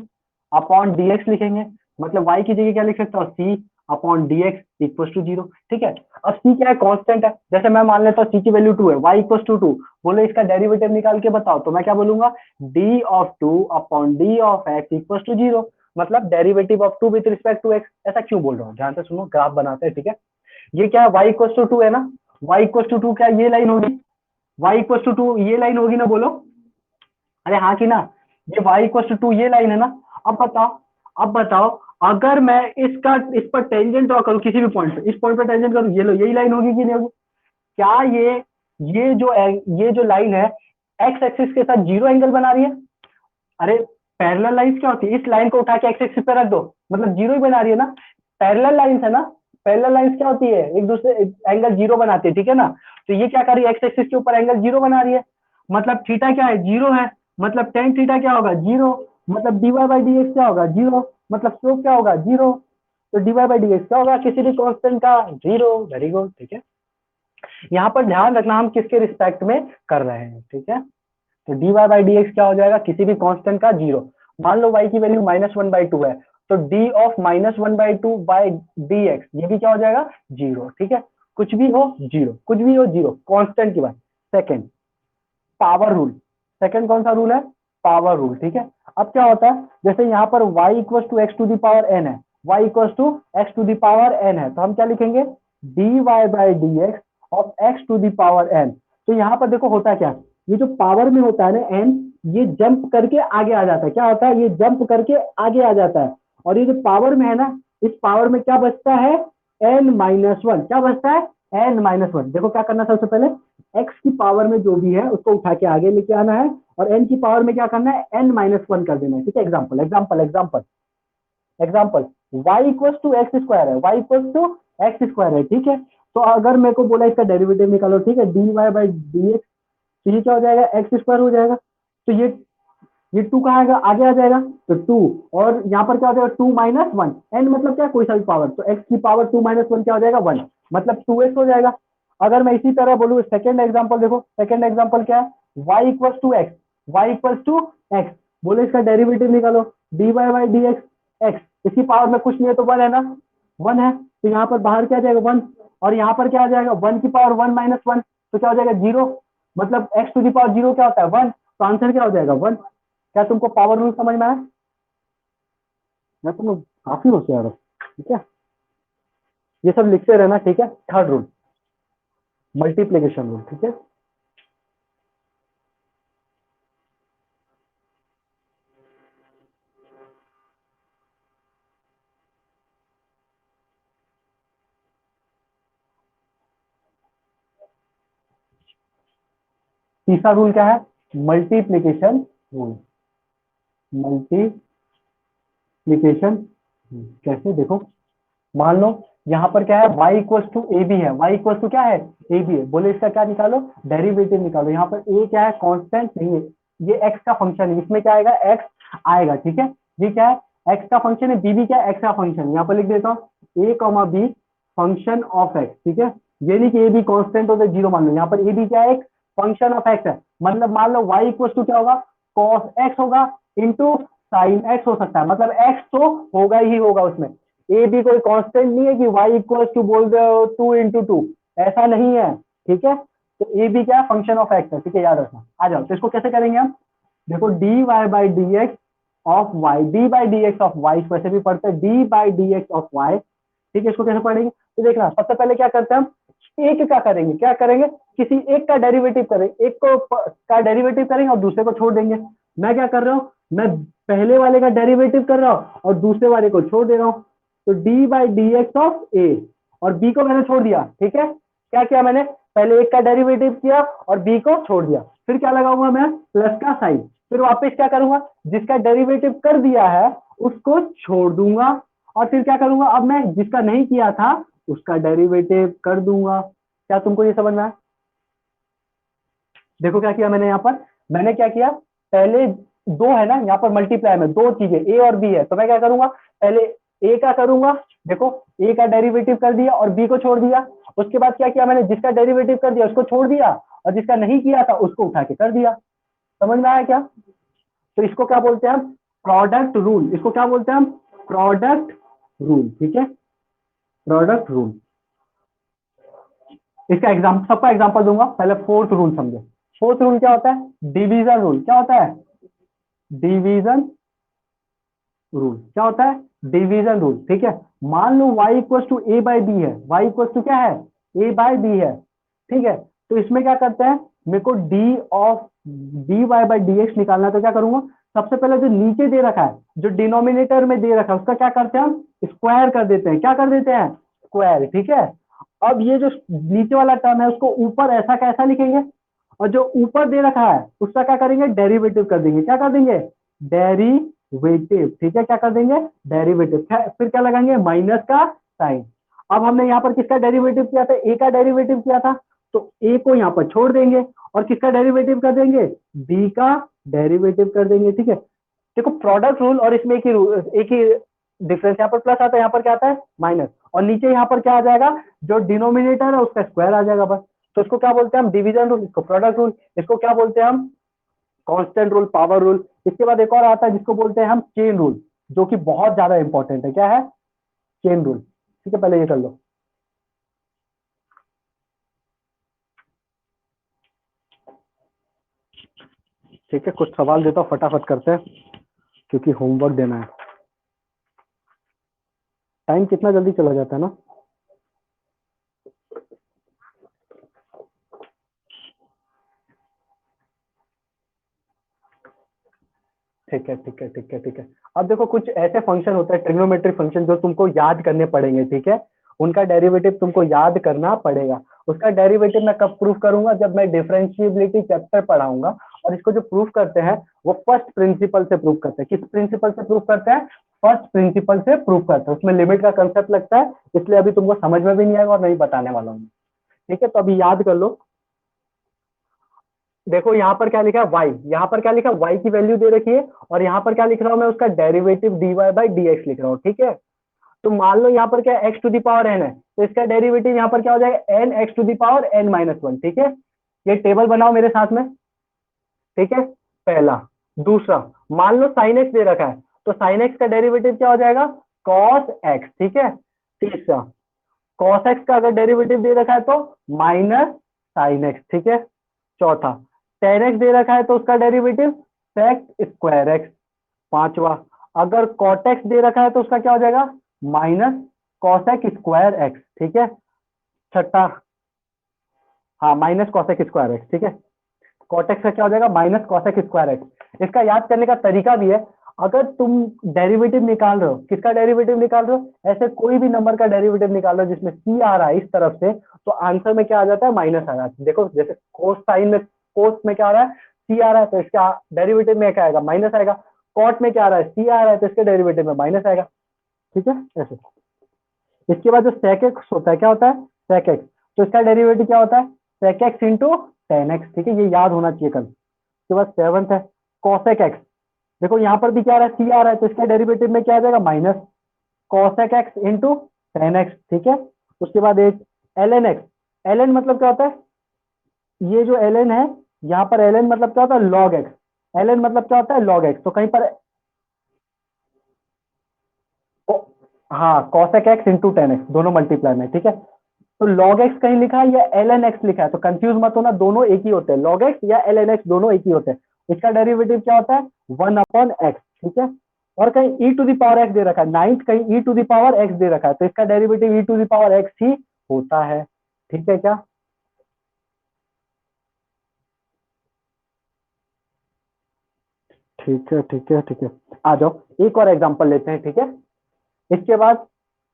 upon d x लिखेंगे। मतलब y की जगह क्या लिख सकता हूँ, c upon d x equal to 0। ठीक है, अब c क्या है, कांस्टेंट है। जैसे मैं मान लेता हूँ c की वैल्यू 2 है, y इक्वल टू 2, बोलो इसका डेरिवेटिव निकाल के बताओ, तो मैं क्या बोलूंगा, d of 2 upon d of x equal to 0, मतलब derivative of 2 with respect to x। ऐसा क्यों बोल रहा हूँ, ध्यान से सुनो, ग्राफ बनाते हैं। ठीक है, ये क्या है, y इक्वल टू 2 है ना, y इक्वल टू 2 क्या ये लाइन होगी, y इक्वल टू 2 ये लाइन होगी ना, बोलो अरे हाँ कि ना, ये y इक्वल टू 2 ये लाइन है ना। अब बताओ, अब बताओ, अगर मैं इसका इस पर टेंजेंट ड्रॉ करूं किसी भी पॉइंट पे, इस पॉइंट पर टेंजेंट करूं, ये लो यही लाइन होगी कि नहीं होगी, क्या ये जो लाइन है एक्स एक्सिस के साथ जीरो एंगल बना रही है। अरे पैरेलल लाइंस क्या होती है, इस लाइन को उठा के एक्स एक्सिस पे रख दो, मतलब जीरो ही बना रही है ना। पैरेलल लाइंस है ना, पैरेलल लाइंस क्या होती है, एक दूसरे एंगल जीरो बनाती है, ठीक है ना। तो ये क्या कर रही है, एक्स एक्सिस के ऊपर एंगल जीरो बना रही है, मतलब थीटा क्या है, जीरो है, मतलब टेन थीटा क्या होगा, जीरो, मतलब dy बाई डी एक्स क्या होगा, जीरो, मतलब स्लोप क्या होगा, जीरो। तो dy बाई डी एक्स क्या होगा, किसी भी कांस्टेंट का जीरो। वेरी गुड, ठीक है। यहाँ पर ध्यान रखना हम किसके रिस्पेक्ट में कर रहे हैं, ठीक है। तो dy बाई डी एक्स क्या हो जाएगा, किसी भी कांस्टेंट का जीरो। मान लो y की वैल्यू -1/2 है, तो d of -1/2 by d x ये भी क्या हो जाएगा, जीरो। ठीक है, कुछ भी हो जीरो, कुछ भी हो जीरो, कांस्टेंट की बात। Second, power rule. सेकंड कौन सा रूल है, पावर रूल। ठीक है, अब क्या होता है, जैसे यहाँ पर y equal to x to the power n है, y equal to x to the power n है, तो हम क्या लिखेंगे, dy by d x of x to the power n। तो यहाँ पर देखो होता है क्या, ये जो पावर में होता है ना n, ये जंप करके आगे आ जाता है, क्या होता है, ये जंप करके आगे आ जाता है, और ये जो पावर में है ना, इस पावर में क्या बचता है, n-1, क्या बचता है, n-1। देखो क्या करना, सबसे पहले x की पावर में जो भी है उसको उठा के आगे लेके आना है, और n की पावर में क्या करना है, n-1 कर देना है। ठीक है, example example example example, y equal to x square है, y equal to x square है। ठीक है, तो अगर मेरे को बोला इसका डेरिवेटिव निकालो, ठीक है, dy बाई डी एक्स, तो ये क्या हो जाएगा, एक्स स्क्वायर हो जाएगा। तो ये टू कहाँ आएगा, आगे आ जाएगा, तो टू, और यहाँ पर क्या हो जाएगा, 2-1, एन मतलब क्या, कोई सा भी पावर, तो एक्स की पावर 2-1 क्या हो जाएगा, 1, मतलब 2x हो जाएगा। अगर मैं इसी तरह बोलूँ, सेकंड एग्जांपल देखो, सेकंड एग्जांपल क्या है, y equal to x, y equal to x, बोलो इसका डेरिवेटिव निकालो, dy by d x, x, इसकी पावर में कुछ नहीं है तो 1 है ना, 1 है, तो यहाँ पर बाहर क्या आ जाएगा, 1, और यहाँ पर क्या आ जाएगा, 1 की पावर 1-1, तो क्या हो जाएगा, 0, मतलब x टू दी पावर 0 क्या होता है, 1, तो आंसर क्या हो जाएगा, 1। क्या तुमको पावर रूल समझ में आया, मैं तुम काफी होशियार हो, ठीक है, ये सब लिखते रहना, ठीक है। थर्ड रूल, मल्टीप्लीकेशन रूल, ठीक है। तीसरा रूल क्या है, मल्टीप्लीकेशन रूल, मल्टीप्लीकेशन। कैसे, देखो मान लो यहाँ पर क्या है, y equal to a b है, y इक्वल टू क्या है, ए बी है, बोले इसका क्या निकालो, डेरिवेटिव निकालो। यहाँ पर a क्या है, कांस्टेंट नहीं है, ये x का फंक्शन है, इसमें क्या आएगा, x आएगा। ठीक है, ये क्या है, x का फंक्शन है, b भी क्या है, x का फंक्शन है। यहाँ पर लिख देता हूँ a, b function of x। ठीक है, ये नहीं कि a b कांस्टेंट हो तो जीरो मान लो, यहाँ पर a b क्या है, एक फंक्शन ऑफ x है, मतलब मान लो y इक्वल टू क्या होगा, cos x होगा इंटू साइन x हो सकता है, मतलब x तो होगा ही होगा उसमें। ए बी कोई कांस्टेंट नहीं है कि y इक्वल टू बोल रहे हो 2 × 2, ऐसा नहीं है। ठीक है, तो ए बी क्या फंक्शन ऑफ एक्स है, ठीक है, याद रखना। आ जाओ, तो इसको कैसे करेंगे हम, देखो d y by d x of y, d by d x of y, वैसे भी पढ़ते हैं d by d x of y. ठीक है, इसको कैसे पढ़ेंगे, तो देखना, सबसे पहले क्या करते हैं हम, एक का करेंगे, क्या करेंगे, किसी एक का डेरिवेटिव करेंगे, एक को का डेरिवेटिव करेंगे और दूसरे को छोड़ देंगे। मैं क्या कर रहा हूँ, मैं पहले वाले का डेरिवेटिव कर रहा हूँ और दूसरे वाले को छोड़ दे रहा हूँ। तो d by d x of a, और बी को मैंने छोड़ दिया। ठीक है, क्या किया मैंने, पहले एक का डेरिवेटिव किया और बी को छोड़ दिया, फिर क्या लगाऊंगा मैं, प्लस का साइन, फिर वापस क्या करूंगा, जिसका डेरिवेटिव कर दिया है उसको छोड़ दूंगा, और फिर क्या करूंगा, अब मैं जिसका नहीं किया था उसका डेरिवेटिव कर दूंगा। क्या तुमको ये समझ में आया, देखो क्या किया मैंने यहाँ पर, मैंने क्या किया, पहले दो है ना, यहाँ पर मल्टीप्लाई में दो चीजें ए और बी है, तो मैं क्या करूंगा, पहले ए का करूंगा, देखो ए का डेरिवेटिव कर दिया और बी को छोड़ दिया। उसके बाद क्या किया मैंने, जिसका डेरिवेटिव कर दिया उसको छोड़ दिया, और जिसका नहीं किया था उसको उठा के कर दिया। समझ में आया क्या, तो इसको क्या बोलते हैं हम, प्रोडक्ट रूल, इसको क्या बोलते हैं हम, प्रोडक्ट रूल, ठीक है, प्रोडक्ट रूल। इसका सबका एग्जांपल दूंगा, पहले फोर्थ रूल समझो। फोर्थ रूल क्या होता है? Division rule. क्या होता है? Division rule. क्या होता है? डिवीजन रूल, ठीक है। मान लो y equal to a by b है, y इक्वल टू क्या है? ए बाई बी है, ठीक है। तो इसमें क्या करते हैं, मेरे को d of d y by d x निकालना है, तो क्या करूंगा, सबसे पहले जो नीचे दे रखा है, जो डिनोमिनेटर में दे रखा है, उसका क्या करते हैं हम? स्क्वायर कर देते हैं। क्या कर देते हैं? स्क्वायर, ठीक है। अब ये जो नीचे वाला टर्म है उसको ऊपर ऐसा कैसा लिखेंगे, और जो ऊपर दे रखा है उसका क्या करेंगे? डेरिवेटिव कर देंगे। क्या कर देंगे? डेरिवेटिव, ठीक है। क्या कर देंगे? डेरिवेटिव। फिर क्या लगाएंगे? माइनस का साइन। अब हमने यहाँ पर किसका डेरिवेटिव किया था? ए का डेरिवेटिव किया था, तो ए को यहाँ पर छोड़ देंगे और किसका डेरिवेटिव कर देंगे? बी का डेरिवेटिव कर देंगे, ठीक है। देखो प्रोडक्ट रूल और इसमें एक ही डिफरेंस, यहाँ पर प्लस आता है, यहाँ पर क्या आता है? माइनस। और नीचे यहाँ पर क्या आ जाएगा? जो डिनोमिनेटर है उसका स्क्वायर आ जाएगा बस। तो इसको क्या बोलते हैं हम? Division rule. इसको प्रोडक्ट रूल। इसको क्या बोलते हैं हम? Constant rule, power rule. इसके बाद एक और आता है जिसको बोलते हैं हम चेन रूल, जो कि बहुत ज्यादा इंपॉर्टेंट है। क्या है? चेन रूल, ठीक है। पहले ये कर लो। ठीक है, कुछ सवाल देता हूँ, फटाफट करते हैं क्योंकि होमवर्क देना है। टाइम कितना जल्दी चला जाता है ना। ठीक है, ठीक है, ठीक है, ठीक है। अब देखो कुछ ऐसे फंक्शन होते हैं, ट्रिग्नोमेट्रिक फंक्शन, जो तुमको याद करने पड़ेंगे, ठीक है। उनका डेरिवेटिव तुमको याद करना पड़ेगा। उसका डेरिवेटिव मैं कब प्रूफ करूंगा? जब मैं डिफरेंशिएबिलिटी चैप्टर पढ़ाऊंगा। और इसको जो प्रूफ करते हैं वो फर्स्ट प्रिंसिपल से प्रूफ करते हैं। किस प्रिंसिपल से प्रूफ करते हैं? फर्स्ट प्रिंसिपल से प्रूफ करते हैं। उसमें लिमिट का कंसेप्ट लगता है, इसलिए अभी तुमको समझ में भी नहीं आएगा और नहीं बताने वाला हूँ, ठीक है। तो अभी याद कर लो। देखो यहाँ पर क्या लिखा है? y। यहाँ पर क्या लिखा है? y की वैल्यू दे रखी है। और यहाँ पर क्या लिख रहा हूँ मैं? उसका डेरिवेटिव dy बाई dx लिख रहा हूँ, ठीक है। तो मान लो यहाँ पर क्या x to the power n है, तो इसका डेरिवेटिव यहाँ पर क्या हो जाएगा? n x to the power n minus one, ठीक है। ये टेबल बनाओ मेरे साथ में, ठीक है। पहला। दूसरा, मान लो साइन x दे रखा है, तो साइन x का डेरिवेटिव क्या हो जाएगा? cos x, ठीक है। तीसरा, cos x का अगर डेरिवेटिव दे रखा है तो माइनस साइन x, ठीक है। चौथा, टेन एक्स दे रखा है तो उसका डेरिवेटिव सेक स्क्वायर एक्स। पांचवा, अगर कॉट एक्स दे रखा है तो उसका क्या हो जाएगा? माइनस कॉसेक स्क्वायर एक्स, ठीक है। छठा, हाँ, माइनस कॉसेक स्क्वायर एक्स, ठीक है। कॉट एक्स का क्या हो जाएगा? Minus cosec square x. इसका याद करने का तरीका भी है। अगर तुम डेरिवेटिव निकाल रहे हो, किसका डेरिवेटिव निकाल रहे हो? ऐसे कोई भी नंबर का डेरिवेटिव निकाल रहे हो जिसमें सी आ रहा है इस तरफ से, तो आंसर में क्या आ जाता है? माइनस आ जाता है। देखो जैसे कोस साइन में, कोस में क्या आ रहा है? सी आ रहा है, तो इसका डेरिवेटिव में क्या आएगा? माइनस आएगा। कॉट में क्या आ रहा है? सी आ रहा है, तो इसके डेरिवेटिव में माइनस आएगा, ठीक है। ऐसे। इसके बाद जो सेक एक्स होता है, क्या होता है? Sec x. तो इसका डेरिवेटिव क्या होता है? Sec x into tan x, ठीक है। ये याद होना चाहिए कल। उसके बाद सेवंथ है कॉसेक एक्स। देखो यहाँ पर भी क्या आ रहा है? सी आ रहा है, तो इसके डेरिवेटिव में क्या आ जाएगा? Minus cosec x into tan x, ठीक है। उसके बाद एक l n x. L n मतलब क्या होता है? ये जो एल एन है, यहाँ पर एल एन मतलब क्या होता है? Log x. एल एन मतलब क्या होता है? Log x. तो कहीं पर हाँ, cosec x into tan x दोनों मल्टीप्लाई में, ठीक है। तो log x कहीं लिखा है या ln x लिखा है, तो कंफ्यूज मत होना, दोनों एक ही होते हैं। log x या ln x दोनों एक ही होते हैं। इसका डेरिवेटिव क्या होता है? वन अपॉन एक्स, ठीक है। और कहीं e to the power x दे रखा है, नाइन्थ कहीं e to the power x दे रखा है, तो इसका derivative e to the power x ही होता है, ठीक है क्या? ठीक है, ठीक है, ठीक है। आ जाओ एक और एग्जांपल लेते हैं, ठीक है। इसके बाद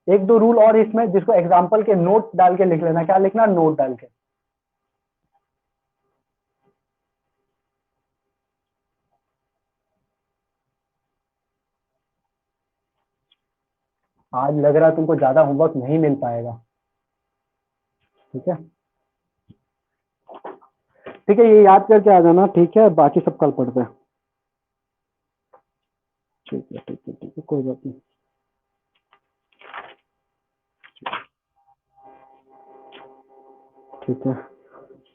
एक दो रूल और इसमें, जिसको एग्जांपल के नोट डाल के लिख लेना। क्या लिखना? नोट डाल के। आज लग रहा है तुमको ज्यादा होमवर्क नहीं मिल पाएगा, ठीक है। ठीक है, ये याद करके आ जाना, ठीक है। बाकी सब कल पढ़ते हैं। ठीक है, ठीक है, ठीक है, कोई बात नहीं। ठीक है,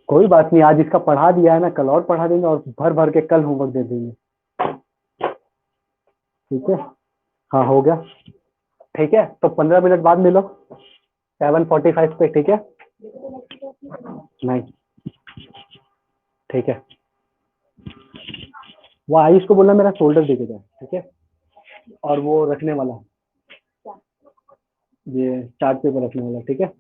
कोई बात नहीं। आज इसका पढ़ा दिया है ना, कल और पढ़ा देंगे और भर भर के कल होमवर्क दे देंगे, ठीक है। हाँ हो गया, ठीक है, तो 15 मिनट बाद मिलो 7:45 पे, ठीक है। नहीं, ठीक है, वो आयुष को बोलना मेरा शोल्डर दिखे जाए, ठीक है, और वो रखने वाला, ये चार्ट पेपर रखने वाला, ठीक है।